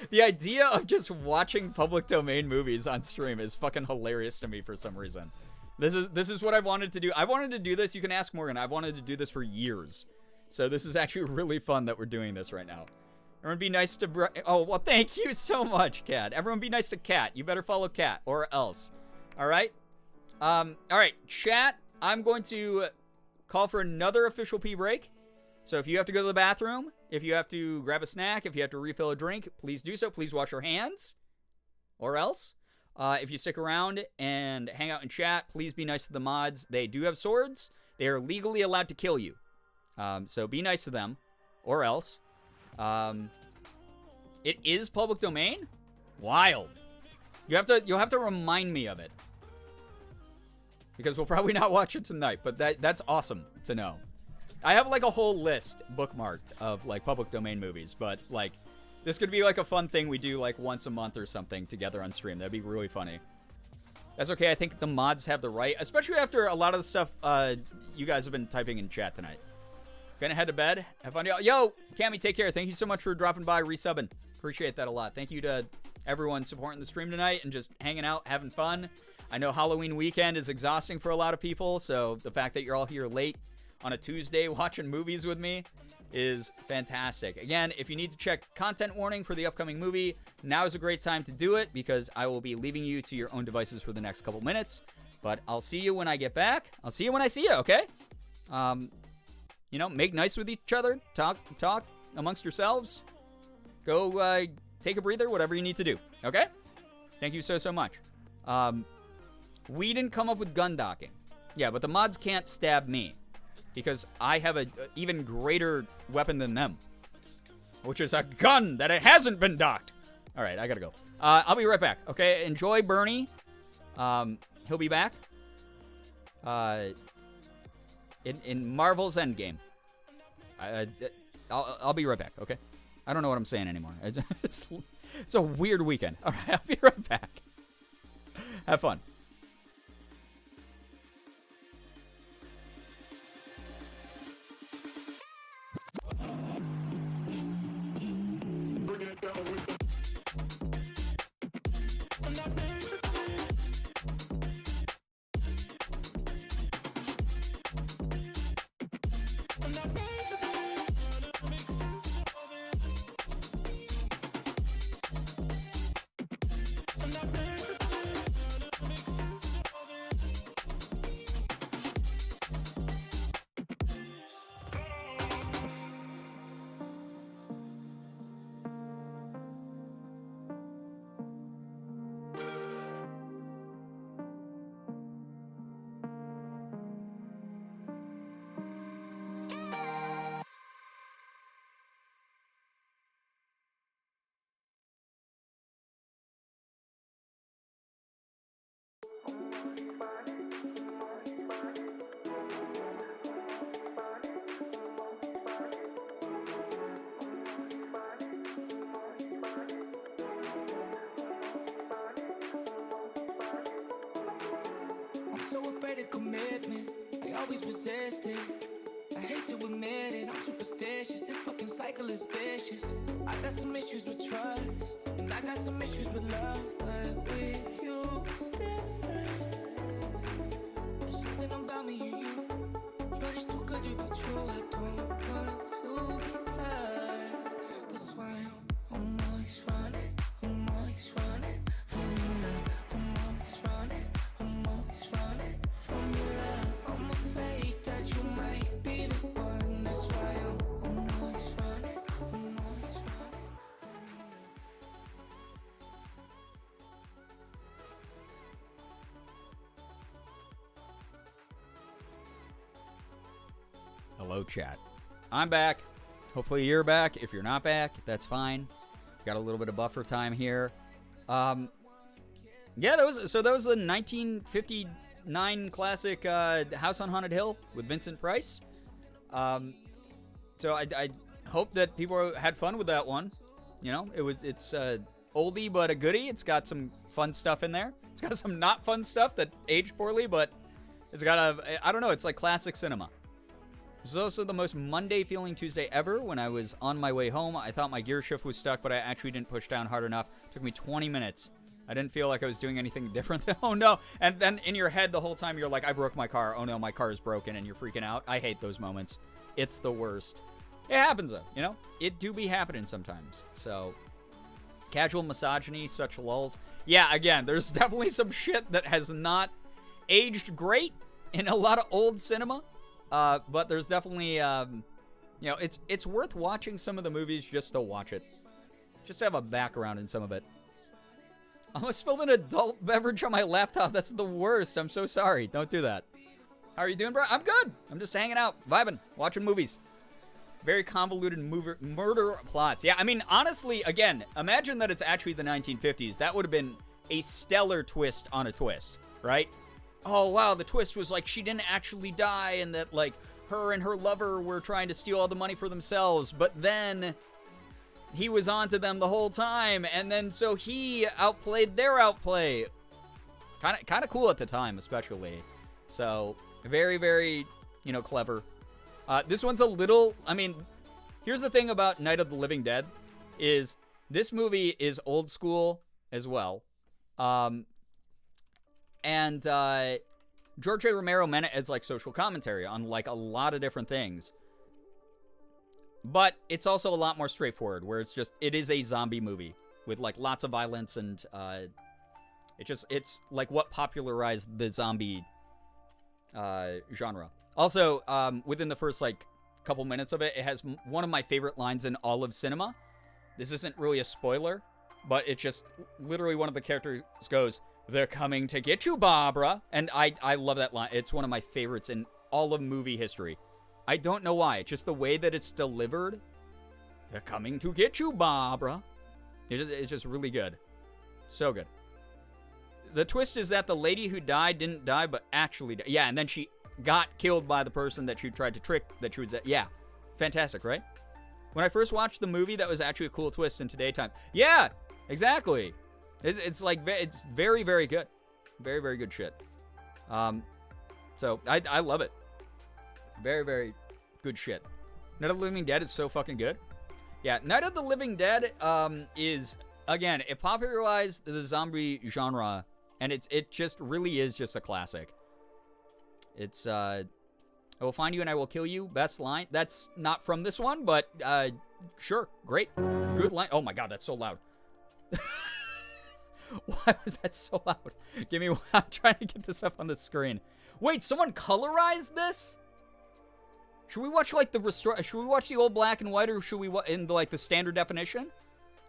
the idea of just watching public domain movies on stream is fucking hilarious to me for some reason. This is what I've wanted to do. I wanted to do this. You can ask Morgan. I've wanted to do this for years. So this is actually really fun that we're doing this right now. Everyone be nice to... Oh, well, thank you so much, Kat. Everyone be nice to Kat. You better follow Kat, or else. All right? All right, chat. I'm going to call for another official pee break. So if you have to go to the bathroom, if you have to grab a snack, if you have to refill a drink, please do so. Please wash your hands, or else. If you stick around and hang out and chat, please be nice to the mods. They do have swords. They are legally allowed to kill you. So be nice to them, or else. It is public domain? Wild. You'll have to remind me of it. Because we'll probably not watch it tonight, but that's awesome to know. I have a whole list bookmarked of public domain movies, but this could be a fun thing we do once a month or something together on stream. That'd be really funny. That's okay. I think the mods have the right, especially after a lot of the stuff you guys have been typing in chat tonight. Gonna head to bed. Have fun, y'all. Yo, Cammy, take care. Thank you so much for dropping by, resubbing. Appreciate that a lot. Thank you to everyone supporting the stream tonight and just hanging out, having fun. I know Halloween weekend is exhausting for a lot of people, so the fact that you're all here late on a Tuesday watching movies with me is fantastic. Again, if you need to check content warning for the upcoming movie, now is a great time to do it because I will be leaving you to your own devices for the next couple minutes. But I'll see you when I get back. I'll see you when I see you, okay? Make nice with each other. Talk amongst yourselves. Go take a breather, whatever you need to do, okay? Thank you so much. We didn't come up with gun docking. Yeah, but the mods can't stab me because I have an even greater weapon than them, which is a gun that it hasn't been docked. All right, I gotta go. I'll be right back, okay? Enjoy Bernie. He'll be back in Marvel's Endgame. I'll be right back, okay? I don't know what I'm saying anymore. It's a weird weekend. All right, I'll be right back. Have fun. I'm so afraid of commitment, I always resist it. I hate to admit it, I'm superstitious. This fucking cycle is vicious. I got some issues with trust, and I got some issues with love. But with you, it's different. There's something about me and you. You're just too good to be true. I don't want to get hurt. That's why I'm always running. I'm always running from you now. I'm always running. I'm always running from you now. I'm afraid that you might be the one. That's why I'm always running. I'm always running from you now. Hello, chat. I'm back. Hopefully you're back. If you're not back, that's fine. Got a little bit of buffer time here. Yeah, that was the 1959 classic House on Haunted Hill with Vincent Price. So I hope that people had fun with that one. You know, it's oldie but a goodie. It's got some fun stuff in there. It's got some not fun stuff that aged poorly, but it's got I don't know, it's like classic cinema. This is also the most Monday feeling Tuesday ever. When I was on my way home, I thought my gear shift was stuck, but I actually didn't push down hard enough. It took me 20 minutes. I didn't feel like I was doing anything different. Oh no. And then in your head the whole time you're like, I broke my car. Oh no, my car is broken, and you're freaking out. I hate those moments. It's the worst. It happens though, you know? It do be happening sometimes. So, casual misogyny, such lulls. Yeah, again, there's definitely some shit that has not aged great in a lot of old cinema. But there's definitely, you know, it's worth watching some of the movies just to watch it. Just to have a background in some of it. I almost spilled an adult beverage on my laptop. That's the worst. I'm so sorry. Don't do that. How are you doing, bro? I'm good. I'm just hanging out, vibing, watching movies. Very convoluted murder plots. Yeah, I mean, honestly, again, imagine that it's actually the 1950s. That would have been a stellar twist on a twist, right? Oh, wow, the twist was like she didn't actually die and that, like, her and her lover were trying to steal all the money for themselves, but then he was onto them the whole time, and then so he outplayed their outplay. Kind of cool at the time, especially. So, very, very, you know, clever. This one's a little, I mean, here's the thing about Night of the Living Dead, is this movie is old school as well. And George A. Romero meant it as, like, social commentary on, like, a lot of different things. But it's also a lot more straightforward, where it is a zombie movie with, like, lots of violence, and it's like what popularized the zombie genre. Also, within the first, like, couple minutes of it, it has one of my favorite lines in all of cinema. This isn't really a spoiler, but it just literally one of the characters goes, "They're coming to get you, Barbara." And I love that line. It's one of my favorites in all of movie history. I don't know why. It's just the way that it's delivered. "They're coming to get you, Barbara." It's just really good. So good. The twist is that the lady who died didn't die, but actually died. Yeah, and then she got killed by the person that she tried to trick that she was... Yeah. Fantastic, right? When I first watched the movie, that was actually a cool twist in today's time. Yeah, exactly. It's like... It's very, very good. Very, very good shit. So, I love it. Very, very good shit. Night of the Living Dead is so fucking good. Yeah, Night of the Living Dead is... Again, it popularized the zombie genre, and it just really is just a classic. It's, I will find you and I will kill you. Best line. That's not from this one, but, sure. Great. Good line. Oh my god, that's so loud. Why was that so loud? Give me one. I'm trying to get this up on the screen. Wait, someone colorized this? Should we watch, like, should we watch the old black and white, or should we in the, like, the standard definition?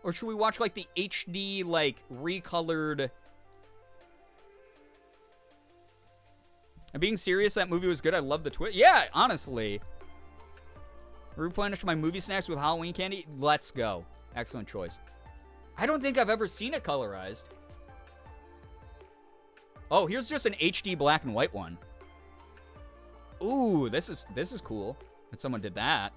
Or should we watch, like, the HD, like, recolored... I'm being serious, that movie was good. I love the twist. Yeah, honestly. Replenish my movie snacks with Halloween candy. Let's go. Excellent choice. I don't think I've ever seen it colorized. Oh, here's just an HD black and white one. Ooh, this is cool that someone did that.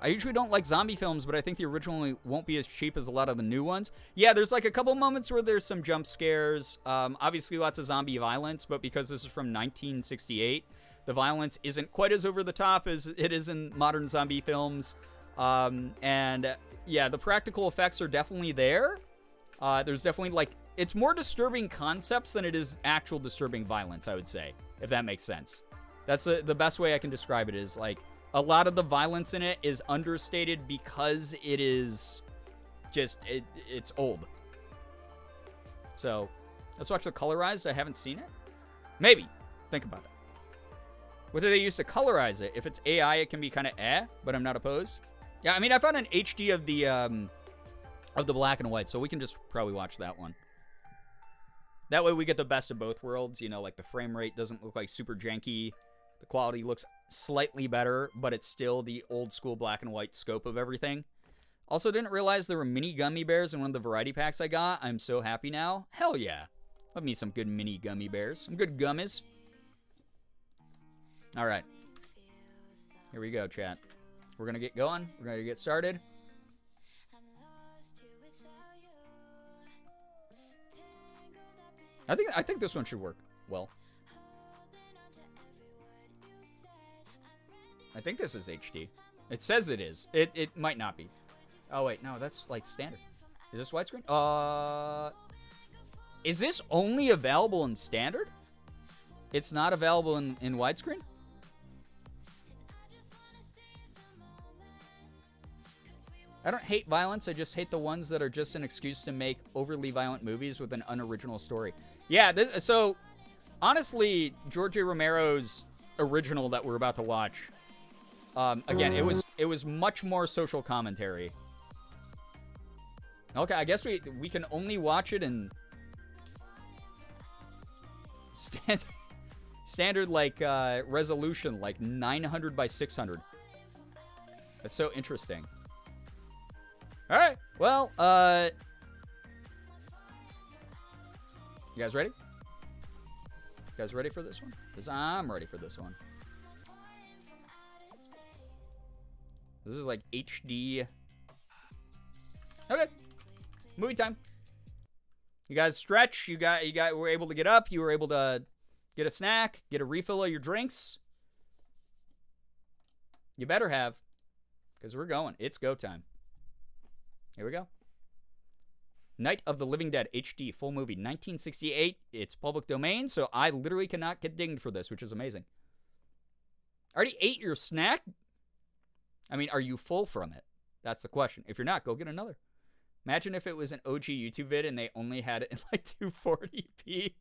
I usually don't like zombie films, but I think the original won't be as cheap as a lot of the new ones. Yeah, there's like a couple moments where there's some jump scares. Obviously, lots of zombie violence, but because this is from 1968, the violence isn't quite as over the top as it is in modern zombie films. And yeah, the practical effects are definitely there. There's definitely like, it's more disturbing concepts than it is actual disturbing violence, I would say, if that makes sense. That's the best way I can describe it is like, a lot of the violence in it is understated because it is just, it's old. So, let's watch the colorized. I haven't seen it. Maybe. Think about it. Whether they used to colorize it. If it's AI, it can be kind of but I'm not opposed. Yeah, I mean, I found an HD of the black and white, so we can just probably watch that one. That way we get the best of both worlds. You know, like the frame rate doesn't look like super janky. The quality looks slightly better, but it's still the old school black and white scope of everything. Also, didn't realize there were mini gummy bears in one of the variety packs I got. I'm so happy now. Hell yeah. Love me some good mini gummy bears. Some good gummies. All right. Here we go, chat. We're going to get going. We're going to get started. I think this one should work well. I think this is HD. It says it is. It might not be. Oh, wait. No, that's, like, standard. Is this widescreen? Is this only available in standard? It's not available in widescreen? I don't hate violence. I just hate the ones that are just an excuse to make overly violent movies with an unoriginal story. Yeah, so, honestly, George A. Romero's original that we're about to watch... again, it was much more social commentary. Okay, I guess we can only watch it in standard like resolution, like 900 by 600. That's so interesting. All right, well, you guys ready? You guys ready for this one? Because I'm ready for this one. This is like HD. Okay. Movie time. You guys stretch. You were able to get up. You were able to get a snack, get a refill of your drinks. You better have, because we're going. It's go time. Here we go. Night of the Living Dead HD full movie 1968. It's public domain, so I literally cannot get dinged for this, which is amazing. Already ate your snack? I mean, are you full from it? That's the question. If you're not, go get another. Imagine if it was an OG YouTube vid and they only had it in like 240p.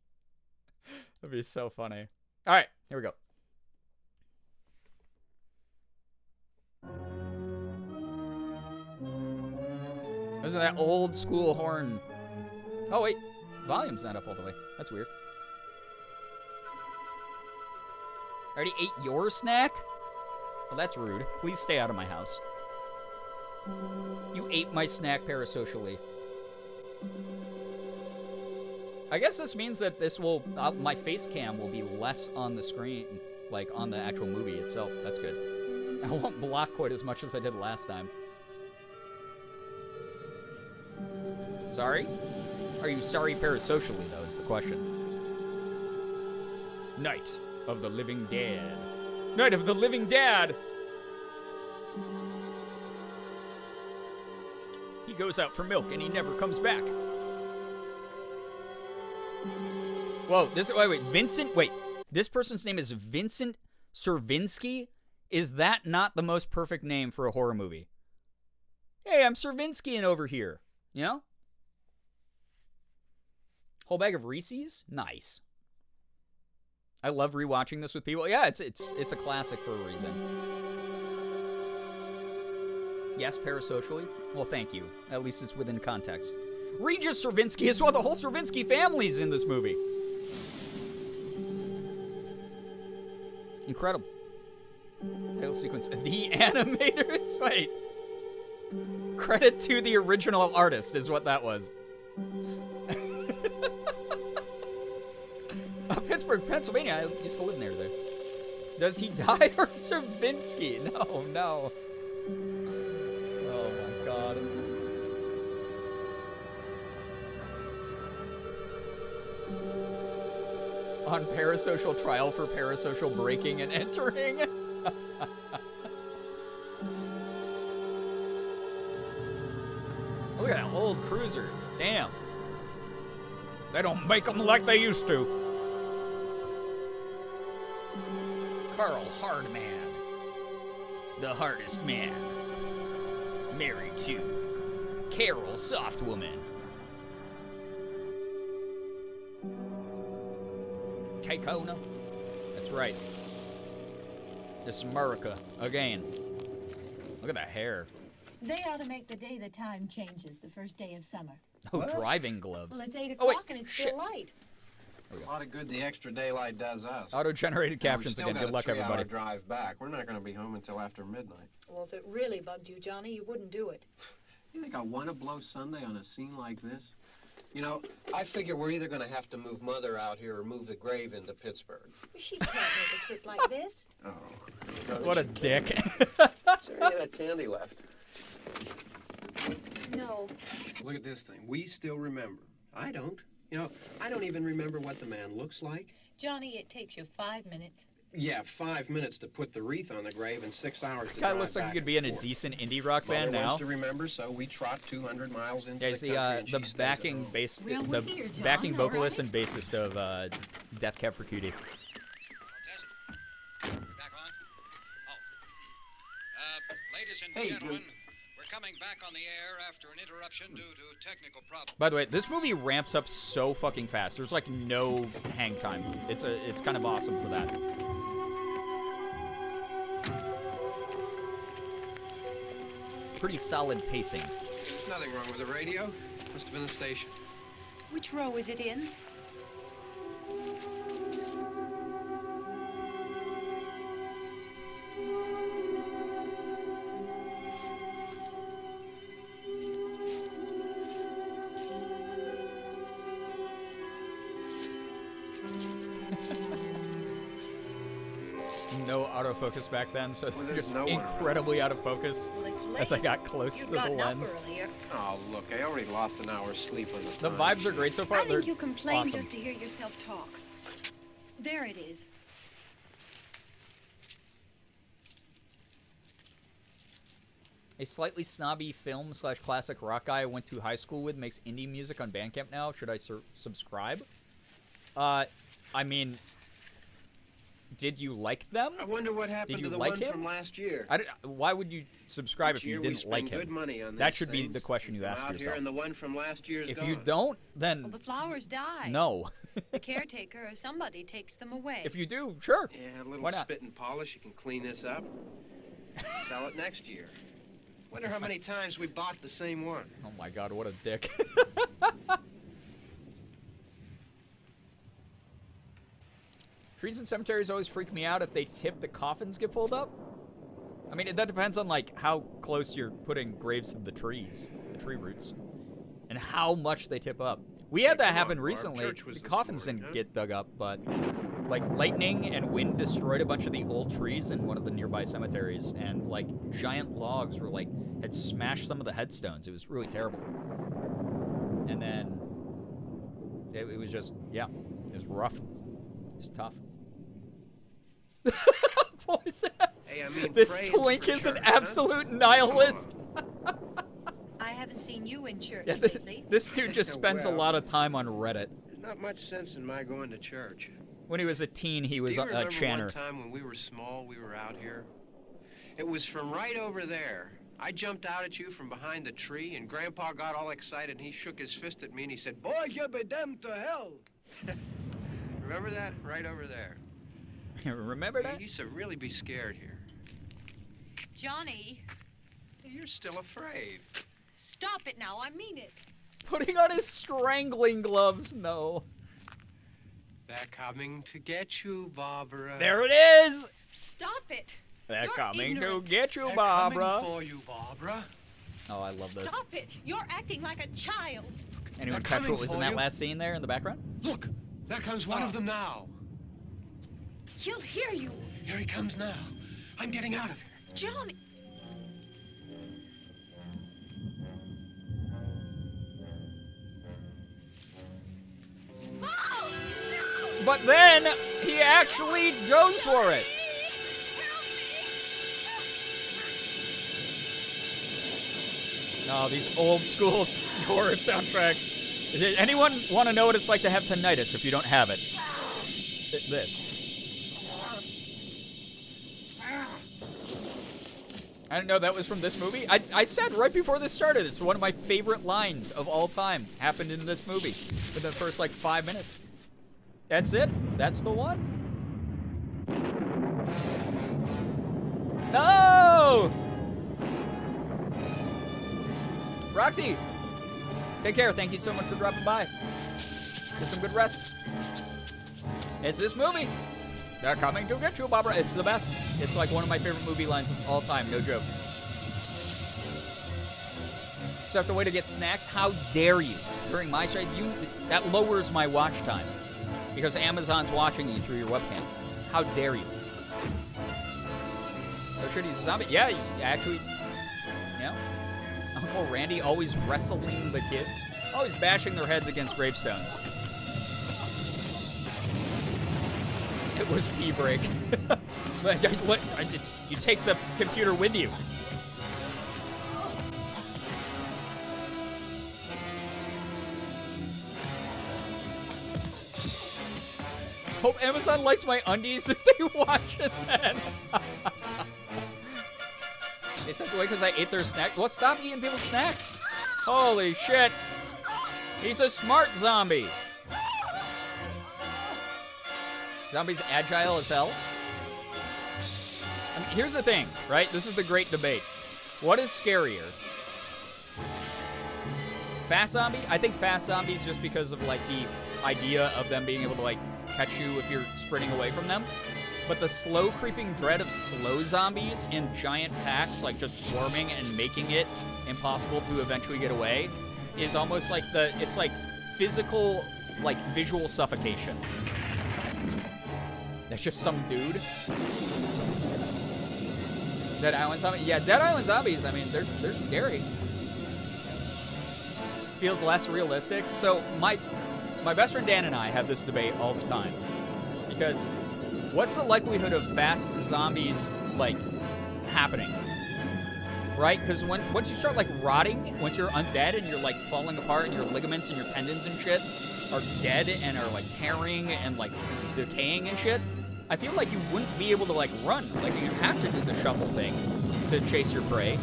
That'd be so funny. All right, here we go. Isn't that old school horn? Oh, wait. Volume's not up all the way. That's weird. Already ate your snack? Well, that's rude. Please stay out of my house. You ate my snack parasocially. I guess this means that this will, my face cam will be less on the screen, like on the actual movie itself. That's good. I won't block quite as much as I did last time. Sorry? Are you sorry parasocially, though, is the question. Night of the Living Dead. Night of the Living Dad! He goes out for milk and he never comes back. Whoa, wait, this person's name is Vincent Servinsky? Is that not the most perfect name for a horror movie? Hey, I'm Servinsky over here, you know? Whole bag of Reese's? Nice. I love rewatching this with people. Yeah, it's a classic for a reason. Yes, parasocially? Well, thank you. At least it's within context. Regis Servinsky is well, the whole Servinsky family's in this movie. Incredible. Title sequence. The animators? Wait. Credit to the original artist is what that was. Pittsburgh, Pennsylvania. I used to live near there. Does he die or Servinsky? No. Oh my god. On parasocial trial for parasocial breaking and entering. Look at that old cruiser. Damn. They don't make them like they used to. Carl Hardman. The hardest man. Married to Carol Softwoman. Kona. That's right. This is America again. Look at that hair. They ought to make the day the time changes, the first day of summer. Oh, driving gloves. Well, it's 8 o'clock and it's shit. still light. A lot of good the extra daylight does us. Auto-generated captions again. Good luck, everybody. Drive back. We're not going to be home until after midnight. Well, if it really bugged you, Johnny, you wouldn't do it. You think I want to blow Sunday on a scene like this? You know, I figure we're either going to have to move Mother out here or move the grave into Pittsburgh. She can't make a trip like this. Oh. What a dick. Is there any of that candy left? No. Look at this thing. We still remember. I don't. You know, I don't even remember what the man looks like. Johnny, it takes you 5 minutes. Yeah, 5 minutes to put the wreath on the grave and 6 hours to Guy drive looks like back he could be in a and forth. decent indie rock band Mother now. wants to remember, so we trot 200 miles into Yeah, he's the country and the she backing stays at home. bass, the backing vocalist and bassist of Death Cab for Cutie. Ladies and gentlemen, we're coming back on the air after an interruption due to technical problems. By the way, this movie ramps up so fucking fast. There's like no hang time. It's kind of awesome for that. Pretty solid pacing. There's nothing wrong with the radio. Must have been the station. Which row is it in? No autofocus back then, so they're just no one incredibly out of focus as I got close to the lens. Oh, look, I already lost an hour's sleep on The vibes are great so far. I They're think you complain awesome. just to hear yourself talk. There it is. A slightly snobby film / classic rock guy I went to high school with makes indie music on Bandcamp now. Should I subscribe? I mean, did you like them? I wonder what happened to the like one him? from last year. Why would you subscribe Each if you year we didn't spend like him? good money on That these should be things. the question you I'm ask out yourself. Here and the one from last year's If gone. you don't, then Well, the flowers die. no. The caretaker or somebody takes them away. If you do, sure. Yeah, a little Why not? spit and polish. You can clean this up. Sell it next year. Wonder how many times we bought the same one. Oh my god, what a dick. Trees and cemeteries always freak me out if they tip, the coffins get pulled up. I mean, that depends on, like, how close you're putting graves to the trees, the tree roots, and how much they tip up. We had that come on, happen Barb. recently. Church was The this coffins morning, didn't huh? get dug up, but like lightning and wind destroyed a bunch of the old trees in one of the nearby cemeteries, and like giant logs were like had smashed some of the headstones. It was really terrible. And then it was just, yeah, it was rough. It was tough. Hey, I mean, This praying's twink for is an church, huh? absolute nihilist. I haven't seen you in church Yeah, lately. this dude just spends a Well. lot of time on Reddit. There's not much sense in my going to church. When he was a teen, he was Do a you remember chanter. one time when we were small, we were out here? It was from right over there. I jumped out at you from behind the tree, and Grandpa got all excited, and he shook his fist at me, and he said, "Boy, you be damned to hell." Remember that? Right over there. Remember that? You used to really be scared here. Johnny, You're still afraid. stop it now. I mean it. Putting on his strangling gloves. No. They're coming to get you, Barbara. There it is. Stop it. They're You're coming ignorant. to get you, They're Barbara. coming for you, Barbara. Oh, I love this. Stop it. You're acting like a child. Anyone They're catch coming what was in for that you. last scene there in the background? Look, there comes one of them now. He'll hear you. Here he comes now. I'm getting out of here. Johnny. But then he actually goes for it. Oh, these old school horror soundtracks. Did anyone want to know what it's like to have tinnitus if you don't have it? This. I didn't know that was from this movie. I said right before this started, it's one of my favorite lines of all time. Happened in this movie for the first like 5 minutes. That's it. That's the one. No! Roxy, take care. Thank you so much for dropping by. Get some good rest. It's this movie. They're coming to get you, Barbara. It's the best. It's like one of my favorite movie lines of all time. No joke. Still have to wait to get snacks? How dare you? During my side, that lowers my watch time. Because Amazon's watching you through your webcam. How dare you? Oh shit, he's a zombie. Yeah, he's actually, yeah. Uncle Randy always wrestling the kids. Always bashing their heads against gravestones. It was P-break. You take the computer with you. Hope Amazon likes my undies if they watch it then. They said away because I ate their snack. Well, stop eating people's snacks. Holy shit. He's a smart zombie. Zombies agile as hell. I mean, here's the thing, right? This is the great debate. What is scarier? Fast zombie? I think fast zombies just because of like the idea of them being able to like catch you if you're sprinting away from them. But the slow creeping dread of slow zombies in giant packs, like just swarming and making it impossible to eventually get away, is almost like it's like physical, like visual suffocation. That's just some dude. Dead Island Zombies? Yeah, Dead Island Zombies, I mean, they're scary. Feels less realistic. So my best friend Dan and I have this debate all the time. Because what's the likelihood of fast zombies, like, happening? Right? Because once you start, like, rotting, once you're undead and you're, like, falling apart and your ligaments and your tendons and shit are dead and are, like, tearing and, like, decaying and shit, I feel like you wouldn't be able to, like, run. Like, you'd have to do the shuffle thing to chase your prey.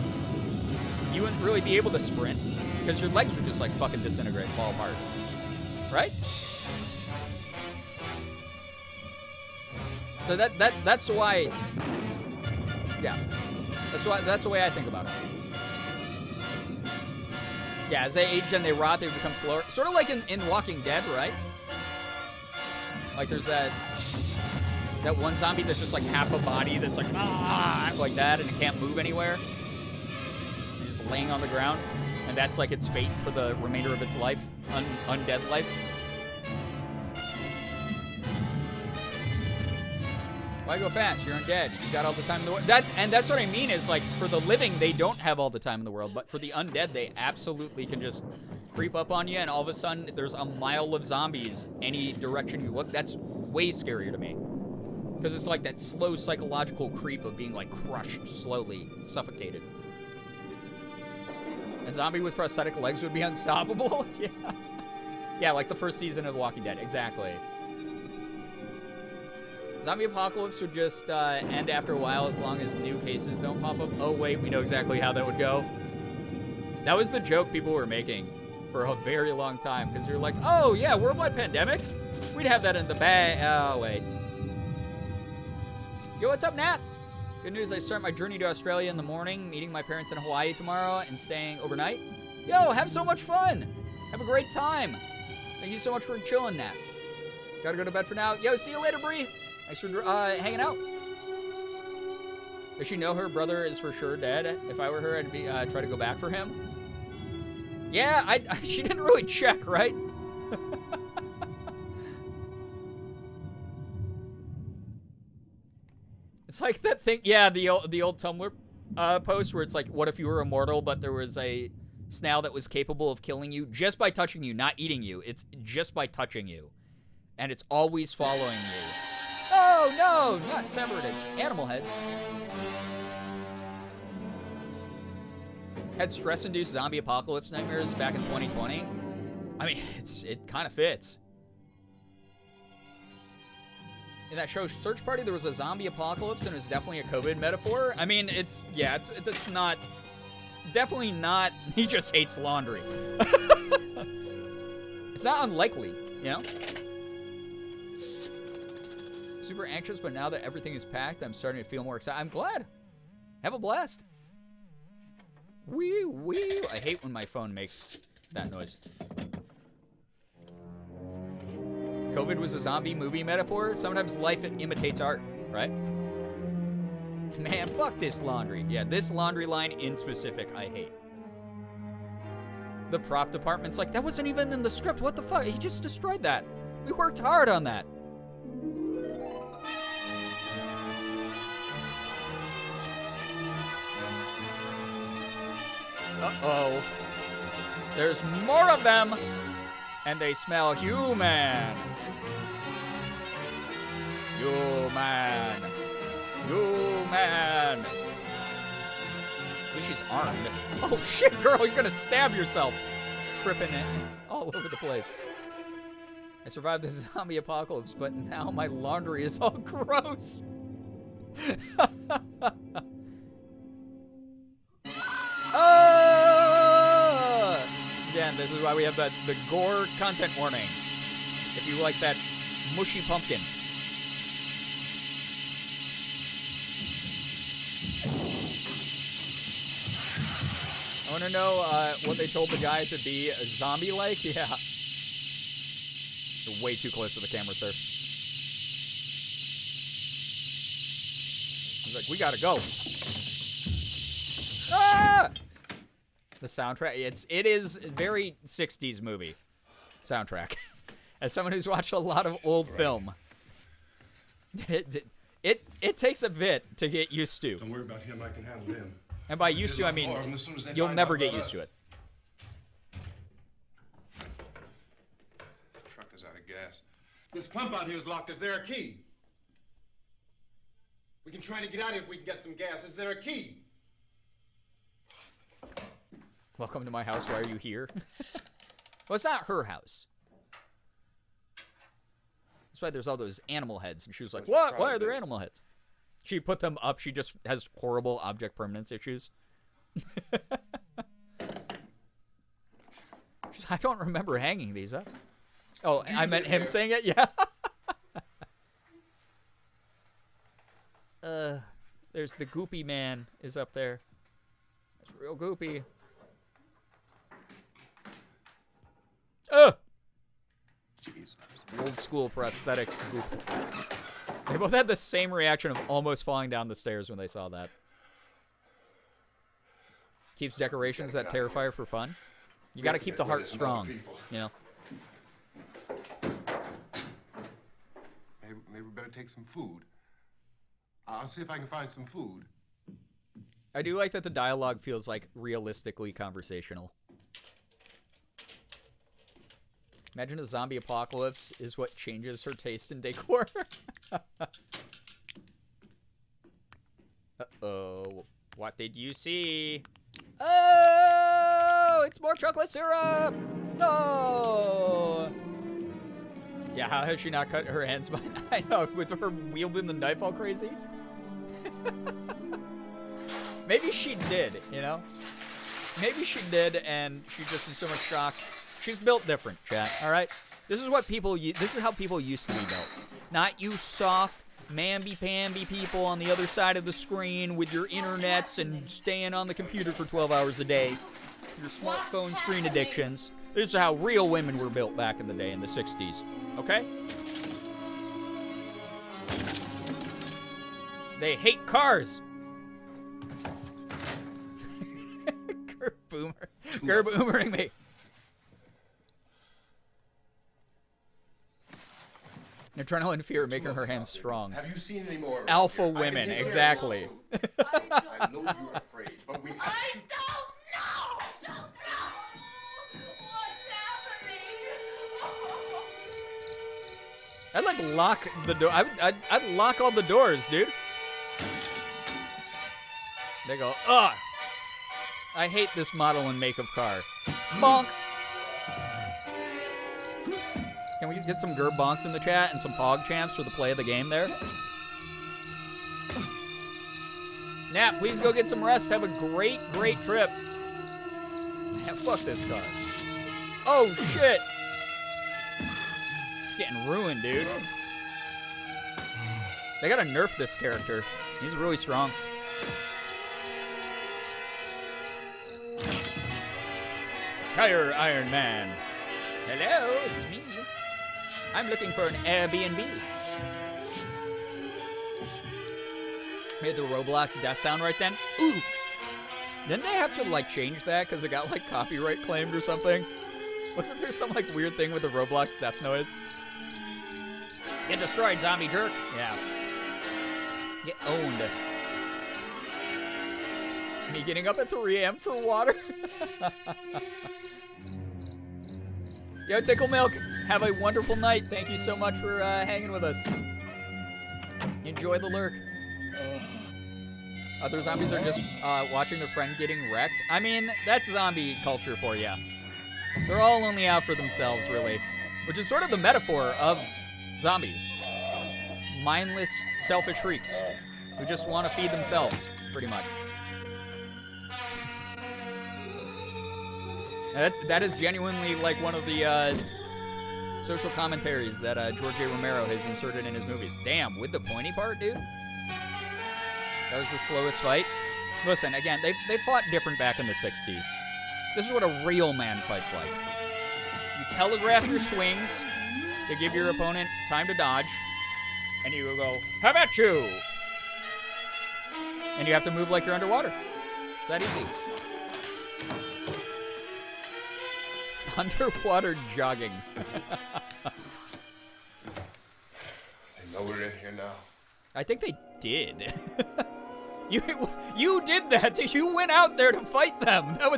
You wouldn't really be able to sprint because your legs would just, like, fucking disintegrate, fall apart. Right? So that's why, yeah, that's the way I think about it. Yeah, as they age and they rot, they become slower. Sort of like in Walking Dead, right? Like there's that one zombie that's just like half a body that's like like that, and it can't move anywhere. He's just laying on the ground. And that's like its fate for the remainder of its life, undead life. Why go fast? You're undead. You got all the time in the world. That's what I mean is like for the living, they don't have all the time in the world, but for the undead, they absolutely can just creep up on you, and all of a sudden there's a mile of zombies any direction you look. That's way scarier to me. Because it's like that slow psychological creep of being like crushed slowly, suffocated. A zombie with prosthetic legs would be unstoppable? Yeah. Yeah, like the first season of The Walking Dead. Exactly. Zombie apocalypse would just end after a while as long as new cases don't pop up. Oh, wait, we know exactly how that would go. That was the joke people were making for a very long time. Because you're like, oh, yeah, worldwide pandemic? We'd have that in the bag. Oh, wait. Yo, what's up, Nat? Good news, I start my journey to Australia in the morning, meeting my parents in Hawaii tomorrow, and staying overnight. Yo, have so much fun! Have a great time! Thank you so much for chilling, Nat. Gotta go to bed for now. Yo, see you later, Bree! Thanks for hanging out. Does she know her brother is for sure dead? If I were her, I'd be try to go back for him. Yeah, she didn't really check, right? It's like that thing, yeah, the old Tumblr post where it's like, what if you were immortal, but there was a snail that was capable of killing you just by touching you, not eating you. It's just by touching you. And it's always following you. Oh, no, not severed. Animal head. Had stress-induced zombie apocalypse nightmares back in 2020. I mean, it kind of fits. In that show Search Party, there was a zombie apocalypse, and it was definitely a COVID metaphor. I mean, it's not, definitely not, he just hates laundry. It's not unlikely, you know? Super anxious, but now that everything is packed, I'm starting to feel more excited. I'm glad. Have a blast. Wee, wee. I hate when my phone makes that noise. COVID was a zombie movie metaphor. Sometimes life imitates art, right? Man, fuck this laundry. Yeah, this laundry line in specific, I hate. The prop department's like, that wasn't even in the script. What the fuck? He just destroyed that. We worked hard on that. Uh-oh. There's more of them. And they smell human. Human. Human. At least she's armed. Oh shit, girl, you're gonna stab yourself. Tripping it all over the place. I survived the zombie apocalypse, but now my laundry is all gross. Again, this is why we have the gore content warning. If you like that mushy pumpkin. I want to know what they told the guy to be zombie-like. Yeah. You're way too close to the camera, sir. I was like, we gotta go. Ah! The soundtrack, it is very 60s movie soundtrack. As someone who's watched a lot of old film, it takes a bit to get used to. Don't worry about him, I can handle him. And by used to, I mean, you'll never get used to it. The truck is out of gas. This pump out here is locked. Is there a key? We can try to get out here if we can get some gas. Is there a key? Welcome to my house. Why are you here? Well, it's not her house. That's why there's all those animal heads. And she was like, what? Why are there animal heads? She put them up. She just has horrible object permanence issues. She's, I don't remember hanging these up. Oh, I meant him saying it? Yeah. There's the goopy man is up there. It's real goopy. Jesus. Old school prosthetic goop. They both had the same reaction of almost falling down the stairs when they saw that. Keeps decorations that terrify her for fun. You got to keep the heart strong, you know. Maybe we better take some food. I'll see if I can find some food. I do like that the dialogue feels like realistically conversational. Imagine a zombie apocalypse is what changes her taste in decor. Uh-oh. What did you see? Oh, it's more chocolate syrup. Oh. Yeah, how has she not cut her hands by now? I know, with her wielding the knife all crazy. Maybe she did, you know? Maybe she did, and she's just in so much shock. She's built different, chat, all right? This is what people, this is how people used to be built. Not you soft, mamby-pamby people on the other side of the screen with your internets and staying on the computer for 12 hours a day. Your smartphone screen addictions. This is how real women were built back in the day in the 60s, okay? They hate cars. Gerboomering me. Adrenaline fear making her hands strong. Have you seen any more? Alpha women, exactly. I know you're afraid, but we have to. I don't know what's happening. I'd like lock the door. I'd lock all the doors, dude. They go, ugh. I hate this model and make of car. Bonk. Can we get some Gerb bonks in the chat and some Pog champs for the play of the game there? Nat, please go get some rest. Have a great, great trip. Man, fuck this car. Oh, shit. It's getting ruined, dude. They gotta nerf this character. He's really strong. Tire Iron Man. Hello, it's me. I'm looking for an Airbnb. Made the Roblox death sound right then. Oof. Didn't they have to, like, change that because it got, like, copyright claimed or something? Wasn't there some, like, weird thing with the Roblox death noise? Get destroyed, zombie jerk. Yeah. Get owned. Me getting up at 3 a.m. for water? Yo, Tickle Milk, have a wonderful night. Thank you so much for hanging with us. Enjoy the lurk. Other zombies are just watching their friend getting wrecked. I mean, that's zombie culture for you. They're all only out for themselves, really. Which is sort of the metaphor of zombies. Mindless, selfish freaks who just want to feed themselves, pretty much. That is genuinely like one of the social commentaries that George A. Romero has inserted in his movies. Damn, with the pointy part, dude? That was the slowest fight. Listen, again, they fought different back in the 60s. This is what a real man fights like. You telegraph your swings to give your opponent time to dodge, and you go, how about you? And you have to move like you're underwater. It's that easy. Underwater jogging. They know we're in here now. I think they did. You did that. You went out there to fight them. That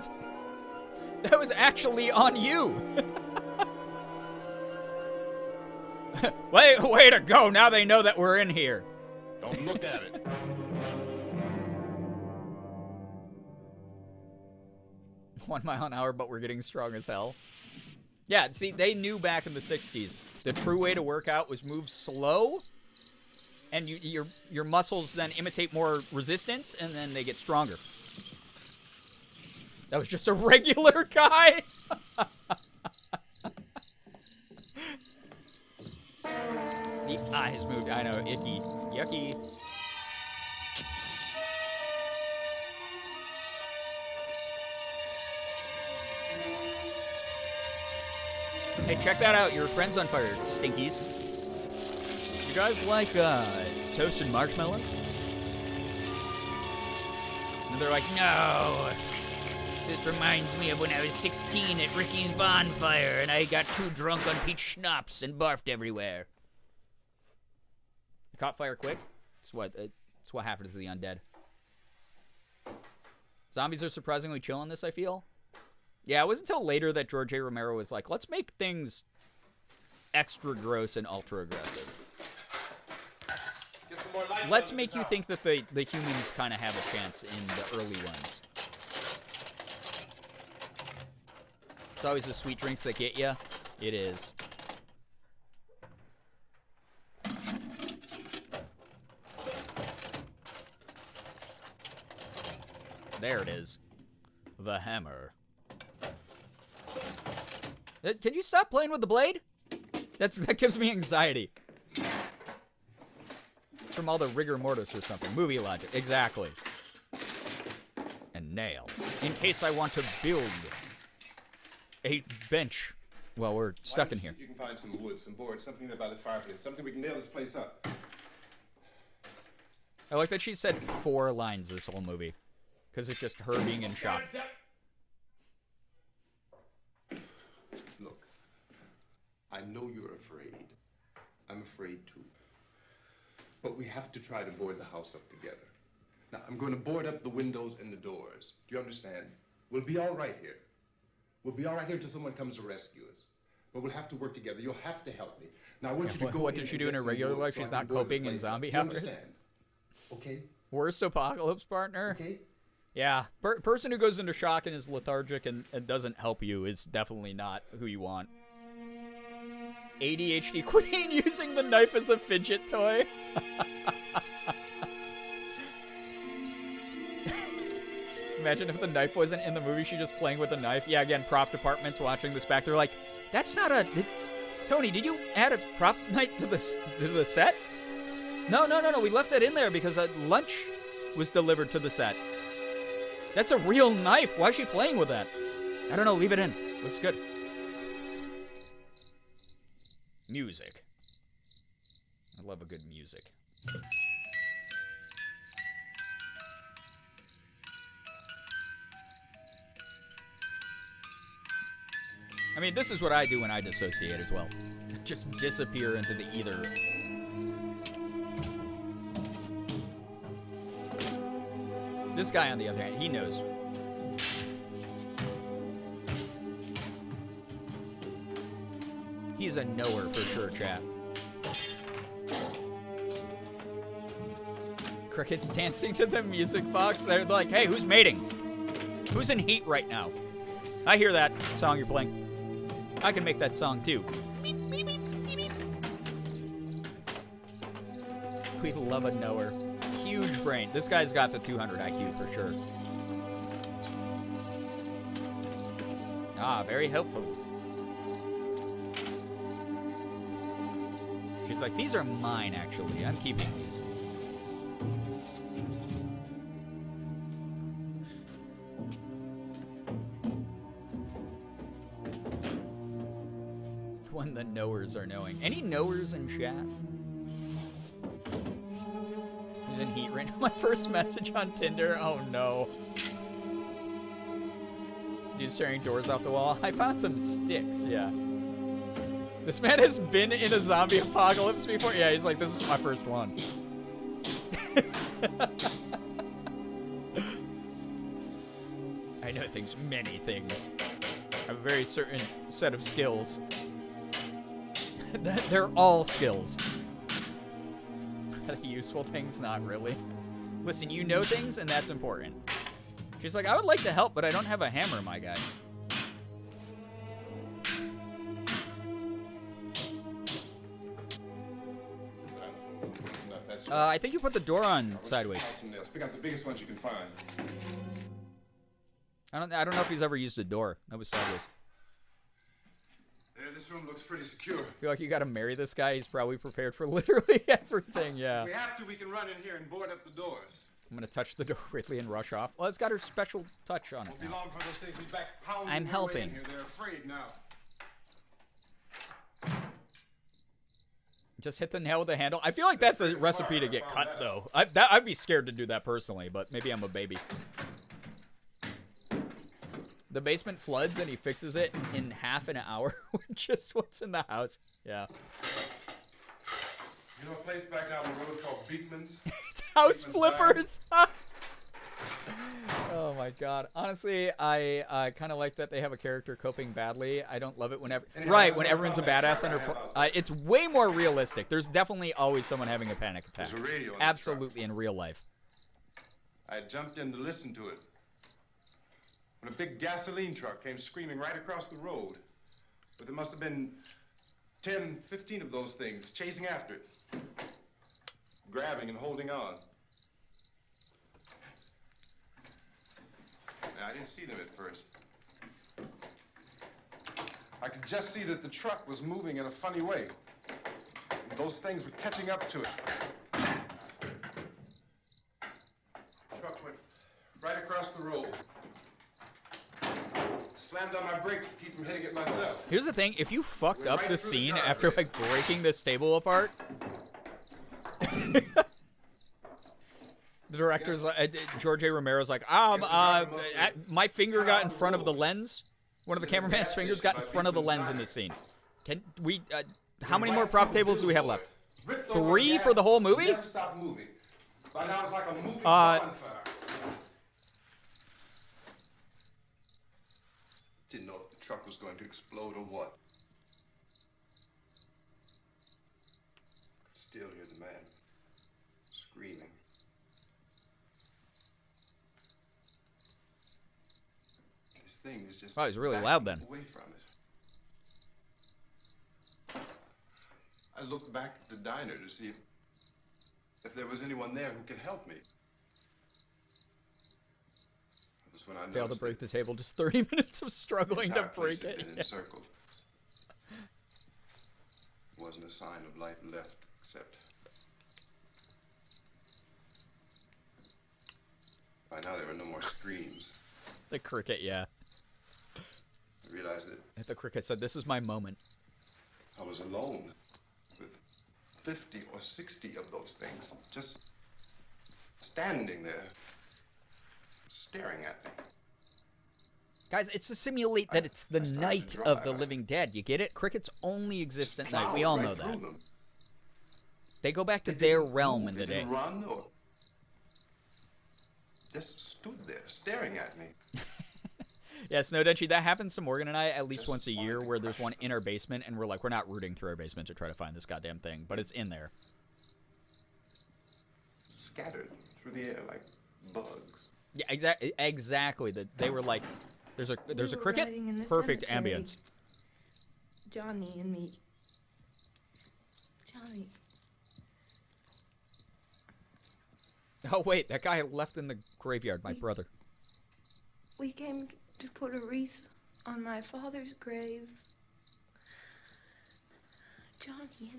was actually on you. Way to go. Now they know that we're in here. Don't look at it. 1 mile an hour, but we're getting strong as hell. Yeah, see, they knew back in the 60s the true way to work out was move slow, and your muscles then imitate more resistance, and then they get stronger. That was just a regular guy. The eyes moved. I know, icky, yucky. Hey, check that out. Your friend's on fire, stinkies. You guys like toasted marshmallows? And they're like, no. This reminds me of when I was 16 at Ricky's bonfire and I got too drunk on peach schnapps and barfed everywhere. You caught fire quick? It's what happens to the undead. Zombies are surprisingly chill in this, I feel. Yeah, it wasn't until later that George A. Romero was like, let's make things extra gross and ultra aggressive. Let's make you think that the humans kind of have a chance in the early ones. It's always the sweet drinks that get you. It is. There it is. The hammer. Can you stop playing with the blade? That gives me anxiety. It's from all the rigor mortis or something. Movie logic. Exactly. And nails. In case I want to build a bench. Well, we're stuck in here. You can find some wood, some boards, something there by the fireplace, something we can nail this place up. I like that she said 4 lines this whole movie. Because it's just her being in shock. Look, I know you're afraid. I'm afraid too. But we have to try to board the house up together. Now, I'm going to board up the windows and the doors. Do you understand? We'll be all right here. We'll be all right here until someone comes to rescue us. But we'll have to work together. You'll have to help me. Now, I want you to go. What did she do in her regular life? She's not coping in zombie hours. Okay. Worst apocalypse partner. Okay. Yeah, person who goes into shock and is lethargic and doesn't help you is definitely not who you want. ADHD queen using the knife as a fidget toy. Imagine if the knife wasn't in the movie, she just playing with the knife. Yeah, again, prop department's watching this back. They're like, that's not a... Tony, did you add a prop knife to the set? No, we left that in there because lunch was delivered to the set. That's a real knife. Why is she playing with that? I don't know. Leave it in. Looks good. Music. I love a good music. I mean, this is what I do when I dissociate as well. Just disappear into the ether. This guy, on the other hand, he knows. He's a knower for sure, chat. Crickets dancing to the music box. They're like, hey, who's mating? Who's in heat right now? I hear that song you're playing. I can make that song too. Beep, beep, beep, beep, beep. We love a knower. Huge brain. This guy's got the 200 IQ for sure. Ah, very helpful. She's like, these are mine, actually. I'm keeping these. When the knowers are knowing. Any knowers in chat? Who's in heat right now? My first message on Tinder? Oh no. Dude staring doors off the wall. I found some sticks, yeah. This man has been in a zombie apocalypse before? Yeah, he's like, this is my first one. I know things, many things. I have a very certain set of skills. They're all skills. Are they useful things? Not really. Listen, you know things, and that's important. She's like, I would like to help, but I don't have a hammer, my guy. I think you put the door on sideways. Pick out the biggest ones you can find. I don't know if he's ever used a door. That was sideways. Yeah, this room looks pretty secure. I feel like you gotta marry this guy. He's probably prepared for literally everything, yeah. If we have to, we can run in here and board up the doors. I'm gonna touch the door quickly and rush off. Well, it's got her special touch on it Won't be now. long for those things to be back pounding I'm their way helping. in here. They're afraid now. Just hit the nail with the handle. I feel like that's a recipe to get cut, though. I'd be scared to do that personally, but maybe I'm a baby. The basement floods and he fixes it in half an hour with just what's in the house. Yeah. You know a place back down the road called Beekman's? It's House Beekman's Flippers. Oh my god. Honestly, I kind of like that they have a character coping badly. I don't love it whenever... Right, when everyone's a badass under... it's way more realistic. There's definitely always someone having a panic attack. There's a radio in the Absolutely, in real life. I jumped in to listen to it when a big gasoline truck came screaming right across the road. But there must have been 10, 15 of those things chasing after it, grabbing and holding on. Now, I didn't see them at first. I could just see that the truck was moving in a funny way. Those things were catching up to it. The truck went right across the road. Slammed on my brakes to keep from hitting it myself. Here's the thing, if you fucked up the scene after like breaking this table apart, the director's George A. Romero's like, my finger got in front of the lens. One of the cameraman's fingers got in front of the lens in this scene. Can we? How many more prop tables do we have left? 3 for the whole movie? Never stopped moving. By now it's like a moving bonfire. Didn't know if the truck was going to explode or what. Still hear the man screaming. This thing is just... Oh, he's really loud then. Away from it. I looked back at the diner to see if there was anyone there who could help me. That was when I failed to break the table. Just 30 minutes of struggling to break it. Been encircled. Wasn't a sign of life left, except by now there were no more screams. The cricket, yeah. I realized that the cricket said, "This is my moment." I was alone with 50 or 60 of those things, just standing there, staring at me. Guys, it's to simulate that it's the night of the living dead. You get it? Crickets only exist at night. We all know that. They go back to their realm in the day. They didn't run or just stood there staring at me. Yeah, Snowdentchy, that happens to Morgan and I at least once a year, where there's one in our basement, and we're like, we're not rooting through our basement to try to find this goddamn thing, but it's in there. Scattered through the air like bugs. Yeah, exactly. They were like, there's a cricket, perfect ambience. Johnny and me. Johnny. Oh wait, that guy left in the graveyard, my brother. We came to put a wreath on my father's grave. Johnny,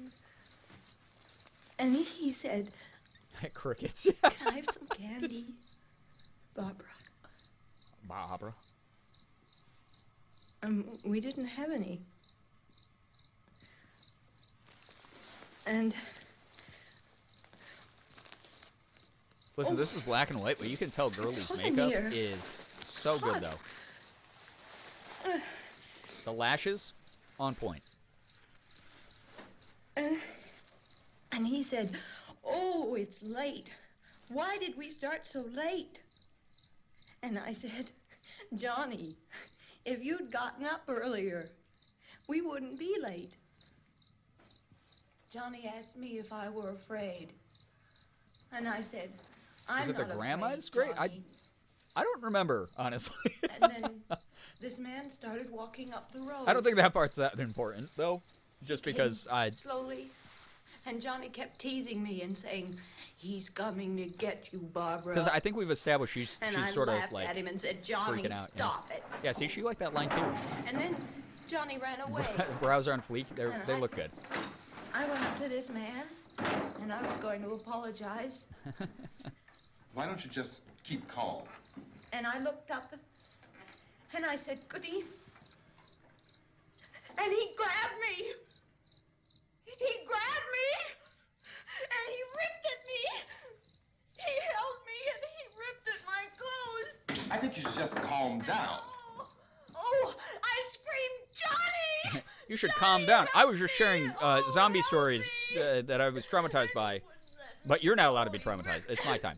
and he said, crickets. Can I have some candy? Barbara. We didn't have any. And listen, this is black and white, but you can tell Girly's makeup is so good, though. The lashes, on point. And he said, "Oh, it's late. Why did we start so late?" And I said, "Johnny, if you'd gotten up earlier, we wouldn't be late." Johnny asked me if I were afraid. And I said, "I'm Is it not the grandma? afraid, It's great. Johnny." I don't remember, honestly. And then this man started walking up the road. I don't think that part's that important, though. Just because slowly. And Johnny kept teasing me and saying, "He's coming to get you, Barbara." Because I think we've established she's sort of laughed like at him and said, "Johnny, freaking out. stop it." Yeah, see, she liked that line too. And then Johnny ran away. Brows are on fleek. They look good. I went up to this man, and I was going to apologize. Why don't you just keep calm? And I looked up, and I said, "Good evening." And he grabbed me. He grabbed me, and he ripped at me. He held me, and he ripped at my clothes. I think you should just calm down. You should calm down. I was just sharing zombie stories that I was traumatized by. But you're not allowed to be traumatized. It's my time.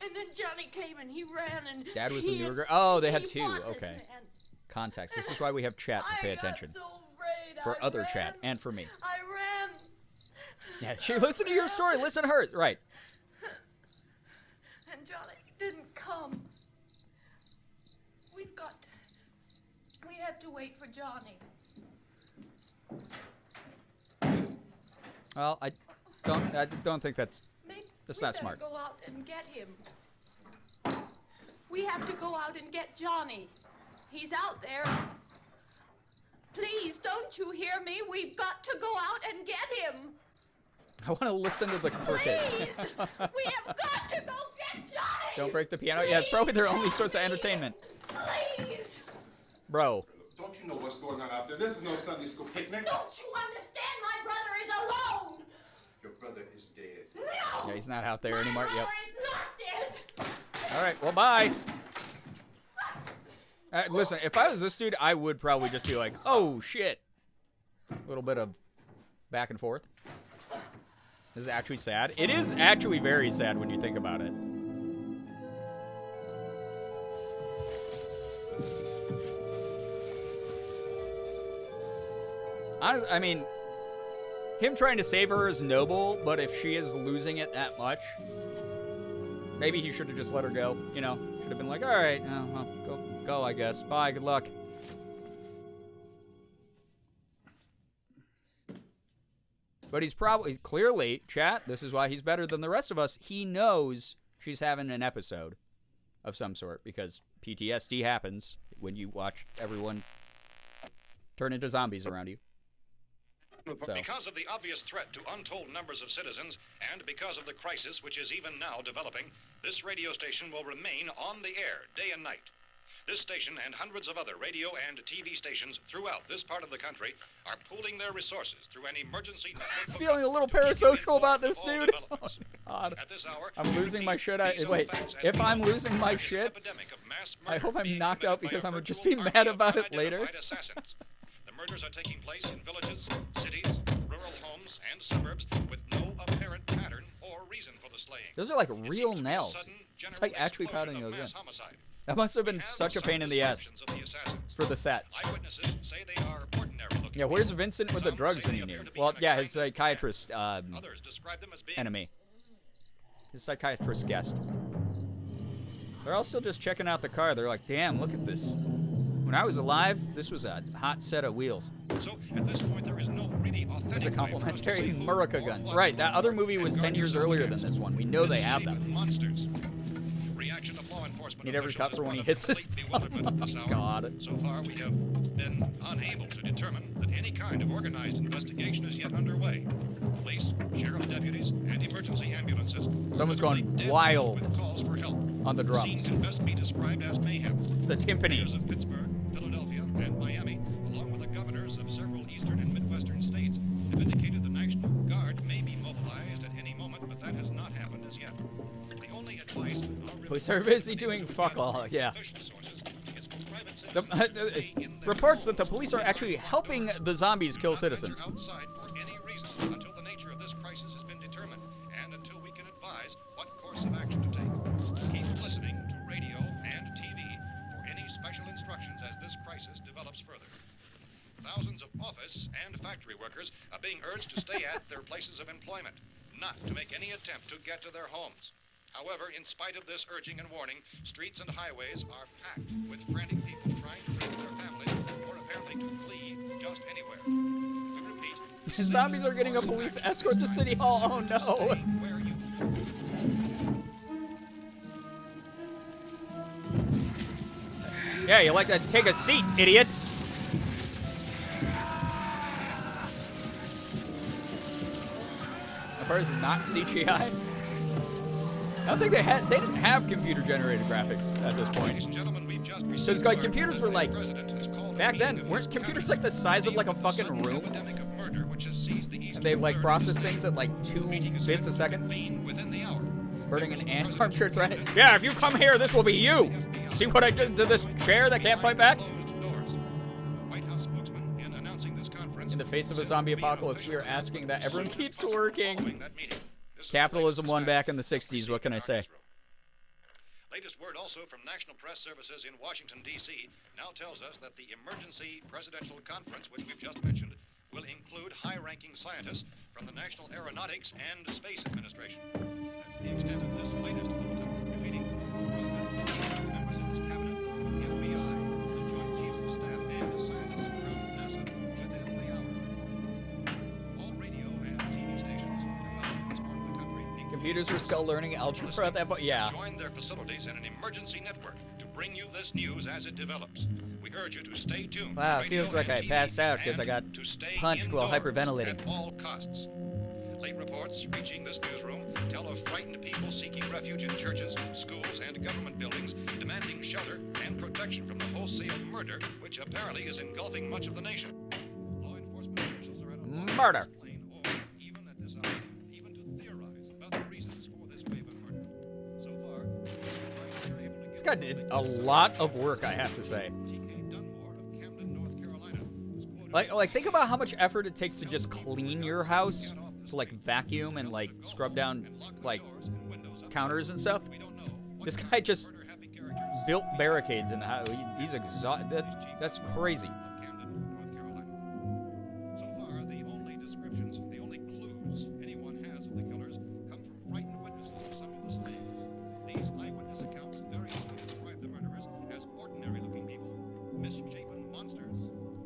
And then Johnny came and he ran and Dad was a newer girl. Oh, they had two. Okay. Context. This is why we have chat to pay attention. For other chat and for me. I ran. Yeah, she listened to your story. Listen to hers. Right. And Johnny didn't come. We have to wait for Johnny. Well, I don't think that's not smart. Go out and get him. We have to go out and get Johnny. He's out there. Please, don't you hear me? We've got to go out and get him. I want to listen to the cricket. Please, we have got to go get Johnny. Don't break the piano. Yeah, it's probably their only source of entertainment. Please. Bro. Don't you know what's going on out there? This is no Sunday school picnic. Don't you understand? My brother is alone. Your brother is dead. No. Yeah, he's not out there anymore. My Yep. brother is not dead. All right. Well, bye. Listen, if I was this dude, I would probably just be like, oh, shit. A little bit of back and forth. This is actually sad. It is actually very sad when you think about it. Honestly, I mean, him trying to save her is noble, but if she is losing it that much, maybe he should have just let her go, you know? Should have been like, all right, well, go, I guess. Bye, good luck. But he's probably, clearly, chat, this is why he's better than the rest of us. He knows she's having an episode of some sort because PTSD happens when you watch everyone turn into zombies around you. So. Because of the obvious threat to untold numbers of citizens and because of the crisis which is even now developing, this radio station will remain on the air day and night. This station and hundreds of other radio and TV stations throughout this part of the country are pooling their resources through an emergency network. Feeling a little parasocial about this dude. Oh my god. At this hour, I'm losing my shit. Wait, if I'm losing my shit, I hope I'm knocked out because I'm just be mad about it later. The murders are taking place in villages, cities, rural homes, and suburbs with no apparent pattern or reason for the slaying. Those are like real nails. It's like actually pounding those in. That must have been such a pain in the ass for the sets. Yeah, where's Vincent with the drugs when you need him? Well, yeah, his psychiatrist enemy. His psychiatrist guest. They're all still just checking out the car. They're like, damn, look at this. When I was alive, this was a hot set of wheels. So, at this point, there is no really authentic. There's a complimentary Murica guns. Right, that other movie was 10 years earlier than this one. We know they have them. Monsters. Reaction of law enforcement. Need every cut for when he hits his thumb. Oh, God. So far, we have been unable to determine that any kind of organized investigation is yet underway. Police, sheriff's deputies, and emergency ambulances. Someone's going wild calls for help. On the drums. Scenes can best be described as mayhem. The timpani. Mayors of Pittsburgh, Philadelphia, and Miami, along with the governors of several eastern and midwestern states, have indicated the National Guard may be mobilized at any moment, but that has not happened as yet. The only advice police are busy doing fuck all, yeah. Reports that the police are actually helping the zombies kill citizens. Outside for any reason until the nature of this crisis has been determined and until we can advise what course of action to take. Keep listening to radio and TV for any special instructions as this crisis develops further. Thousands of office and factory workers are being urged to stay at their places of employment, not to make any attempt to get to their homes. However, in spite of this urging and warning, streets and highways are packed with frantic people trying to raise their families or apparently to flee just anywhere. We repeat. Zombies are getting a police escort to City Hall. Oh no. Yeah, you like that? Take a seat, idiots. As far as not CGI. I don't think they didn't have computer-generated graphics at this point. Because like computers were like, back then, weren't computers like the size of like a fucking room? And they like process things at like 2 bits a second? Burning an armchair threat. Yeah, if you come here, this will be you. See what I did to this chair that can't fight back? announcing this conference. In the face of a zombie apocalypse, we are asking that everyone keeps working. Capitalism won back in the 60s, what can I say? Latest word also from National Press Services in Washington, D.C. now tells us that the emergency presidential conference, which we've just mentioned, will include high-ranking scientists from the National Aeronautics and Space Administration. That's the extent of this latest bulletin. Repeating, members of his cabinet, the FBI, the Joint Chiefs of Staff, and scientists from NASA within the hour. All radio and TV stations throughout this part of the country. Computers are still learning algebra at that point? Yeah. Join their facilities in an emergency network to bring you this news as it develops. We urge you to stay tuned. Wow, it feels like I passed out because I got punched while hyperventilating. At all costs. Late reports reaching this newsroom tell of frightened people seeking refuge in churches, schools, and government buildings, demanding shelter and protection from the wholesale murder, which apparently is engulfing much of the nation. Law enforcement officials are at a Murder. even at this hour, even to theorize about the reasons for this wave of murder. So far, This guy did a lot of work, I have to say. Like think about how much effort it takes to just clean your house, to like vacuum and like scrub down like counters and stuff. This guy just built barricades in the house. He's exhausted. That's crazy. So far, the only descriptions, the only clues anyone has of the killers come from frightened witnesses of some of the slayings. These eyewitness accounts variously describe the murderers as ordinary-looking people, misshapen monsters.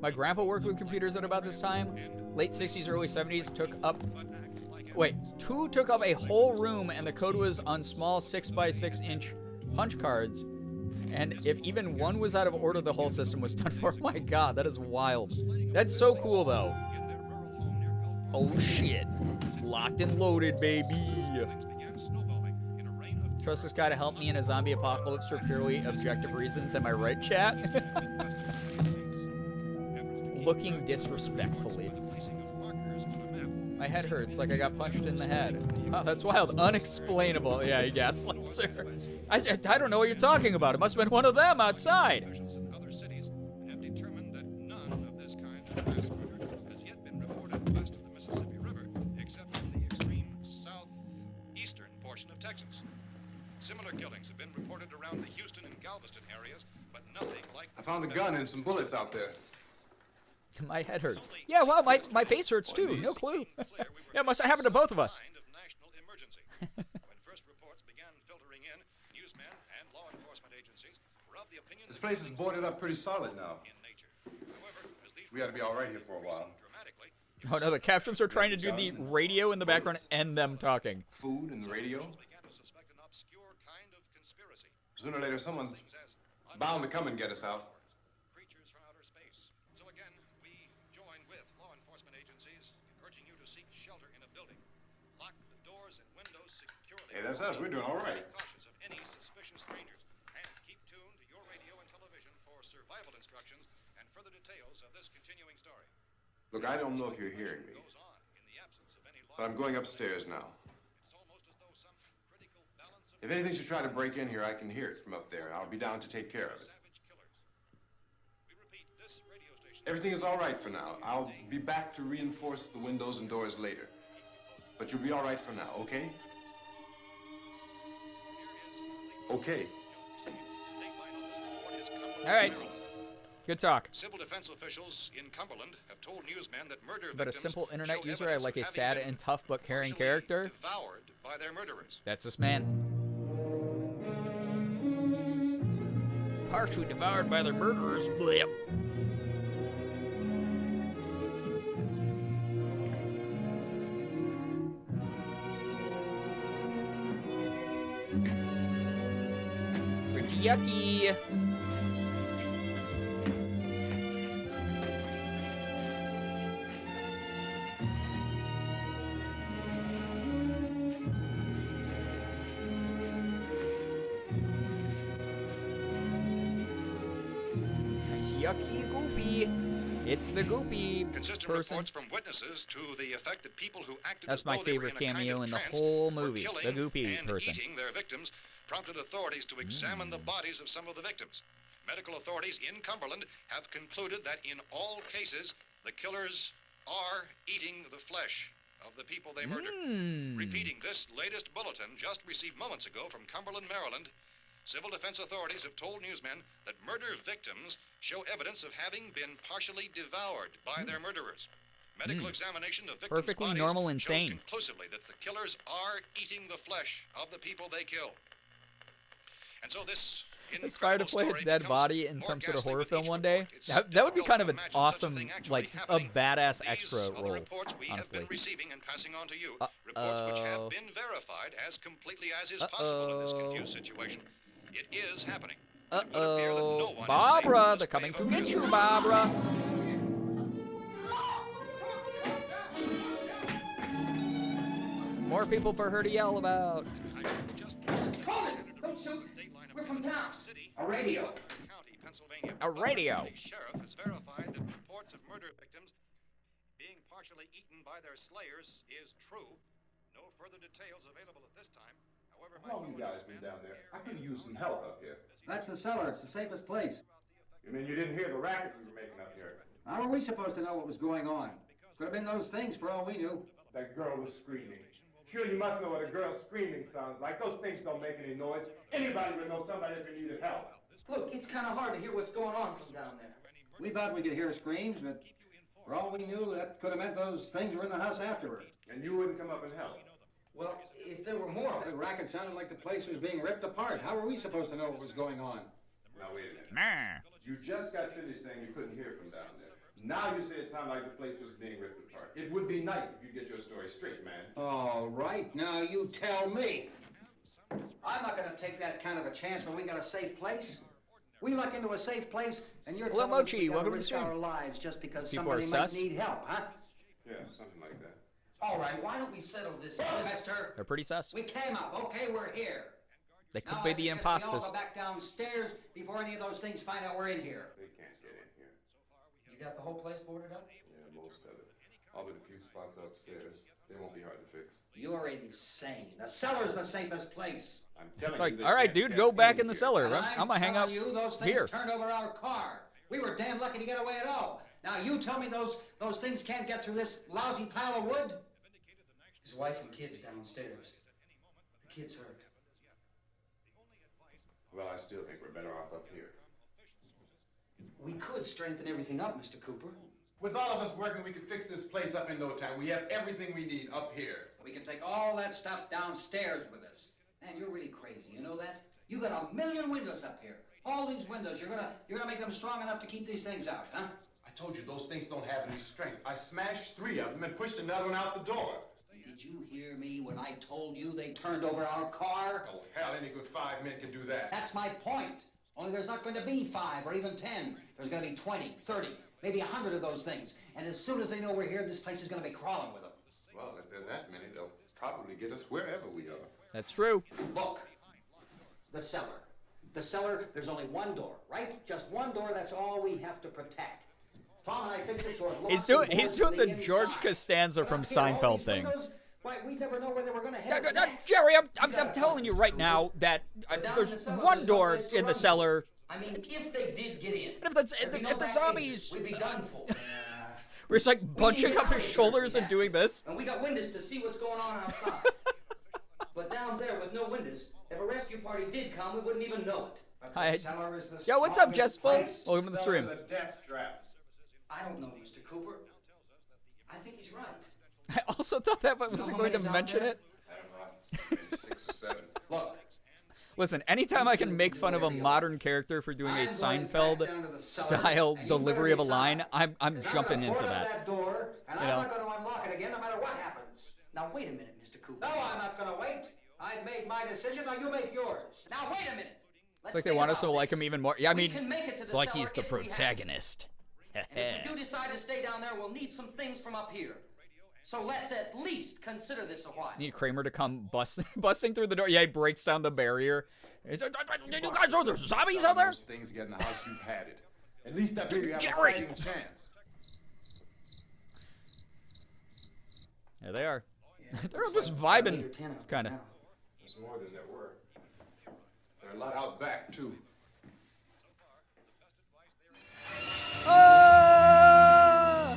My grandpa worked with computers at about this time. Late 60s, early 70s took up a whole room, and the code was on small 6x6 inch punch cards. And if even one was out of order, the whole system was done for. Oh my god, that is wild. That's so cool, though. Oh shit. Locked and loaded, baby. Trust this guy to help me in a zombie apocalypse for purely objective reasons. Am I right, chat? Looking disrespectfully. My head hurts like I got punched in the head. Wow, that's wild. Unexplainable. Yeah, he gaslights her. I don't know what you're talking about. It must have been one of them outside. Other cities have determined that none of this kind of mass murder has yet been reported west of the Mississippi River, except in the extreme southeastern portion of Texas. Similar killings have been reported around the Houston and Galveston areas, but nothing like... I found a gun and some bullets out there. My head hurts. Yeah, well, my face hurts too. No clue. Yeah, it must have happened to both of us. When first reports began filtering in, newsmen and law enforcement agencies were of the opinion This place is boarded up pretty solid now. We ought to be all right here for a while. Oh no, the captions are trying to do the radio in the background and them talking. Food and the radio. Sooner or later, someone's bound to come and get us out. Hey, that's us. We're doing all right. Cautious of any suspicious strangers, and keep tuned to your radio and television for survival instructions and further details of this continuing story. Look, I don't know if you're hearing me, but I'm going upstairs now. If anything should try to break in here, I can hear it from up there, and I'll be down to take care of it. Everything is all right for now. I'll be back to reinforce the windows and doors later. But you'll be all right for now, okay? Okay. All right. Good talk. Civil defense officials in Cumberland have told newsmen that murder But a simple internet user, I like a sad and tough but caring character. devoured by their murderers. That's this man. Partially devoured by their murderers. Blip. Pretty yucky. Yucky goopy. It's the goopy Consistent person. reports from witnesses to the effect that people who acted That's as my though they were favorite in a kind cameo of in the trance whole were movie. The killing goopy and person. eating their victims prompted authorities to examine the bodies of some of the victims. Medical authorities in Cumberland have concluded that in all cases, The killers are eating the flesh of the people they murdered. Repeating this latest bulletin just received moments ago from Cumberland, Maryland, civil defense authorities have told newsmen that murder victims show evidence of having been partially devoured by their murderers. Medical examination of victims' Perfectly bodies normal, shows insane. conclusively that the killers are eating the flesh of the people they kill. And so this Aspire to play a dead body in some sort of horror film one day. That would be kind of an awesome, like, a badass extra role, honestly. Receiving and passing on to you reports which have been verified as completely as is possible in this confused situation. It is happening. Barbara, they're coming to get you, Barbara. More people for her to yell about. Hold it! Don't shoot! We're from town. A radio. A radio. The sheriff has verified that reports of murder victims being partially eaten by their slayers is true. No further details available at this time. However, How long you guys been down there? I could use some help up here. That's the cellar. It's the safest place. You mean you didn't hear the racket we were making up here? How are we supposed to know what was going on? Could have been those things for all we knew. That girl was screaming. Sure, you must know what a girl screaming sounds like. Those things don't make any noise. Anybody would know somebody ever needed help. Look, it's kind of hard to hear what's going on from down there. We thought we could hear screams, but for all we knew, that could have meant those things were in the house afterward. And you wouldn't come up and help? Well, if there were more... The racket sounded like the place was being ripped apart. How were we supposed to know what was going on? Now, wait a minute. You just got finished saying you couldn't hear from down there. Now you say it sounded like the place was being ripped apart. It would be nice if you get your story straight, man. All right, now you tell me. I'm not going to take that kind of a chance when we got a safe place. We luck into a safe place, and you're Hello, telling us we Mochi. gotta Welcome to the risk stream. our lives just because People are somebody might sus. need help, huh? Yeah, something like that. All right, why don't we settle this? Mister, They're pretty sus. we came up. Okay, we're here. They could Now be I the suggest we all imposters. go back downstairs before any of those things find out we're in here. They can't get in here. You got the whole place boarded up? Yeah, most of it. All but a few spots upstairs. They won't be hard to fix. You're insane. The cellar's the safest place. I'm telling It's like, you, all right, dude, go back in the cellar. And I'm gonna hang out telling you, those things here. turned over our car. We were damn lucky to get away at all. Now you tell me those things can't get through this lousy pile of wood? His wife and kids downstairs. The kid's hurt. Well, I still think we're better off up here. We could strengthen everything up, Mr. Cooper. With all of us working, we could fix this place up in no time. We have everything we need up here. We can take all that stuff downstairs with us. Man, you're really crazy, you know that? You got 1,000,000 windows up here. All these windows, you're gonna make them strong enough to keep these things out, huh? I told you those things don't have any strength. I smashed 3 of them and pushed another one out the door. Did you hear me when I told you they turned over our car? Oh, hell, any good 5 men can do that. That's my point. Only there's not going to be 5 or even 10. There's going to be 20, 30, maybe 100 of those things. And as soon as they know we're here, this place is going to be crawling with them. Well, if there are that many, they'll probably get us wherever we are. That's true. Look, the cellar. The cellar, there's only one door, right? Just one door, that's all we have to protect. Tom and I fixed it so it He's doing the George Costanza from Seinfeld thing. Why, we'd never know where they were going to head us next. Jerry, I'm telling you right now that there's one door in the cellar. I mean, if they did get in. And if the zombies, we'd be done for. we're just like bunching up his shoulders and doing this. And we got windows to see what's going on outside. But down there with no windows, if a rescue party did come, we wouldn't even know it. Hi. Yo, what's up, Jessful? Welcome to the stream. Cellar's a death trap. I don't know, Mr. Cooper. I think he's right. I also thought that wasn't going to mention it. I don't know. Maybe 6 or 7. Look. Listen, anytime I can make fun of a modern character for doing a Seinfeld-style delivery of a line, I'm jumping into that. Door, and I'm not going to unlock it again no matter what happens. Now, wait a minute, Mr. Cooper. No, I'm not going to wait. I've made my decision, now you make yours. Now, wait a minute. It's like they want us to like him even more. Yeah, I mean, can make it to it's the like cellar he's the if we have to. protagonist. And if we do decide to stay down there, we'll need some things from up here. So let's at least consider this a while. Need Kramer to come busting through the door. Yeah, he breaks down the barrier. Did you guys know there's zombies out there? Those things get in the house, you've had it. At least up here you have Jerry! a fighting chance. There they are. They're all just vibing, kind of. There's more than there were. There are a lot out back, too. Ah!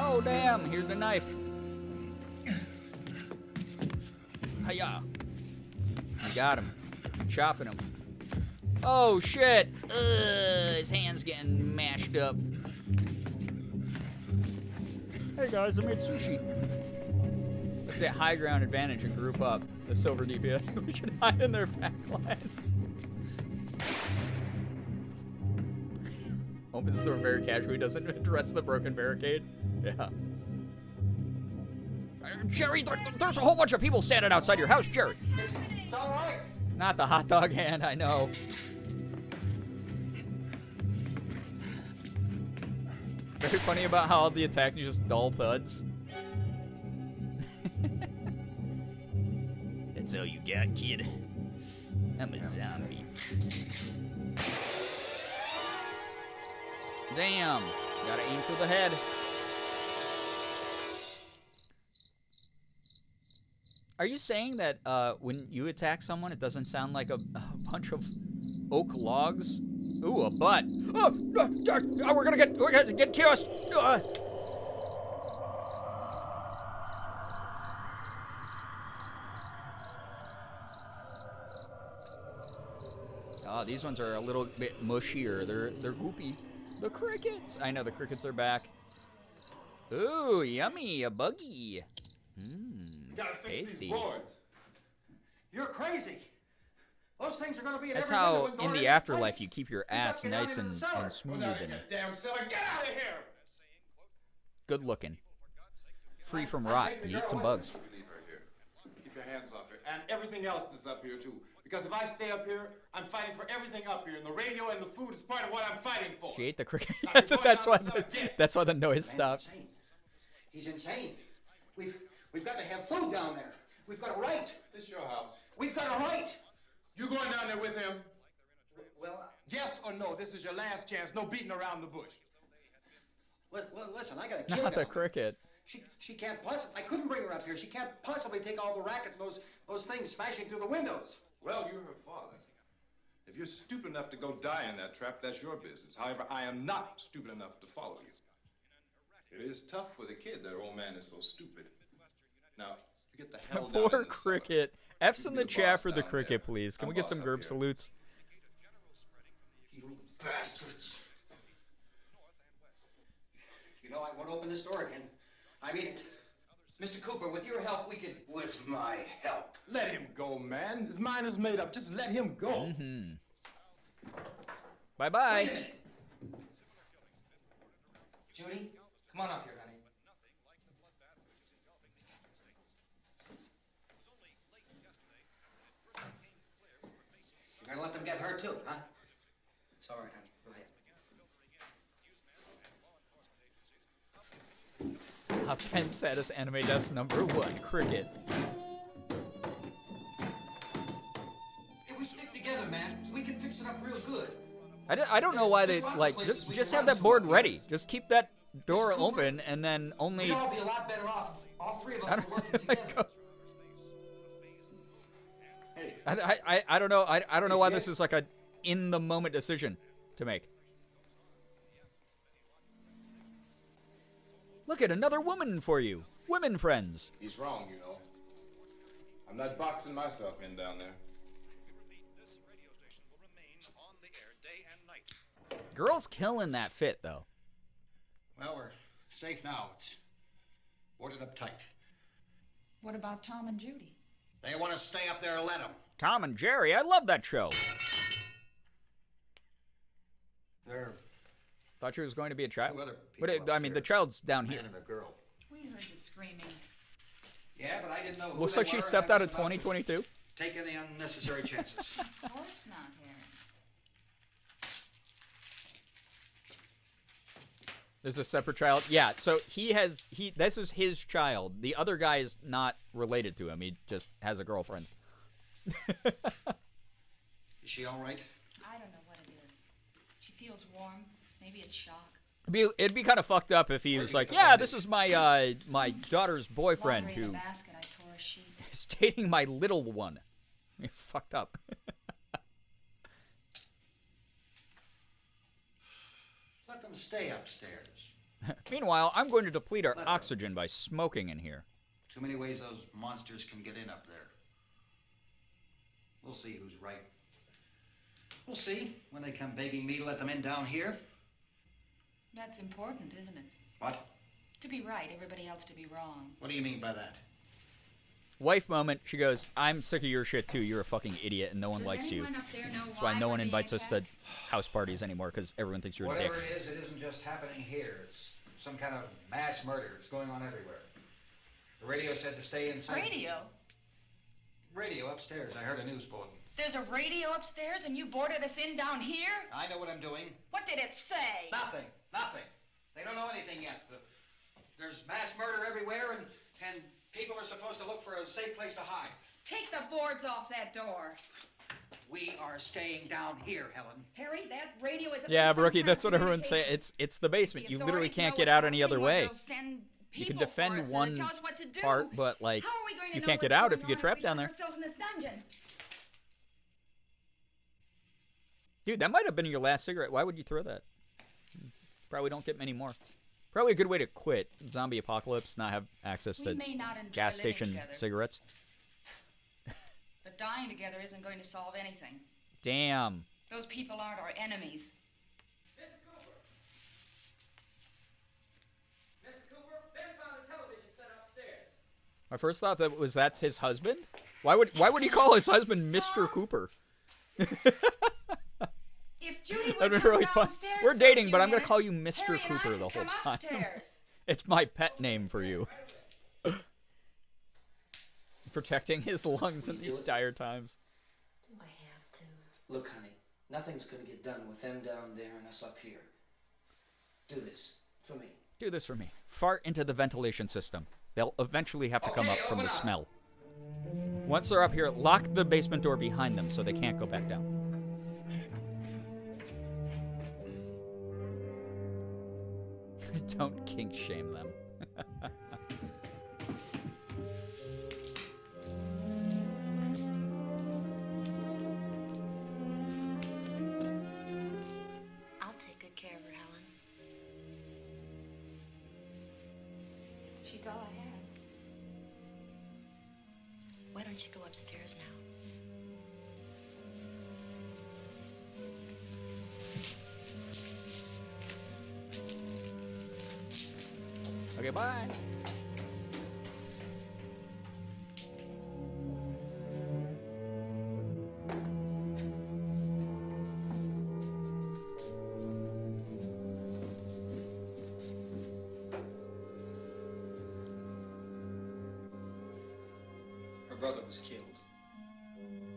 Oh, damn. Here's the knife. Hiya. I got him. Chopping him. Oh, shit. His hand's getting mashed up. Hey, guys, I made sushi. Let's get high ground advantage and group up. The silver DPS. We should hide in their back line. Opens the door very casually, doesn't address the broken barricade. Yeah. Jerry, there's a whole bunch of people standing outside your house, Jerry. It's all right. Not the hot dog hand, I know. Very funny about how all the attack is just dull thuds. That's all you got, kid. I'm a zombie. Damn. Gotta aim for the head. Are you saying that when you attack someone, it doesn't sound like a bunch of oak logs? Ooh, a butt. Oh, we're gonna get kissed. Oh, these ones are a little bit mushier. They're goopy. The crickets. I know the crickets are back. Ooh, yummy, a buggy. You gotta fix Tasty. these boards. You're crazy. Those things are gonna be at That's every window how and door in the this afterlife place. you keep your You gotta ass get down nice into the and cellar. smooth Well, now, and damn cellar, get out of here! good looking. Free from rot. You eat some bugs. Leave her here. Keep your hands off her. And everything else that's up here, too. Because if I stay up here, I'm fighting for everything up here. And the radio and the food is part of what I'm fighting for. She ate the cricket. Now, if you're going that's down why. the cellar, get. That's why the noise stopped. Insane. He's insane. We've got to have food down there. We've got a right. This is your house. We've got a right. You going down there with him? Well, Yes or no? This is your last chance. No beating around the bush. listen, I got a kid Not the down there. cricket. She can't possibly. I couldn't bring her up here. She can't possibly take all the racket and those things smashing through the windows. Well, you're her father. If you're stupid enough to go die in that trap, that's your business. However, I am not stupid enough to follow you. It is tough for the kid. That old man is so stupid. Now, you get the hell down Poor in the cellar. cricket. F's You in be the the chat boss for the down cricket, there. please. Can I'm we get boss some up group here. salutes? You bastards. You know, I won't open this door again. I mean it. Mr. Cooper, with your help, we could... With my help. Let him go, man. His mind is made up. Just let him go. Mm-hmm. Bye-bye. Wait a minute. Judy, come on up here, honey. You're gonna let them get hurt too, huh? It's all right, honey. Go ahead. Top 10 saddest anime deaths #1, cricket. If we stick together, man, we can fix it up real good. I don't know why they, There's lots of like, places we just can have run that to board up here. ready. Just keep that door Mr. Cooper, open and then only... We'd all be a lot better off if all three of us I were don't- working together. I don't know. I don't know why this is like a in-the-moment decision to make. Look at another woman for you. Women friends. He's wrong, you know. I'm not boxing myself in down there. Girl's killing that fit, though. Well, we're safe now. It's boarded up tight. What about Tom and Judy? They want to stay up there, let them. Tom and Jerry, I love that show. They're Thought she was going to be a child. two other But people I mean, the upstairs. child's down A here. man and a girl. We heard you screaming. Yeah, but I didn't know who Looks they like she were, stepped and I out of wasn't about to 2022. Take any unnecessary chances. Of course not, Harry. There's a separate child. Yeah, so this is his child. The other guy is not related to him. He just has a girlfriend. Is she all right? I don't know what it is. She feels warm. Maybe it's shock. It'd be kind of fucked up if he was like, yeah, this is my my daughter's boyfriend Laundry in who a basket, I tore a sheet. is dating my little one. You're fucked up. Let them stay upstairs. Meanwhile, I'm going to deplete our oxygen by smoking in here. Too many ways those monsters can get in up there. We'll see who's right. We'll see when they come begging me to let them in down here. That's important, isn't it? What? To be right, everybody else to be wrong. What do you mean by that? Wife moment, she goes, I'm sick of your shit too. You're a fucking idiot and no one likes you. That's why no one invites us to house parties anymore, because everyone thinks you're a dick. Whatever it is, it isn't just happening here. It's some kind of mass murder. It's going on everywhere. The radio said to stay inside. Radio? Radio upstairs. I heard a news bulletin. There's a radio upstairs and you boarded us in down here? I know what I'm doing. What did it say? Nothing. Nothing. They don't know anything yet. There's mass murder everywhere, and people are supposed to look for a safe place to hide. Take the boards off that door. We are staying down here, Helen. Harry, that radio is... Yeah, Brookie, that's what everyone's saying. It's the basement. You literally can't get out any other way. You can defend one part, but, like, you can't get out if you get trapped down there. Dude, that might have been your last cigarette. Why would you throw that? Probably don't get many more. Probably a good way to quit zombie apocalypse, not have access to gas station cigarettes. But dying together isn't going to solve anything. Damn. Those people aren't our enemies. Mr. Cooper! Mr. Cooper, Ben found a television set upstairs. My first thought that's his husband. Why would he call his husband Mr. Cooper? If Judy would That'd be really fun. We're dating, but I'm gonna call you Mr. Cooper the whole time. It's my pet name for you. Protecting his lungs in these dire times. Do I have to? Look, honey, nothing's gonna get done with them down there and us up here. Do this for me. Do this for me. Fart into the ventilation system. They'll eventually have to come up from the smell. Once they're up here, lock the basement door behind them so they can't go back down. Don't kink shame them. I'll take good care of her, Helen. She's all I have. Why don't you go upstairs now? Okay, bye. Her brother was killed.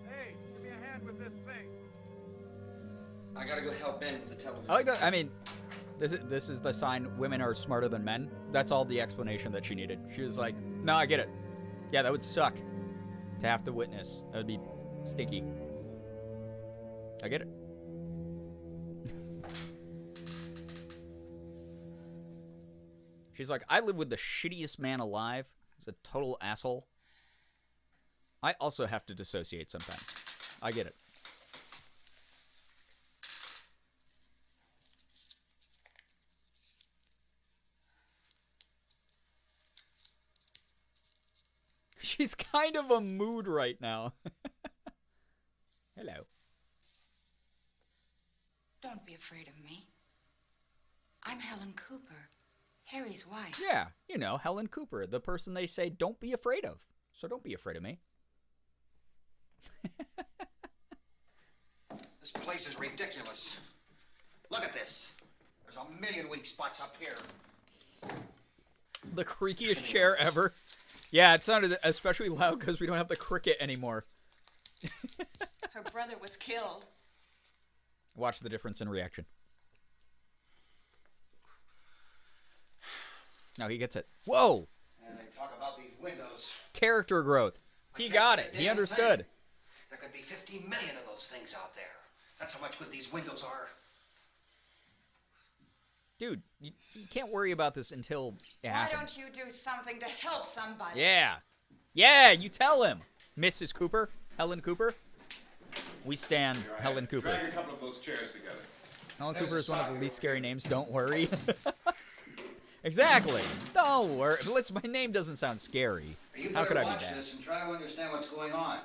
Hey, give me a hand with this thing. I gotta go help Ben with the television. I like that. I mean, this is the sign women are smarter than men. That's all the explanation that she needed. She was like, no, I get it. Yeah, that would suck to have to witness. That would be stinky. I get it. She's like, I live with the shittiest man alive. He's a total asshole. I also have to dissociate sometimes. I get it. She's kind of a mood right now. Hello. Don't be afraid of me. I'm Helen Cooper, Harry's wife. Yeah, you know, Helen Cooper, the person they say don't be afraid of. So don't be afraid of me. This place is ridiculous. Look at this. There's a million weak spots up here. The creakiest chair ever. Yeah, it sounded especially loud because we don't have the cricket anymore. Her brother was killed. Watch the difference in reaction. Now he gets it. Whoa! And they talk about these windows. Character growth. He got it. He understood. There could be 50 million of those things out there. That's how much good these windows are. Dude, you can't worry about this until it happens. Why don't you do something to help somebody? Yeah. Yeah, you tell him. Mrs. Cooper. Helen Cooper. We stand Helen Cooper. Drag a couple of those chairs together. Helen Cooper is one of the least scary names. Don't worry. Exactly. No, or my name doesn't sound scary. You How better could I watch be bad? this and try to understand what's going on.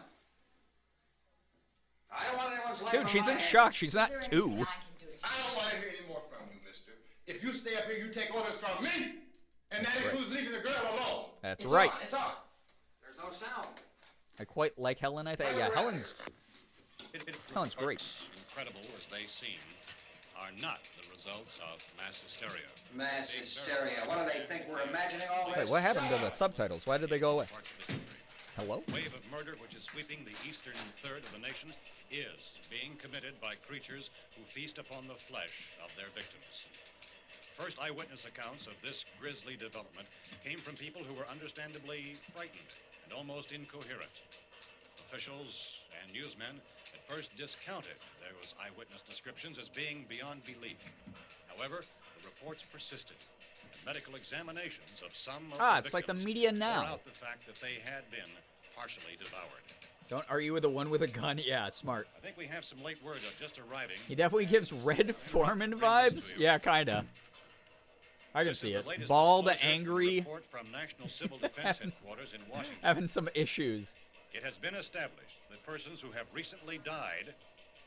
I don't want anyone's life Dude, on she's my in hands. shock. She's not 2. I don't want to hear any more from you, mister. If you stay up here, you take orders from me. And that includes leaving the girl alone. That's right. It's on. There's no sound. I quite like Helen, I think. Yeah, Helen's great. Incredible as they seem, are not the results of mass hysteria. Mass hysteria. What do they think? We're imagining all this? Wait, what happened to the subtitles? Why did they go away? Hello? The wave of murder which is sweeping the eastern third of the nation is being committed by creatures who feast upon the flesh of their victims. First eyewitness accounts of this grisly development came from people who were understandably frightened and almost incoherent. Officials and newsmen at first discounted those eyewitness descriptions as being beyond belief. However, the reports persisted. Medical examinations of some of the it's like the media now. bore out the fact that they had been partially devoured. Don't argue with the one with a gun. Yeah, smart. I think we have some late word of just arriving. He definitely gives Red Foreman vibes. Yeah, kinda. I can see it. Bald, angry, from National Civil Defense Headquarters in Washington. having some issues. It has been established that persons who have recently died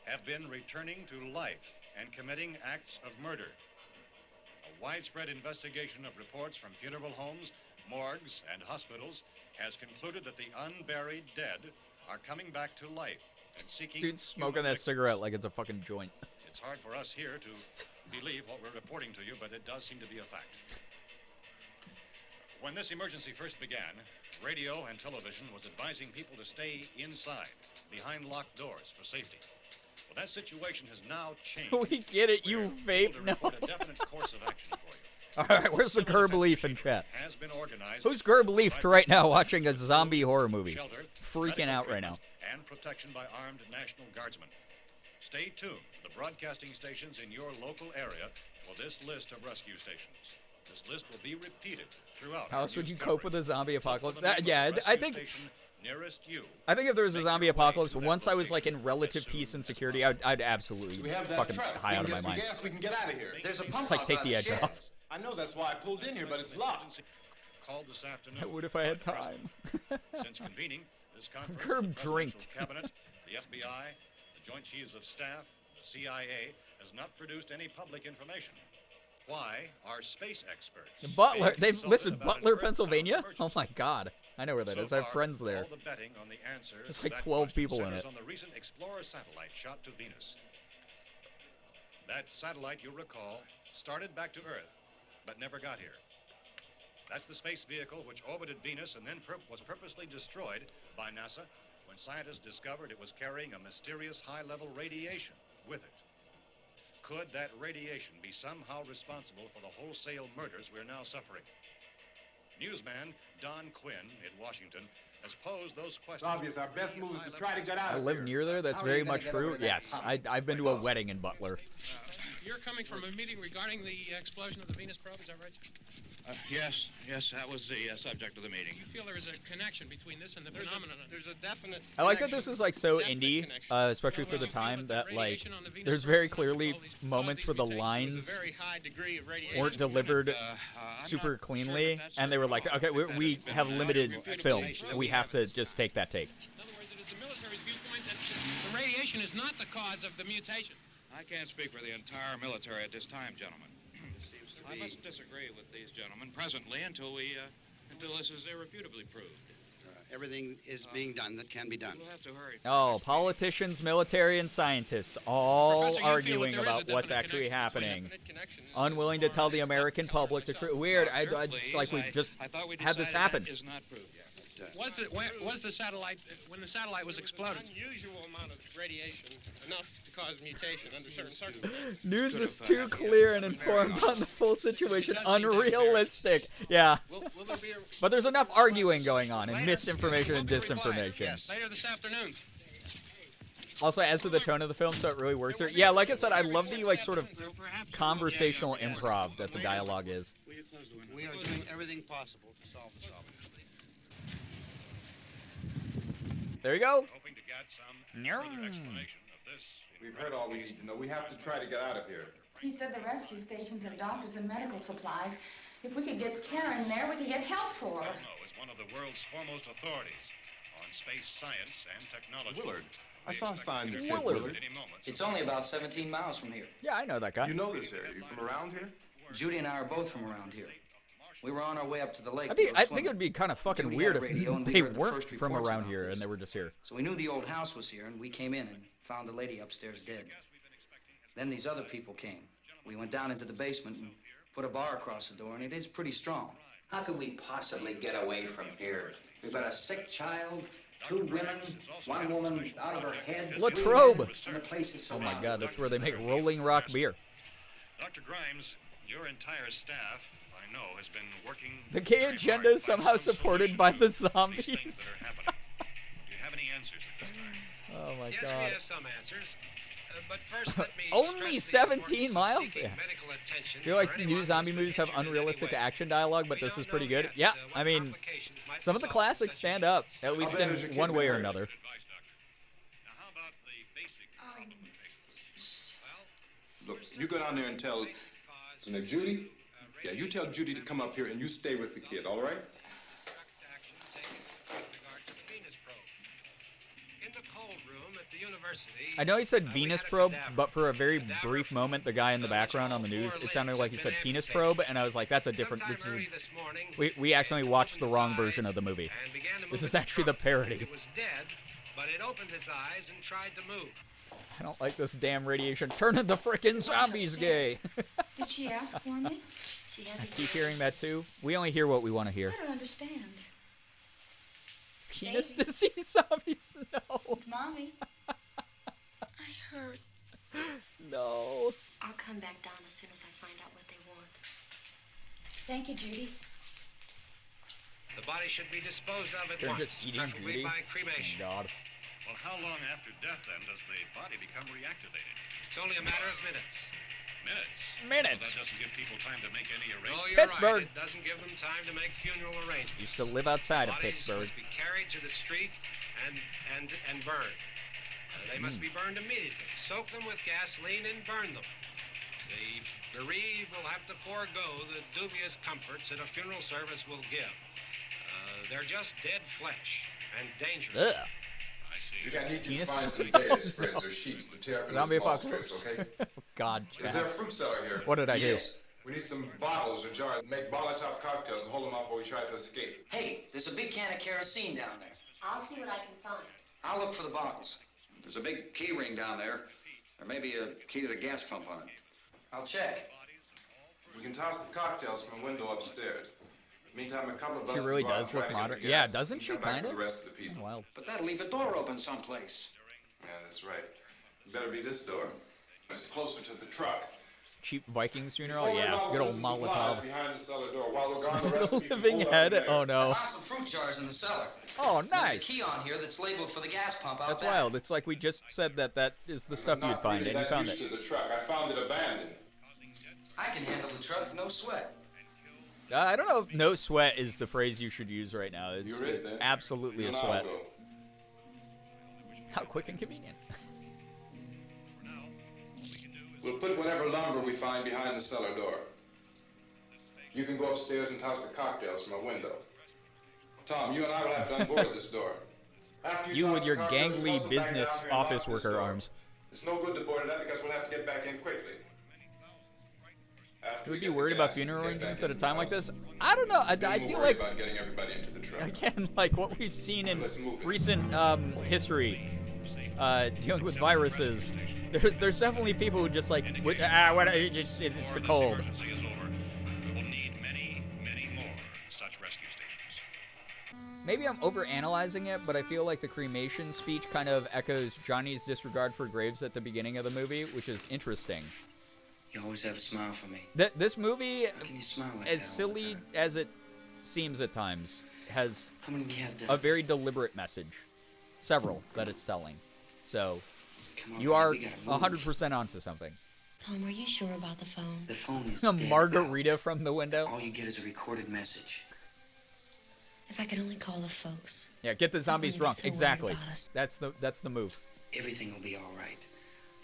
have been returning to life and committing acts of murder. A widespread investigation of reports from funeral homes, morgues, and hospitals has concluded that the unburied dead are coming back to life and seeking. Dude's smoking that cigarette like it's a fucking joint. It's hard for us here to believe what we're reporting to you, but it does seem to be a fact. When this emergency first began, radio and television was advising people to stay inside, behind locked doors for safety. Well, that situation has now changed. We get it, you vape. No. A definite course of action for you. Alright, where's the Girbeagly in chat? Has been organized. Who's Girbeagly right now watching a zombie horror movie? Freaking out right now. And protection by armed National Guardsmen. Stay tuned to the broadcasting stations in your local area for this list of rescue stations. This list will be repeated throughout. How else would you cope with a zombie apocalypse? Yeah, I think nearest you. I think if there was a zombie apocalypse, once I was like in relative peace and security, I'd absolutely fucking high out of my mind. Gas, we can get out of here. There's a pump Just like take the edge off. I know, that's why I pulled in here, but it's locked. Called this afternoon. I would if I had time. Since convening this conference, Gerb the drinked. Cabinet, the FBI, the Joint Chiefs of Staff, the CIA has not produced any public information. Why are space experts? Butler, they've listed Butler, Pennsylvania? Oh my god. I know where that is. I have friends there. All the betting on the answer There's to like that 12 question people in centers it. on the recent Explorer satellite shot to Venus. That satellite, you'll recall, started back to Earth, but never got here. That's the space vehicle which orbited Venus and then was purposely destroyed by NASA when scientists discovered it was carrying a mysterious high-level radiation with it. Could that radiation be somehow responsible for the wholesale murders we're now suffering? Newsman Don Quinn in Washington has posed those questions. It's obvious our best move is to try to get out I of live here. near there. That's very much true. Yes, I've been to a wedding in Butler. You're coming from a meeting regarding the explosion of the Venus probe, is that right? Yes, that was the subject of the meeting. You feel there is a connection between this and the phenomenon? There's a definite I like that this is like so indie, especially for the time, that like there's very clearly moments where the lines weren't delivered super cleanly, and they were like, okay, we have limited film, and we have to just take that take. In other words, it is the military's viewpoint that the radiation is not the cause of the mutation. I can't speak for the entire military at this time, gentlemen. I must disagree with these gentlemen presently until this is irrefutably proved. Everything is being done that can be done. We'll have to hurry. Oh, politicians, military, and scientists all Professor, you arguing feel that there is a about what's definite actually happening. connection. Unwilling to tell the American public the truth. Weird. It's like we just had this happen. That is not proved yet. Was the satellite, when the satellite was exploded? Unusual amount of radiation, enough to cause mutation under certain circumstances. News is too clear and informed on the full situation. Unrealistic. Yeah. But there's enough arguing going on and misinformation and disinformation. Later this afternoon. Also adds to the tone of the film, so it really works here. Yeah, like I said, I love the like sort of conversational improv that the dialogue is. We are doing everything possible to solve the problem. There you go. We've heard all we need to know. We have to try to get out of here. He said the rescue stations have doctors and medical supplies. If we could get Karen there, we could get help for her. Ono is one of the world's foremost authorities on space science and technology. Willard. I saw a sign that said Willard. Willard. It's only about 17 miles from here. Yeah, I know that guy. You know this area. You from around here? Judy and I are both from around here. We were on our way up to the lake. I think it would be kind of fucking Judy weird had if a radio, and we they heard the weren't first from reports around about here this. and they were just here. So we knew the old house was here, and we came in and found the lady upstairs dead. Then these other people came. We went down into the basement and put a bar across the door, and it is pretty strong. How could we possibly get away from here? We've got a sick child, 2 women, 1 woman out of her head. 3 Latrobe. men, and the place is Oh my surrounded. god, that's where they make Rolling Rock beer. Dr. Grimes, your entire staff, I know, has been working. The gay agenda is somehow supported by the These zombies. things that are happening. Do you have any answers at this time? Oh my Yes, god. we have some answers. But first, let me Only stress the 17 importance of miles? seeking Yeah. medical attention I feel like for new anyone zombie who's been movies have injured in any unrealistic way. action dialogue, but We this don't is pretty know good. yet, Yeah, what I mean, complications might some of the result classics from stand up, at least bad in is your kid one way or married? another. Look, you go down there and tell, Judy? Yeah, you tell Judy to come up here and you stay with the kid, all right? In the cold room at the university, I know he said Venus probe, but for a very brief moment, the guy in the background on the news, it sounded like he said penis probe, and I was like, that's a different, this is, we accidentally watched the wrong version of the movie. This is actually the parody. it was dead, but it opened its eyes and tried to move. I don't like this damn radiation turning the frickin' zombies gay. Did she ask for me? She had I to keep hearing that too. We only hear what we want to hear. I don't understand. Penis disease zombies? No. It's Mommy. I hurt. No. I'll come back down as soon as I find out what they want. Thank you, Judy. The body should be disposed of at They're once, just eating preferably Judy. by cremation. Oh, God. Well, how long after death, then, does the body become reactivated? It's only a matter of minutes. Minutes? Minutes. Well, that doesn't give people time to make any Oh, arrangements. you're Pittsburgh. right. It doesn't give them time to make funeral arrangements. Used to live outside of Bodies Pittsburgh. must be carried to the street and burned. They must be burned immediately. Soak them with gasoline and burn them. The bereaved will have to forego the dubious comforts that a funeral service will give. They're just dead flesh and dangerous. Ugh. I see. Judy, I need you Penis? to find some bedspreads or sheets to tear up into Zombie small apocalypse. strips, okay? Oh, God, Is Chad. there a fruit cellar here? What did I do? We need some bottles or jars. Make Molotov cocktails and hold them off while we try to escape. Hey, there's a big can of kerosene down there. I'll see what I can find. I'll look for the bottles. There's a big key ring down there. There may be a key to the gas pump on it. I'll check. We can toss the cocktails from a window upstairs. Meantime, a couple of us She will really go out does and try look to get modern. the Yeah, gas. doesn't We she, can come back kind for of? the rest of the people. Wild. But that'll leave a door open someplace. Yeah, that's right. It better be this door. It's closer to the truck. Cheap Vikings funeral? Before we Yeah, go, good old there's some supplies Molotov. behind the cellar door. While we're gone, the rest of you can Living hold head? up in there. Oh, I no. found some fruit jars in the cellar. Oh, There's a nice. key on here that's labeled for the gas pump out That's back. wild. It's like we just said that is the stuff I'm you'd not find, really and you that found used it. to the truck. I found it abandoned. I can handle the truck, no sweat. I don't know if no sweat is the phrase you should use right now. It's You're it, then. absolutely You a and I'll sweat. go. How quick and convenient. We'll put whatever lumber we find behind the cellar door. You can go upstairs and toss the cocktails from a window. Tom, you and I will have to unboard this door. After You toss with the your cocktails, gangly muscle back business down here and office lock this worker door. arms. It's no good to board it up because we'll have to get back in quickly. After Would we be get the worried about gas, funeral get back arrangements at a into the time like house. this? I don't know. I Be feel worried like, about getting everybody into the truck. again, like what we've seen in Let's move it. recent history, dealing with viruses, there's definitely people who just like, it's the cold. Emergency is over. We will need many, many more such rescue stations. Maybe I'm overanalyzing it, but I feel like the cremation speech kind of echoes Johnny's disregard for graves at the beginning of the movie, which is interesting. You always have a smile for me. This movie, How can you smile like as that all the silly time? as it seems at times, has How many do you have a done? very deliberate message. Several that it's telling. So, Come on, you baby, are we gotta move. 100% onto something. Tom, are you sure about the phone? The phone is A dead margarita from the window. now. All you get is a recorded message. If I could only call the folks. Yeah, get the zombies They're drunk. so worried Exactly. about us. That's the move. Everything will be all right.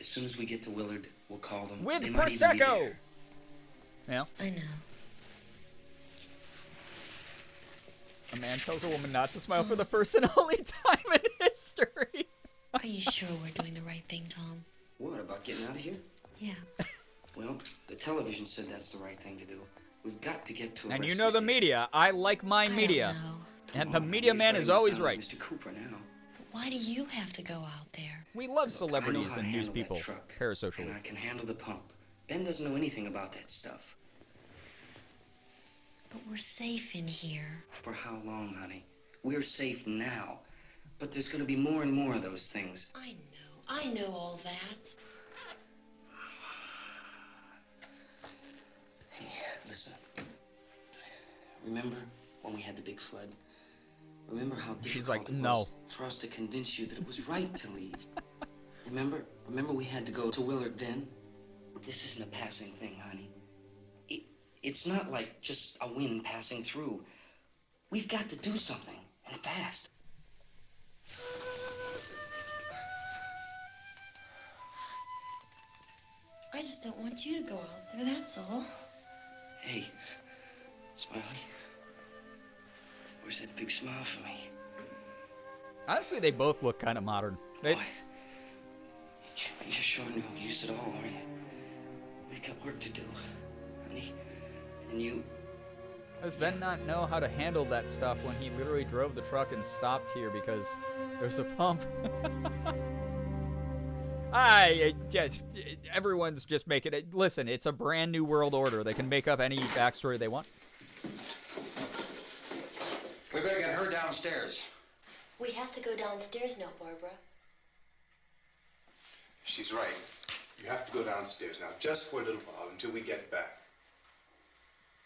As soon as we get to Willard, we'll call them. With They might even be Prosecco! there. Yeah. I know. A man tells a woman not to smile for the first and only time in history. Are you sure we're doing the right thing, Tom? What, about getting out of here? Yeah. Well, the television said that's the right thing to do. We've got to get to a And you rescue know the station. media. I like my media. And the media man is always right. Mr. Cooper now. Why do you have to go out there? We love celebrities how to and news handle that people, truck, parasocially. And I can handle the pump. Ben doesn't know anything about that stuff. But we're safe in here. For how long, honey? We're safe now. But there's going to be more and more of those things. I know all that. Hey, listen. Remember when we had the big flood? Remember how difficult it was for us to convince you that it was right to leave? Remember we had to go to Willard then? This isn't a passing thing, honey. It's not like just a wind passing through. We've got to do something, and fast. I just don't want you to go out there, that's all. Hey, Smiley. Where's that big smile for me? Honestly, they both look kind of modern. They... You're sure no use at all, aren't you? We've got work to do, honey. And you... Does Ben not know how to handle that stuff when he literally drove the truck and stopped here because there's a pump? Everyone's just making it. Listen, it's a brand new world order. They can make up any backstory they want. We better get her downstairs. We have to go downstairs now, Barbara. She's right. You have to go downstairs now, just for a little while, until we get back.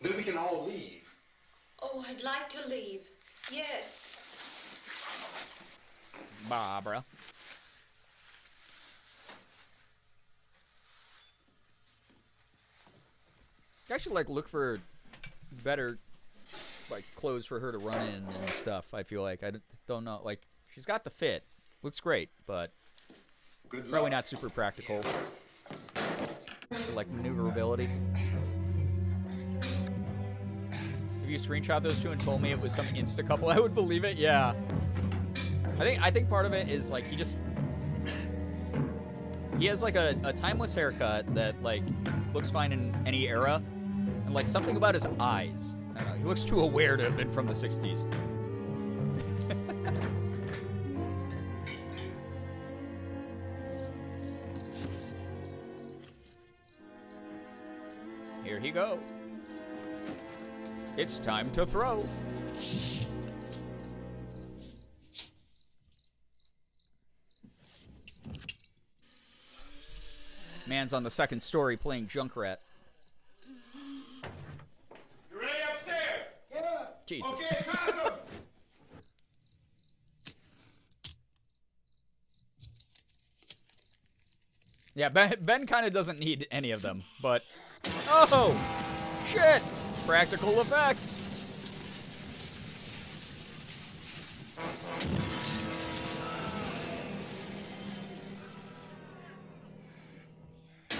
Then we can all leave. Oh, I'd like to leave. Yes. Barbara. I should, like, look for better, like, clothes for her to run in and stuff, I feel like. I don't know. Like, she's got the fit. Looks great, but probably not super practical. For, like, maneuverability. If you screenshot those two and told me it was some Insta couple, I would believe it. Yeah. I think part of it is, like, he has, like, a timeless haircut that, like, looks fine in any era. And, like, something about his eyes. I don't know. He looks too aware to have been from the 60s. Here he go. It's time to throw. Man's on the second story playing Junkrat. You ready upstairs? Yeah. Jesus. Okay, Tazo. Yeah, Ben kind of doesn't need any of them, but... Oh! Shit! Practical effects!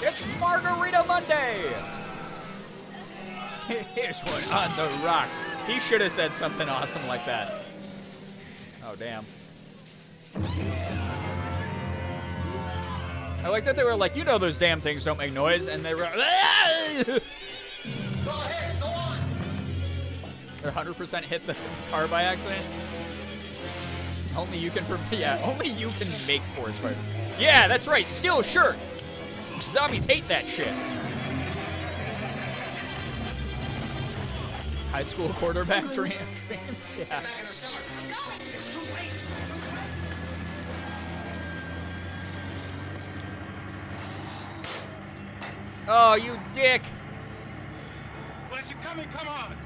It's Margarita Monday! Here's one on the rocks. He should have said something awesome like that. Oh, damn. I like that they were like, you know those damn things don't make noise, and they were ah! Go ahead, go on. They're 100% hit the car by accident. Only you can, only you can make forest fires. Yeah, that's right, steal a shirt. Zombies hate that shit. High school quarterback dreams, yeah. Get back in the cellar. Go. It's too late. It's too late. Oh, you dick! Well, is it coming? Come on.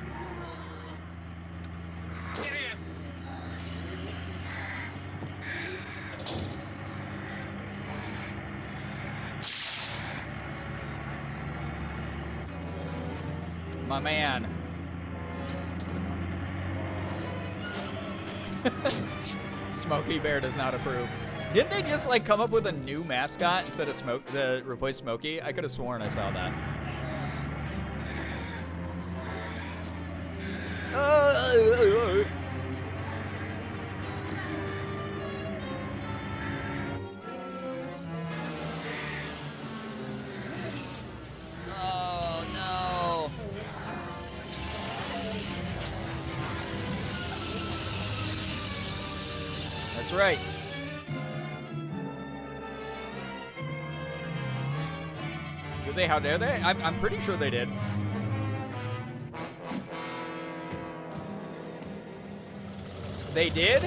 Get in. My man. Smokey Bear does not approve. Didn't they just like come up with a new mascot instead of replace Smokey? I could have sworn I saw that. That's right. Did they? How dare they? I'm pretty sure they did. They did?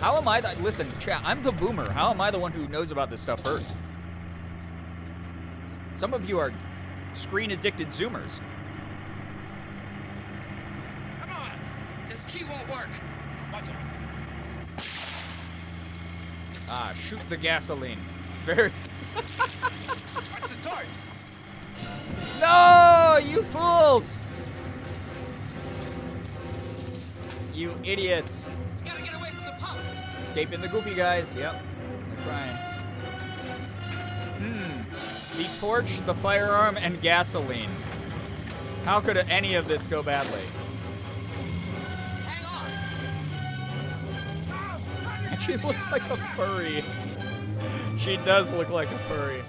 How am I the... Listen, chat, I'm the boomer. How am I the one who knows about this stuff first? Some of you are screen-addicted Zoomers. Come on! This key won't work. Watch out. Ah, shoot the gasoline. Very... Watch the torch! No! You fools! You idiots. Gotta get away from the pump! Escaping the goopy guys. Yep. They're trying. The torch, the firearm, and gasoline. How could any of this go badly? Hang on! She looks like a furry. She does look like a furry.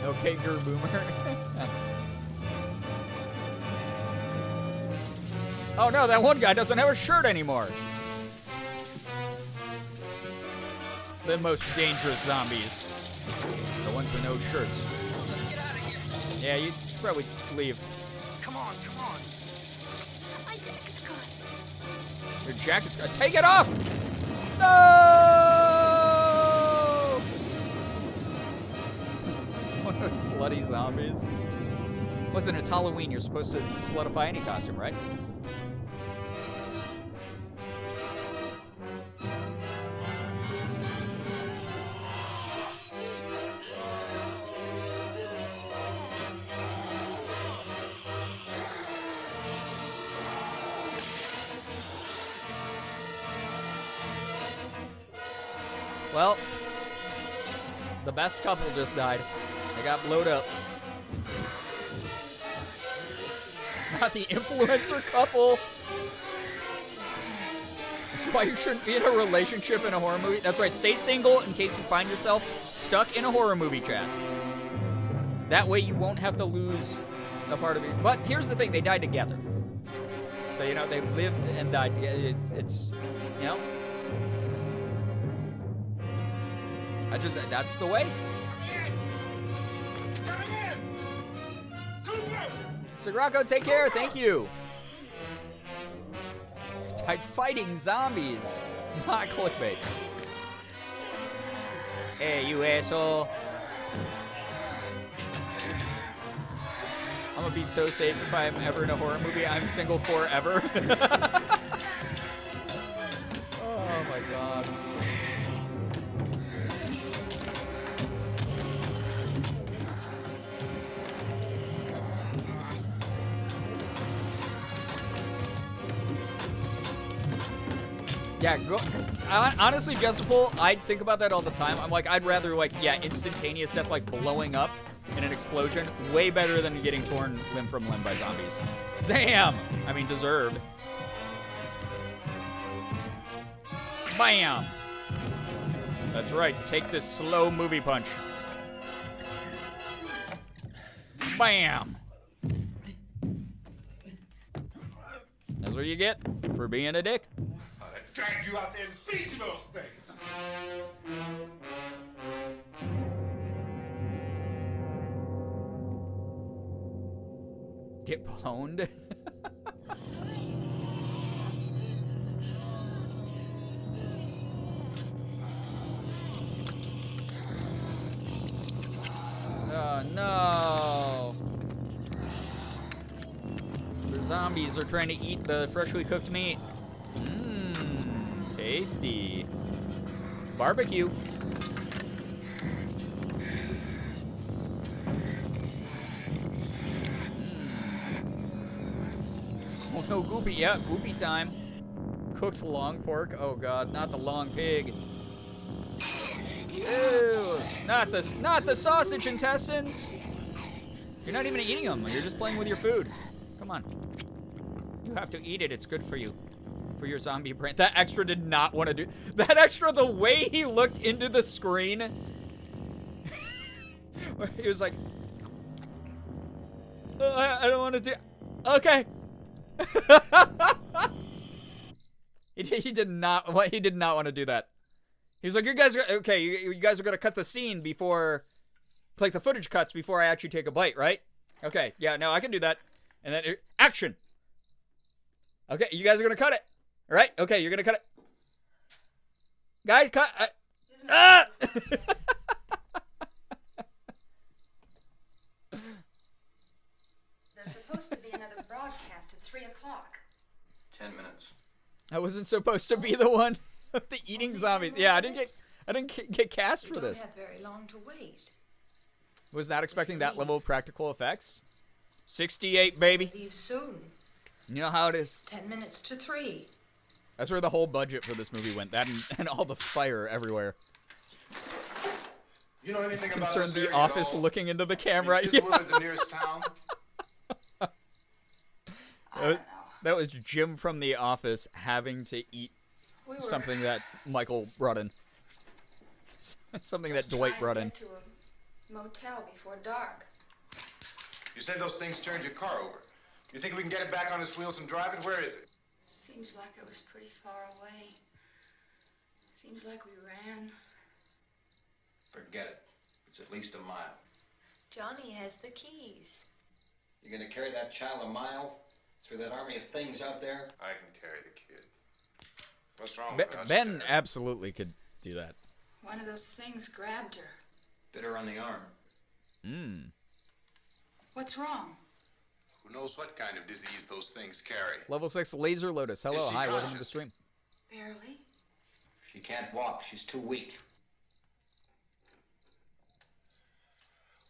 Okay, Gerboomer. Oh no, that one guy doesn't have a shirt anymore. The most dangerous zombies. The ones with no shirts. Let's get out of here. Yeah, you should probably leave. Come on, come on. My jacket's caught. Your jacket's gonna take it off! No! One of those slutty zombies. Listen, it's Halloween. You're supposed to slutify any costume, right? Well, the best couple just died. They got blowed up. Not the influencer couple. That's why you shouldn't be in a relationship in a horror movie. That's right, stay single in case you find yourself stuck in a horror movie, chat. That way you won't have to lose a part of it. But here's the thing, they died together. So, you know, they lived and died together. It's you know. That's the way. Sagrako, take care. Thank you. Died fighting zombies. Not clickbait. Hey, you asshole. I'm gonna be so safe if I'm ever in a horror movie. I'm single forever. Oh my god. Yeah, honestly, Jessiful, I think about that all the time. I'm like, I'd rather, like, yeah, instantaneous stuff like blowing up in an explosion. Way better than getting torn limb from limb by zombies. Damn! I mean, deserved. Bam! That's right, take this slow movie punch. Bam! That's what you get for being a dick. Drag you out there and feed you those things. Get pwned? Oh no! The zombies are trying to eat the freshly cooked meat. Mmm, tasty. Barbecue. Oh no, goopy, yeah, goopy time. Cooked long pork, oh god, not the long pig. Ew, not the sausage intestines. You're not even eating them, you're just playing with your food. Come on. You have to eat it, it's good for you. For your zombie brain. That extra did not want to do, that extra, the way he looked into the screen. He was like, oh, I don't want to do, okay. He did not want to do that. He was like, you guys are gonna cut the scene before, like the footage cuts before I actually take a bite, right? Okay, yeah, no, I can do that. And then action. Okay, you guys are gonna cut it, all right? Okay, you're gonna cut it. Guys, cut. Ah! There's supposed to be another broadcast at 3 o'clock. 10 minutes. I wasn't supposed to be the one of the eating zombies. Yeah, I didn't get cast for this. We don't have very long to wait. Was not expecting that level of practical effects. 68, baby. Leave soon. You know how it is. It's 10 minutes to 3. That's where the whole budget for this movie went. That and all the fire everywhere. You know anything about concerned this the area office at all? looking into the camera. Is Willard the nearest town? That was Jim from The Office having to eat something that Michael brought in. Something that Dwight brought in. To a motel before dark. You said those things turned your car over. You think we can get it back on its wheels and drive it? Where is it? Seems like it was pretty far away. Seems like we ran. Forget it. It's at least a mile. Johnny has the keys. You're gonna carry that child a mile through that army of things out there? I can carry the kid. What's wrong with it? Ben absolutely could do that. One of those things grabbed her. Bit her on the arm. What's wrong? Who knows what kind of disease those things carry? Level 6 Laser Lotus. Hello, hi, welcome to the stream. Barely. She can't walk. She's too weak.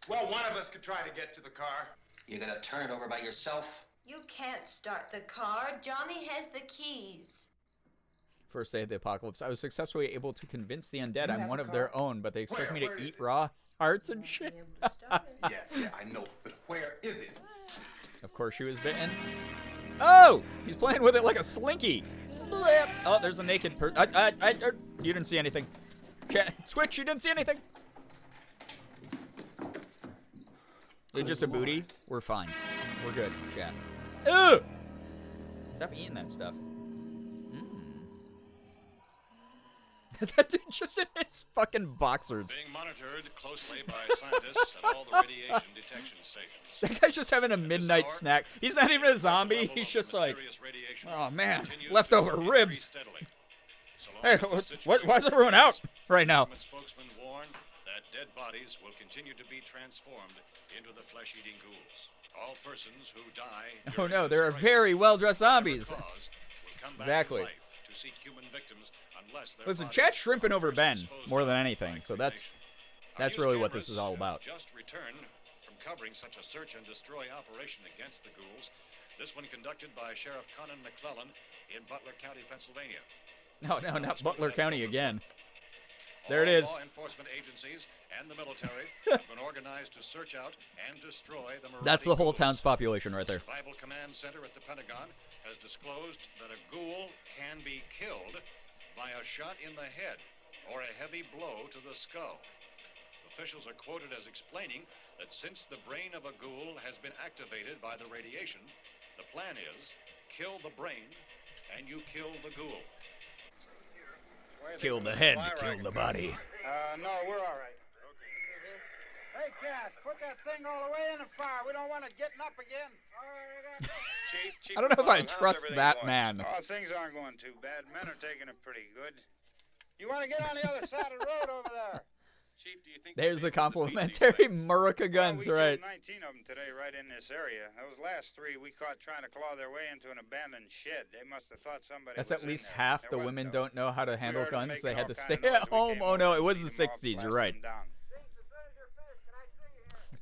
Well, one of us could try to get to the car. You gonna turn it over by yourself? You can't start the car. Johnny has the keys. First day of the apocalypse, I was successfully able to convince the undead I'm one of their own, but they expect me to eat raw hearts and shit. Yeah, I know, but where is it? Of course she was bitten. Oh! He's playing with it like a slinky. Blip. Oh, there's a naked person. You didn't see anything. Twitch, you didn't see anything. It's just a booty. We're fine. We're good, chat. Ugh! Stop eating that stuff. That dude just in his fucking boxers. Being monitored closely by scientists at all the radiation detection stations. That guy's just having a midnight snack. He's not even a zombie. He's just like, oh man, leftover ribs. Hey, why's everyone out right now? Spokesman warned that dead bodies will continue to be transformed into the flesh-eating ghouls. All persons who die. Oh no, there are very well-dressed zombies. Exactly. To seek human victims unless listen, chat's shrimping over Ben more than anything, so that's really what this is all about. Just returned from covering such a search and destroy operation against the ghouls. This one conducted by Sheriff Conan McClellan in Butler County, Pennsylvania. No, not Butler County again. There it is. Law enforcement agencies and the military have been organized to search out and destroy the marauding That's the whole ghouls. town's population right there. Survival Command Center at the Pentagon has disclosed that a ghoul can be killed by a shot in the head or a heavy blow to the skull. Officials are quoted as explaining that since the brain of a ghoul has been activated by the radiation, the plan is kill the brain and you kill the ghoul. Kill the head, kill the body. No, we're all right. Hey, Cass, put that thing all the way in the fire. We don't want it getting up again. I don't know if I trust that man. Oh, things aren't going too bad. Men are taking it pretty good. You want to get on the other side of the road over there? Chief, do you think there's the complimentary Murica guns, we right? killed 19 of them today right in this area. Those last 3 we caught trying to claw their way into an abandoned shed. They must have thought somebody That's was at in least there. half There the wasn't, women though. don't know how to handle heard 'em guns. They making had all to kind stay of at noise. We home. came Oh no, over it was and the beat 'em up, 60s. You're blasted right. 'em down.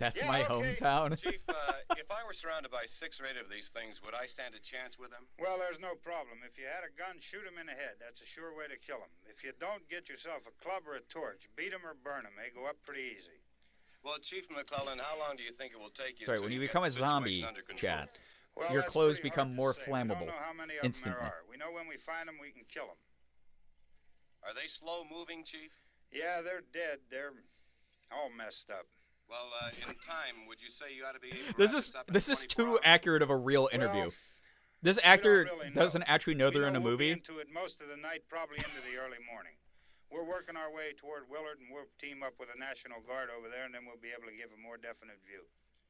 That's Yeah, my okay. hometown. Chief, if I were surrounded by 6 or 8 of these things, would I stand a chance with them? Well, there's no problem. If you had a gun, shoot him in the head. That's a sure way to kill him. If you don't, get yourself a club or a torch. Beat him or burn him. They go up pretty easy. Well, Chief McClellan, how long do you think it will take you Sorry, to when you get become the a situation zombie, under control? chat, Well, your that's clothes pretty become hard to more say. We flammable don't know how many of instantly. them there are. We know when we find them, we can kill them. Are they slow moving, Chief? Yeah, they're dead. They're all messed up. Well, in time, would you say you ought to be able to This wrap is up in this is 24 too hours? accurate of a real interview. Well, This actor doesn't actually know they're in a We'll be movie. into it most of the night, probably into the early morning. We're working our way toward Willard, and we'll team up with the National Guard over there, and then we'll be able to give a more definite view.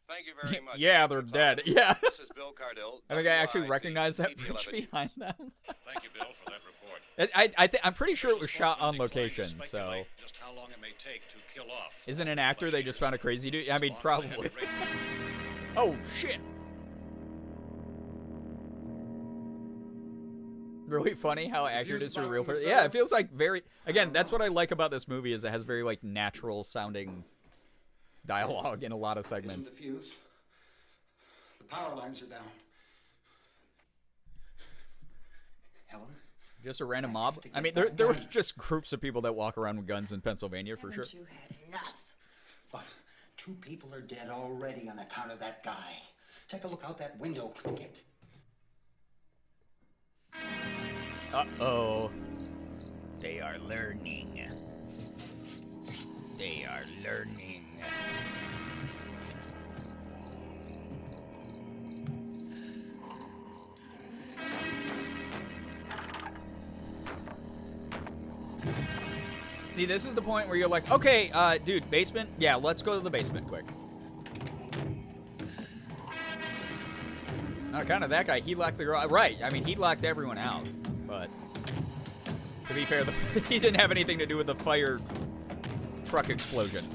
Thank you very much. Yeah, they're dead. Yeah. This is Bill Cardell. I think I actually WIC recognize that TV bridge 11. behind them. Thank you, Bill, for that report. I'm pretty sure it was shot on location, so. Just how long it may take to kill off. Isn't an actor? They just found a crazy dude. I mean, probably. Oh shit! Really funny how accurate it is to a real person. Yeah, it feels like very. Again, that's what I like about this movie is it has very like natural sounding dialogue in a lot of segments. Isn't the fuse? The power lines are down. Helen? Just a random mob. I mean, there were just groups of people that walk around with guns in Pennsylvania for sure. Haven't you had enough? But 2 people are dead already on account of that guy. Take a look out that window. Get. Uh-oh. They are learning. They are learning. See, this is the point where you're like, okay, dude, basement? Yeah, let's go to the basement quick. Oh, kind of that guy. He locked the girl. Right. I mean, he locked everyone out. But to be fair, he didn't have anything to do with the fire truck explosion.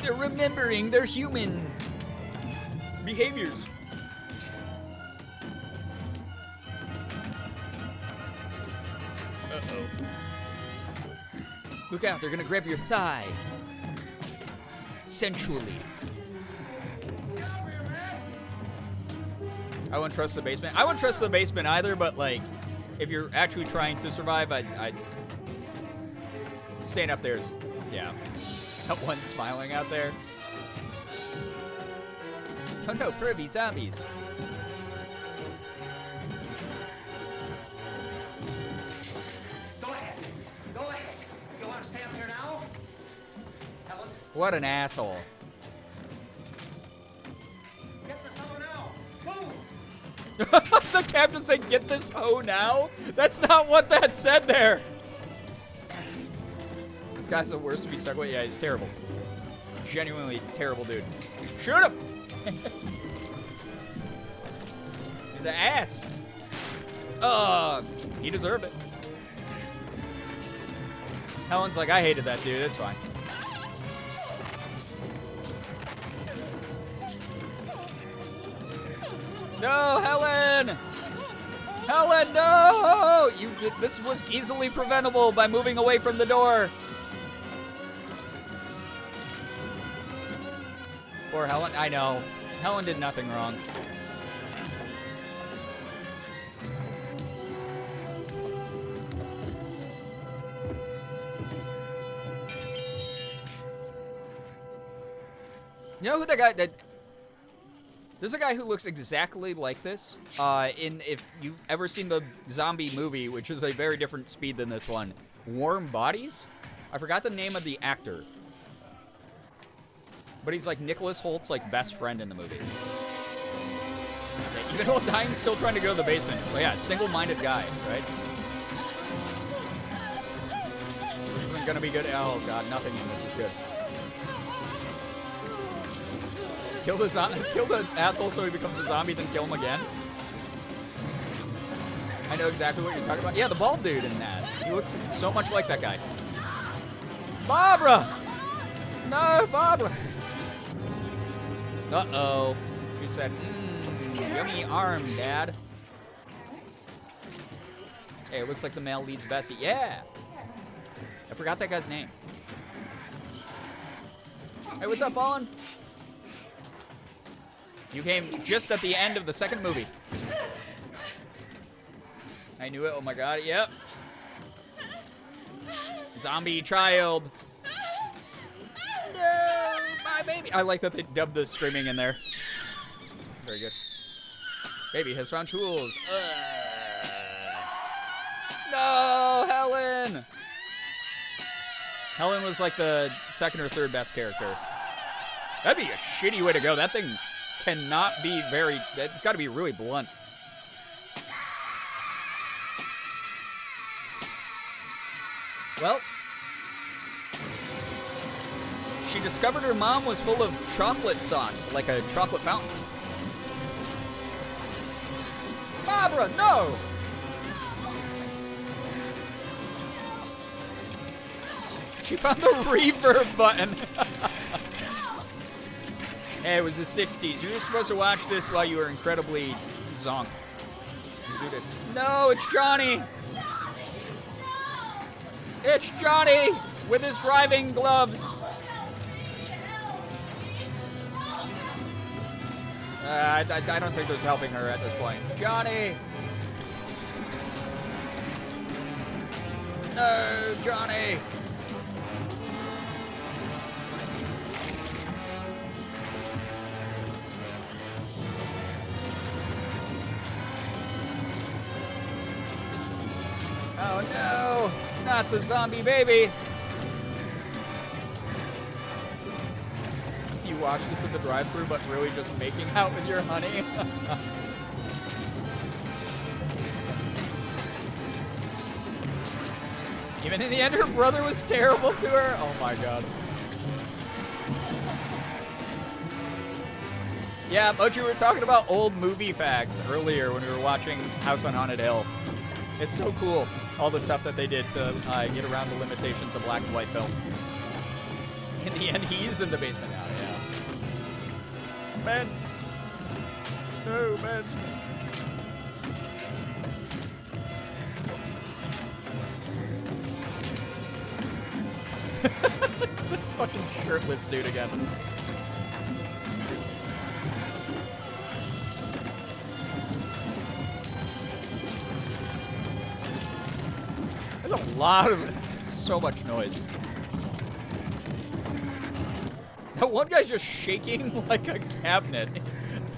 They're remembering their human behaviors. Uh-oh. Look out, they're gonna grab your thigh. Sensually. I wouldn't trust the basement. I wouldn't trust the basement either, but like, if you're actually trying to survive, I'd staying up there is, yeah. That one smiling out there. Oh no, pervy zombies. Go ahead. Go ahead. You want to stay up here now? Helen? What an asshole. Get this hoe now. Move! The captain said, get this hoe now? That's not what that said there. This guy's the worst to be stuck with. Yeah, he's terrible. Genuinely terrible dude. Shoot him! He's an ass. He deserved it. Helen's like, I hated that dude. It's fine. No, Helen! Helen, no! This was easily preventable by moving away from the door. Poor Helen. I know. Helen did nothing wrong. You know who that guy that? There's a guy who looks exactly like this. If you've ever seen the zombie movie, which is a very different speed than this one, Warm Bodies. I forgot the name of the actor, but he's like Nicholas Holt's like best friend in the movie. Yeah, even while dying, still trying to go to the basement. Well, yeah, single-minded guy, right? This isn't gonna be good. Oh god, nothing in this is good. Kill the asshole so he becomes a zombie, then kill him again. I know exactly what you're talking about. Yeah, the bald dude in that. He looks so much like that guy. Barbara! No, Barbara! Uh-oh. She said, yummy arm, Dad. Hey, it looks like the male leads Bessie. Yeah! I forgot that guy's name. Hey, what's up, Fallen? You came just at the end of the second movie. I knew it. Oh my god. Yep. Zombie child. No, my baby. I like that they dubbed the screaming in there. Very good. Baby has found tools. No, Helen. Helen was like the second or third best character. That'd be a shitty way to go. That thing cannot be very... It's got to be really blunt. Well, she discovered her mom was full of chocolate sauce, like a chocolate fountain. Barbara, no! She found the reverb button. Hey, it was the 60s. You were supposed to watch this while you were incredibly zonked. Zooted. No, it's Johnny! It's Johnny with his driving gloves. I don't think there's helping her at this point. Johnny! No, Johnny! Oh no! Not the zombie baby! You watch this in the drive-thru, but really just making out with your honey? Even in the end, her brother was terrible to her? Oh my god. Yeah, Mochi, we were talking about old movie facts earlier when we were watching House on Haunted Hill. It's so cool, all the stuff that they did to get around the limitations of black and white film. In the end, he's in the basement now, yeah. Ben! No, Ben! It's a fucking shirtless dude again. There's a lot of... so much noise. That one guy's just shaking like a cabinet.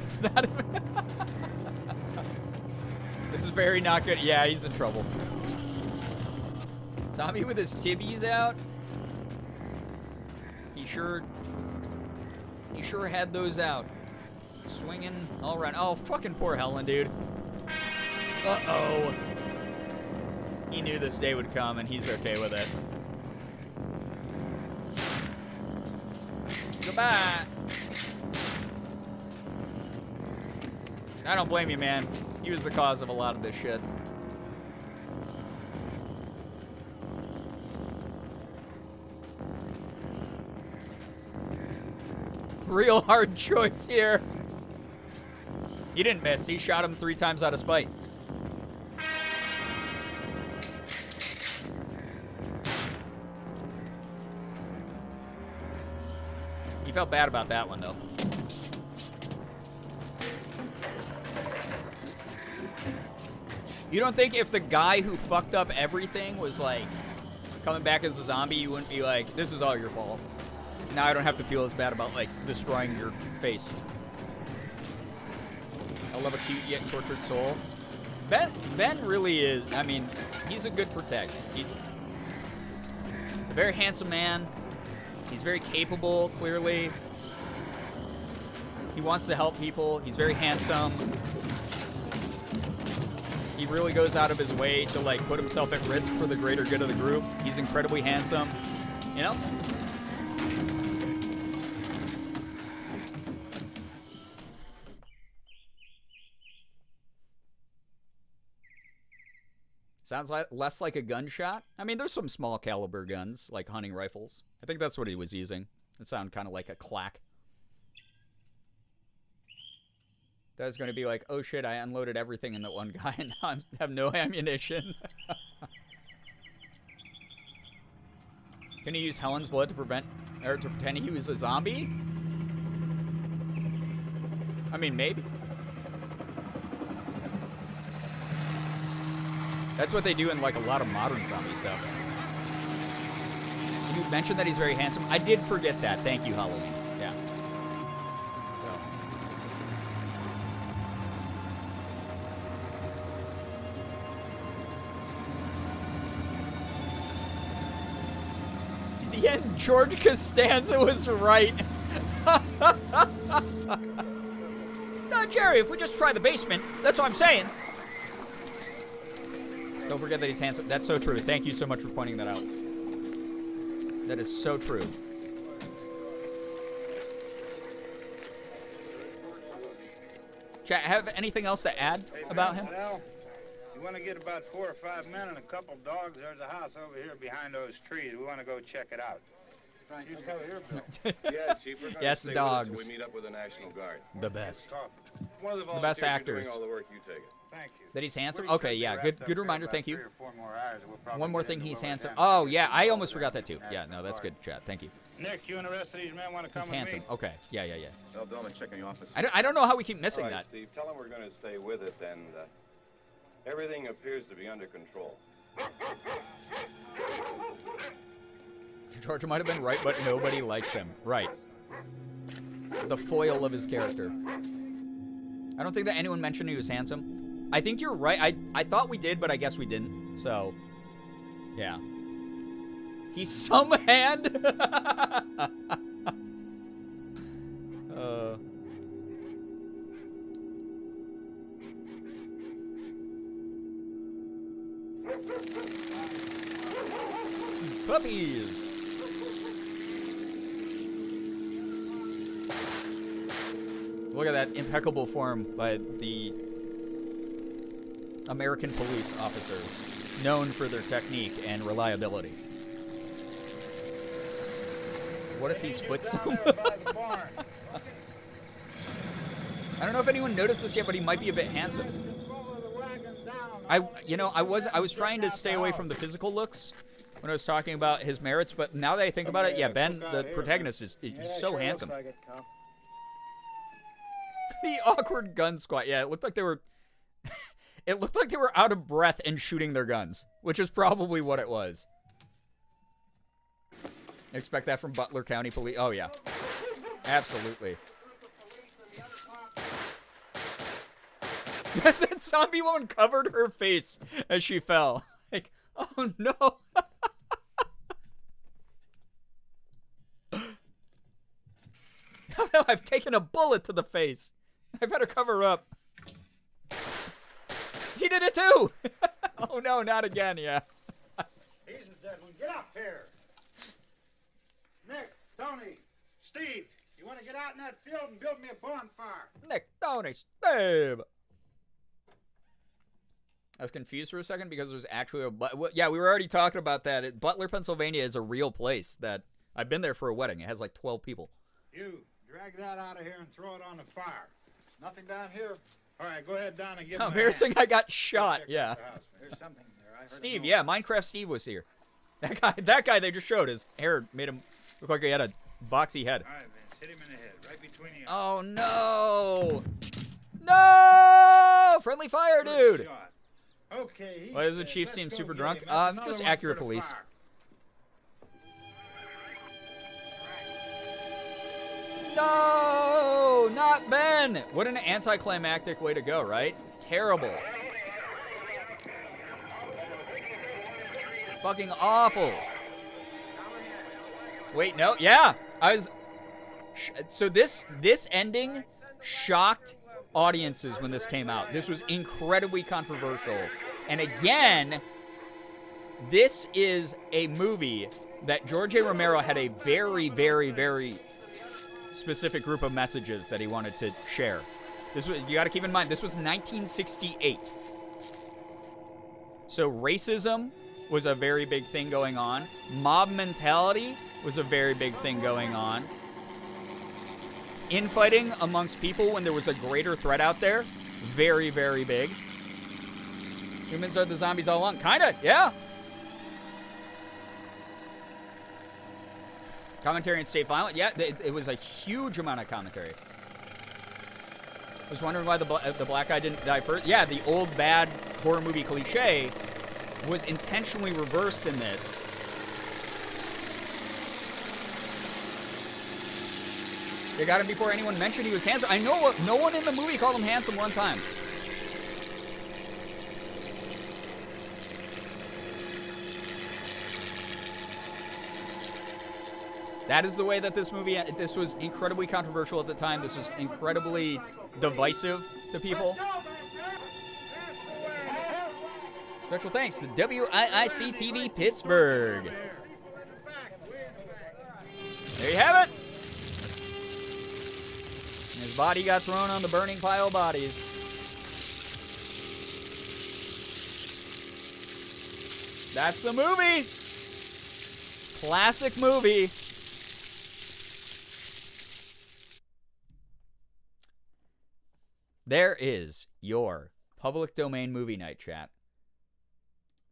It's not even... This is very not good. Yeah, he's in trouble. Zombie with his tibbies out. He sure had those out. Swinging all around. Oh, fucking poor Helen, dude. Uh-oh. He knew this day would come, and he's okay with it. Goodbye. I don't blame you, man. He was the cause of a lot of this shit. Real hard choice here. He didn't miss. He shot him 3 times out of spite. He felt bad about that one, though. You don't think if the guy who fucked up everything was, like, coming back as a zombie, you wouldn't be like, this is all your fault. Now I don't have to feel as bad about, like, destroying your face. I love a cute yet tortured soul. Ben really is, I mean, he's a good protagonist. He's a very handsome man. He's very capable, clearly. He wants to help people. He's very handsome. He really goes out of his way to, like, put himself at risk for the greater good of the group. He's incredibly handsome. You know? Sounds like less like a gunshot. I mean, there's some small caliber guns, like hunting rifles. I think that's what he was using. It sounded kind of like a clack. That was going to be like, oh shit, I unloaded everything in that one guy and now I have no ammunition. Can he use Helen's blood to pretend he was a zombie? I mean, maybe. That's what they do in, like, a lot of modern zombie stuff. You mentioned that he's very handsome. I did forget that. Thank you, Halloween. Yeah. So. In the end, George Costanza was right. Jerry, if we just try the basement, that's what I'm saying. Don't forget that he's handsome. That's so true. Thank you so much for pointing that out. That is so true. Chat, have anything else to add about him? Well, you want to get about 4 or 5 men and a couple dogs. There's a house over here behind those trees. We want to go check it out. You stay here, Bill. Yeah, Chief. We're gonna Yes, stay dogs. with it till we meet up with the National Guard. The best. One of the The best volunteers is doing actors. all the work. You take it. Thank you. That he's handsome? We Okay, should be yeah. wrapped Good up good here reminder. about Thank you. 3 or 4 more hours, and we'll probably One more get thing, into he's Lower handsome. Town. Oh, yeah. I almost forgot that too. Yeah, no, that's good, chat. Thank you. Nick, you and the rest of these men want to come He's with handsome. me? Okay. Yeah, yeah, yeah. Tell Billman check in the office. I don't know how we keep missing All right, that. Steve, tell him we're going to stay with it, and everything appears to be under control. George might have been right, but nobody likes him. Right. The foil of his character. I don't think that anyone mentioned he was handsome. I think you're right. I thought we did, but I guess we didn't. So, yeah. He's some hand. Puppies. Look at that impeccable form by the American police officers, known for their technique and reliability. What if he's footsome? I don't know if anyone noticed this yet, but he might be a bit handsome. I was trying to stay away from the physical looks when I was talking about his merits, but now that I think about it, yeah, Ben, the protagonist, is so handsome. The awkward gun squat. Yeah, it looked like they were it looked like they were out of breath and shooting their guns, which is probably what it was. Expect that from Butler County Police. Oh yeah. Absolutely. That zombie woman covered her face as she fell. Like, oh no. Oh no, I've taken a bullet to the face. I better cover up. He did it too! Oh no, not again, yeah. He's a dead one. Get up here. Nick, Tony, Steve, you want to get out in that field and build me a bonfire? Nick, Tony, Steve! I was confused for a second because there was actually yeah, we were already talking about that. Butler, Pennsylvania is a real place that I've been there for a wedding. It has like 12 people. You, drag that out of here and throw it on the fire. Nothing down here. All right, go ahead down and give How him a embarrassing, hand. I got shot, yeah. There's something there. I heard Steve, a yeah, noise. Minecraft Steve was here. That guy they just showed, his hair made him look like he had a boxy head. All right, Vince, hit him in the head, right between the eyes. Oh no! No! Friendly fire, dude! Shot. Okay. Why does the chief seem super drunk? Just accurate police. No! Not Ben! What an anticlimactic way to go, right? Terrible. Fucking awful. Wait, no. Yeah! So this ending shocked audiences when this came out. This was incredibly controversial. And again, this is a movie that George A. Romero had a very, very, very specific group of messages that he wanted to share. This was, you got to keep in mind, this was 1968. So racism was a very big thing going on. Mob mentality was a very big thing going on. Infighting amongst people when there was a greater threat out there, very, very big. Humans are the zombies all along. Kinda, yeah. Commentary and state violence. Yeah, it was a huge amount of commentary. I was wondering why the black guy didn't die first. Yeah, the old bad horror movie cliche was intentionally reversed in this. They got him before anyone mentioned he was handsome. I know no one in the movie called him handsome one time. That is the way that this movie, this was incredibly controversial at the time. This was incredibly divisive to people. Special thanks to WIIC-TV Pittsburgh. There you have it. His body got thrown on the burning pile of bodies. That's the movie. Classic movie. There is your public domain movie night, chat.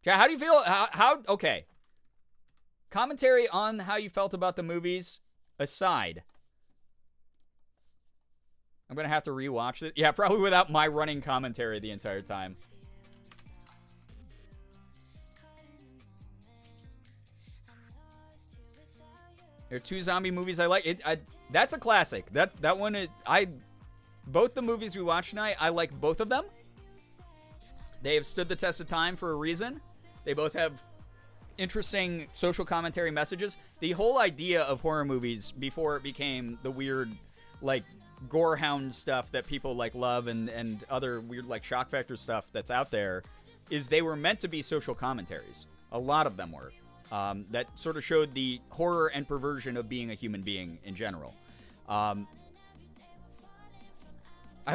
Chat, how do you feel? Okay. Commentary on how you felt about the movies aside. I'm going to have to rewatch it. Yeah, probably without my running commentary the entire time. There are 2 zombie movies I like. That's a classic. That one, both the movies we watched tonight, I like both of them. They have stood the test of time for a reason. They both have interesting social commentary messages. The whole idea of horror movies before it became the weird, like, gorehound stuff that people like love and other weird like shock factor stuff that's out there is they were meant to be social commentaries. A lot of them were. That sort of showed the horror and perversion of being a human being in general. I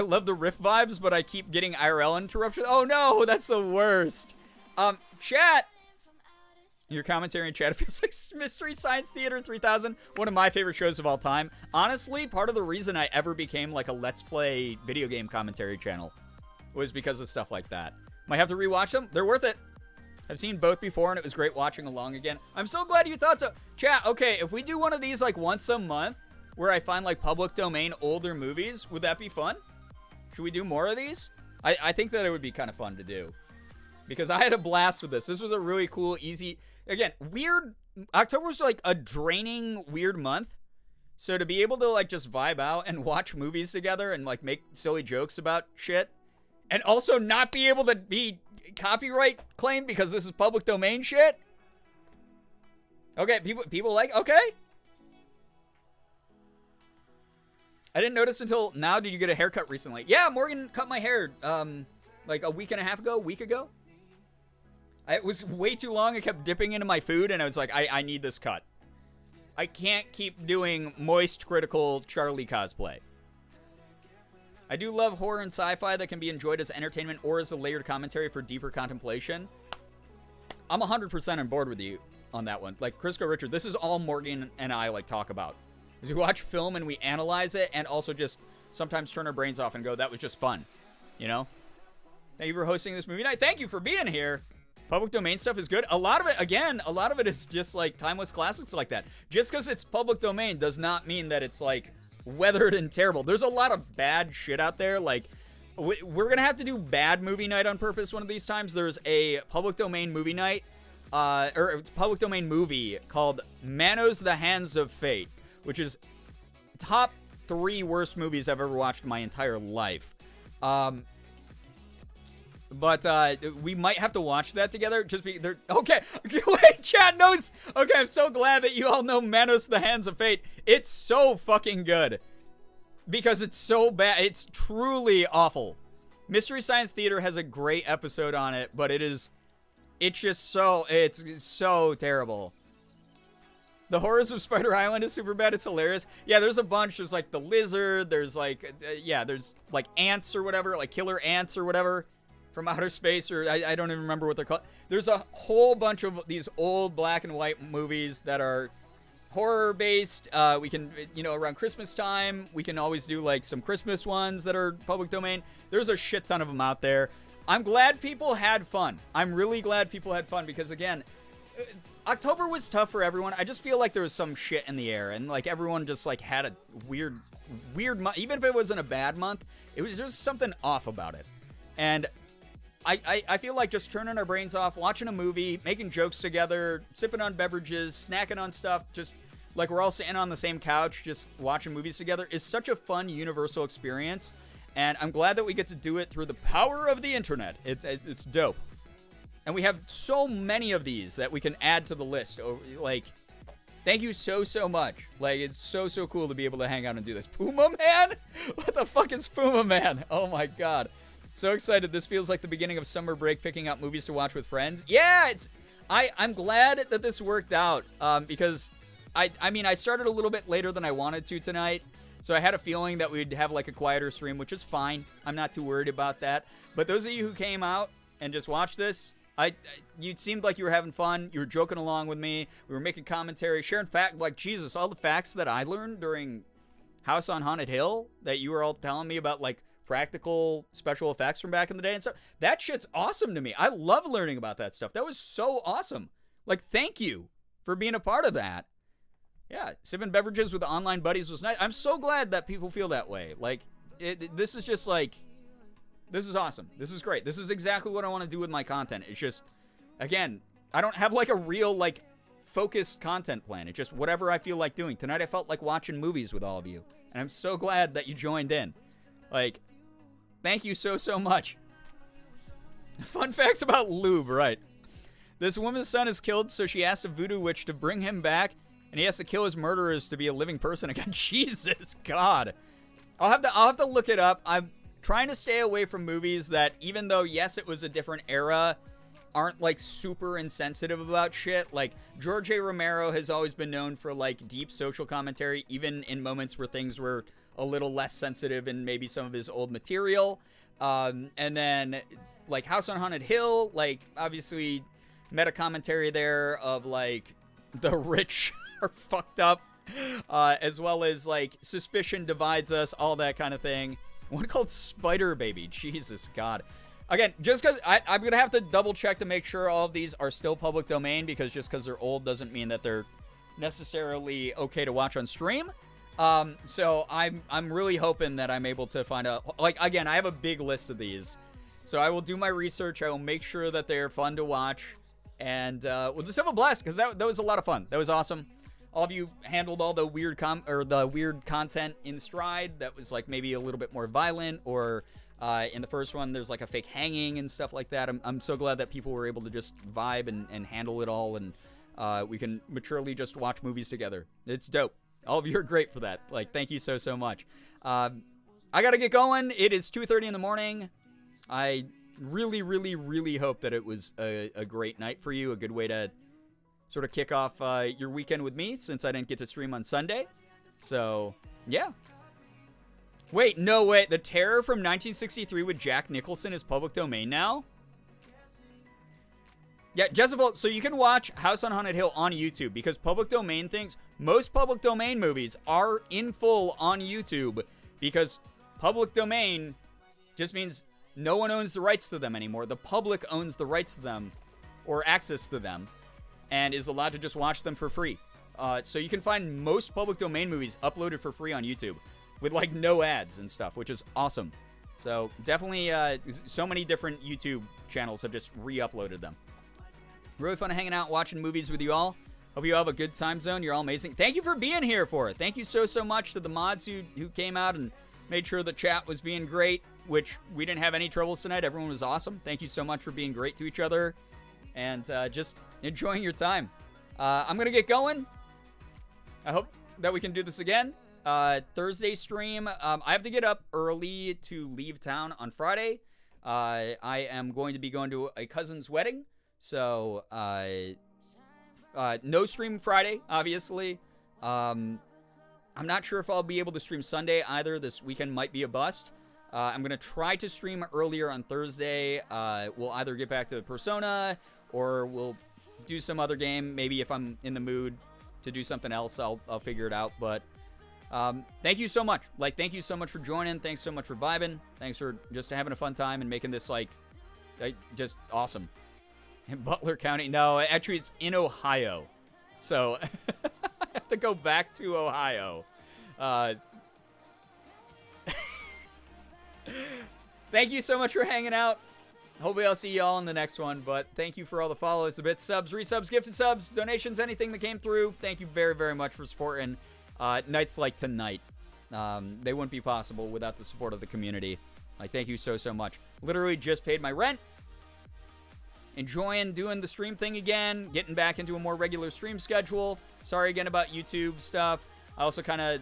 love the riff vibes, but I keep getting IRL interruptions. Oh no, that's the worst. Chat. Your commentary in chat feels like Mystery Science Theater 3000, one of my favorite shows of all time. Honestly, part of the reason I ever became like a Let's Play video game commentary channel was because of stuff like that. Might have to rewatch them. They're worth it. I've seen both before, and it was great watching along again. I'm so glad you thought so. Chat, okay, if we do one of these like once a month where I find like public domain older movies, would that be fun? Should we do more of these? I think that it would be kind of fun to do. Because I had a blast with this. This was a really cool, easy... Again, weird... October was like a draining, weird month. So to be able to like just vibe out and watch movies together and like make silly jokes about shit, and also not be able to be copyright claimed because this is public domain shit. Okay, people like, okay. I didn't notice until now. Did you get a haircut recently? Yeah, Morgan cut my hair like a week ago. It was way too long. I kept dipping into my food, and I was like, I need this cut. I can't keep doing moist, critical Charlie cosplay. I do love horror and sci-fi that can be enjoyed as entertainment or as a layered commentary for deeper contemplation. I'm 100% on board with you on that one. Like, Crisco Richard, this is all Morgan and I, like, talk about. Is we watch film and we analyze it and also just sometimes turn our brains off and go, that was just fun. You know? Thank you for hosting this movie night. Thank you for being here. Public domain stuff is good. A lot of it is just like timeless classics like that. Just because it's public domain does not mean that it's like weathered and terrible. There's a lot of bad shit out there. Like, we're going to have to do bad movie night on purpose one of these times. There's a public domain movie night, or public domain movie called Manos the Hands of Fate, which is top 3 worst movies I've ever watched in my entire life. But we might have to watch that together. Just be there. Okay, wait, chat knows. Okay, I'm so glad that you all know Manos the Hands of Fate. It's so fucking good because it's so bad. It's truly awful. Mystery Science Theater has a great episode on it, but it's so terrible. The Horrors of Spider Island is super bad. It's hilarious. Yeah, there's a bunch. There's like the lizard. There's like there's like ants or whatever, like killer ants or whatever. From outer space, or I don't even remember what they're called. There's a whole bunch of these old black and white movies that are horror-based. We can, around Christmas time, we can always do, like, some Christmas ones that are public domain. There's a shit ton of them out there. I'm glad people had fun. I'm really glad people had fun because, again, October was tough for everyone. I just feel like there was some shit in the air, and, like, everyone just, like, had a weird month. Even if it wasn't a bad month, it was just something off about it. And I feel like just turning our brains off, watching a movie, making jokes together, sipping on beverages, snacking on stuff, just like we're all sitting on the same couch, just watching movies together is such a fun, universal experience. And I'm glad that we get to do it through the power of the internet. It's dope. And we have so many of these that we can add to the list. Like, Thank you so much. Like, it's so cool to be able to hang out and do this. Puma Man? What the fuck is Puma Man? Oh my god. So excited. This feels like the beginning of summer break, picking out movies to watch with friends. Yeah, I'm glad that this worked out, because I mean, I started a little bit later than I wanted to tonight, so I had a feeling that we'd have like a quieter stream, which is fine. I'm not too worried about that. But those of you who came out and just watched this, you seemed like you were having fun. You were joking along with me. We were making commentary, sharing fact. Like, Jesus, all the facts that I learned during House on Haunted Hill that you were all telling me about, like, practical special effects from back in the day and stuff. That shit's awesome to me. I love learning about that stuff. That was so awesome. Like, thank you for being a part of that. Yeah, sipping beverages with online buddies was nice. I'm so glad that people feel that way. Like, this is just like... This is awesome. This is great. This is exactly what I want to do with my content. It's just, again, I don't have like a real like focused content plan. It's just whatever I feel like doing. Tonight I felt like watching movies with all of you. And I'm so glad that you joined in. Like, thank you so much. Fun facts about Lube, right. This woman's son is killed, so she asks a voodoo witch to bring him back, and he has to kill his murderers to be a living person again. Jesus, God. I'll have to look it up. I'm trying to stay away from movies that, even though, yes, it was a different era, aren't, like, super insensitive about shit. Like, George A. Romero has always been known for, like, deep social commentary, even in moments where things were a little less sensitive in maybe some of his old material. And then, like, House on Haunted Hill, like, obviously, meta-commentary there of, like, the rich are fucked up, as well as, like, suspicion divides us, all that kind of thing. One called Spider Baby. Jesus, God. Again, just because I'm going to have to double check to make sure all of these are still public domain, because just because they're old doesn't mean that they're necessarily okay to watch on stream. So I'm really hoping that I'm able to find out. Like, again, I have a big list of these. So I will do my research. I will make sure that they're fun to watch. And we'll just have a blast, because that was a lot of fun. That was awesome. All of you handled all the weird content in stride that was like maybe a little bit more violent, or in the first one there's like a fake hanging and stuff like that. I'm so glad that people were able to just vibe and handle it all, and we can maturely just watch movies together. It's dope. All of you are great for that. Like, thank you so much. I gotta get going. It is 2:30 in the morning. I really hope that it was a great night for you, a good way to sort of kick off your weekend with me, since I didn't get to stream on Sunday. So, yeah. Wait, no, wait. The Terror from 1963 with Jack Nicholson is public domain now? Yeah, Jezebel, so you can watch House on Haunted Hill on YouTube, because public domain things, most public domain movies are in full on YouTube, because public domain just means no one owns the rights to them anymore. The public owns the rights to them, or access to them, and is allowed to just watch them for free. So you can find most public domain movies uploaded for free on YouTube with, like, no ads and stuff, which is awesome. So definitely, so many different YouTube channels have just re-uploaded them. Really fun hanging out, watching movies with you all. Hope you all have a good time zone. You're all amazing. Thank you for being here for it. Thank you so much to the mods who came out and made sure the chat was being great, which we didn't have any troubles tonight. Everyone was awesome. Thank you so much for being great to each other and just enjoying your time. I'm going to get going. I hope that we can do this again. Thursday stream. I have to get up early to leave town on Friday. I am going to be going to a cousin's wedding. So, no stream Friday, obviously. I'm not sure if I'll be able to stream Sunday either. This weekend might be a bust. I'm going to try to stream earlier on Thursday. We'll either get back to Persona, or we'll do some other game. Maybe if I'm in the mood to do something else, I'll figure it out. But thank you so much. Like, thank you so much for joining. Thanks so much for vibing. Thanks for just having a fun time and making this, like just awesome. In Butler County? No, actually it's in Ohio. So I have to go back to Ohio. Thank you so much for hanging out. Hopefully I'll see you all in the next one, but thank you for all the follows, the bits, subs, resubs, gifted subs, donations, anything that came through. Thank you very, very much for supporting nights like tonight. They wouldn't be possible without the support of the community. Like, thank you so much. Literally just paid my rent, enjoying doing the stream thing again, getting back into a more regular stream schedule. Sorry again about YouTube stuff. I also kind of,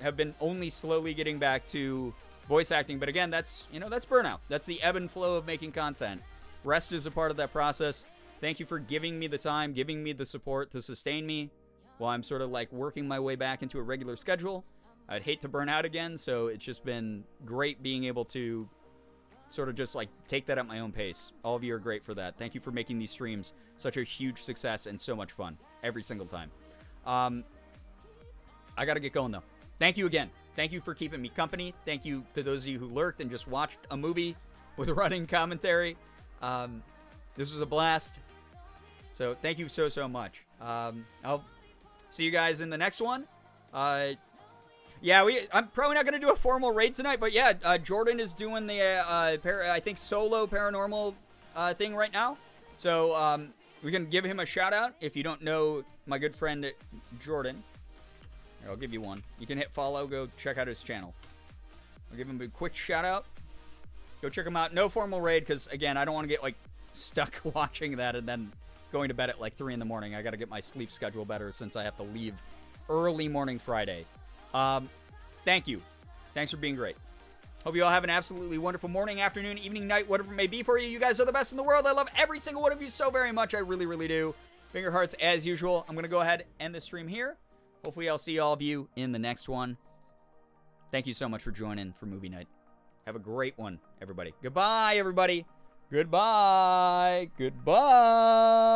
have been only slowly getting back to voice acting. But again, that's burnout. That's the ebb and flow of making content. Rest is a part of that process. Thank you for giving me the time, giving me the support to sustain me while I'm sort of like working my way back into a regular schedule. I'd hate to burn out again, so it's just been great being able to sort of just like take that at my own pace. All of you are great for that. Thank you for making these streams such a huge success and so much fun every single time. I got to get going though. Thank you again. Thank you for keeping me company. Thank you to those of you who lurked and just watched a movie with running commentary. This was a blast. So thank you so much. I'll see you guys in the next one. I'm probably not going to do a formal raid tonight, but yeah, Jordan is doing the, I think, solo paranormal thing right now. So we can give him a shout out if you don't know my good friend Jordan. Here, I'll give you one. You can hit follow, go check out his channel. I'll give him a quick shout out. Go check him out. No formal raid because, again, I don't want to get like stuck watching that and then going to bed at like 3 in the morning. I got to get my sleep schedule better since I have to leave early morning Friday. Thank you. Thanks for being great. Hope you all have an absolutely wonderful morning, afternoon, evening, night, whatever it may be for you. You guys are the best in the world. I love every single one of you so very much. I really, really do. Finger hearts as usual. I'm going to go ahead and end the stream here. Hopefully I'll see all of you in the next one. Thank you so much for joining for movie night. Have a great one, everybody. Goodbye, everybody. Goodbye. Goodbye.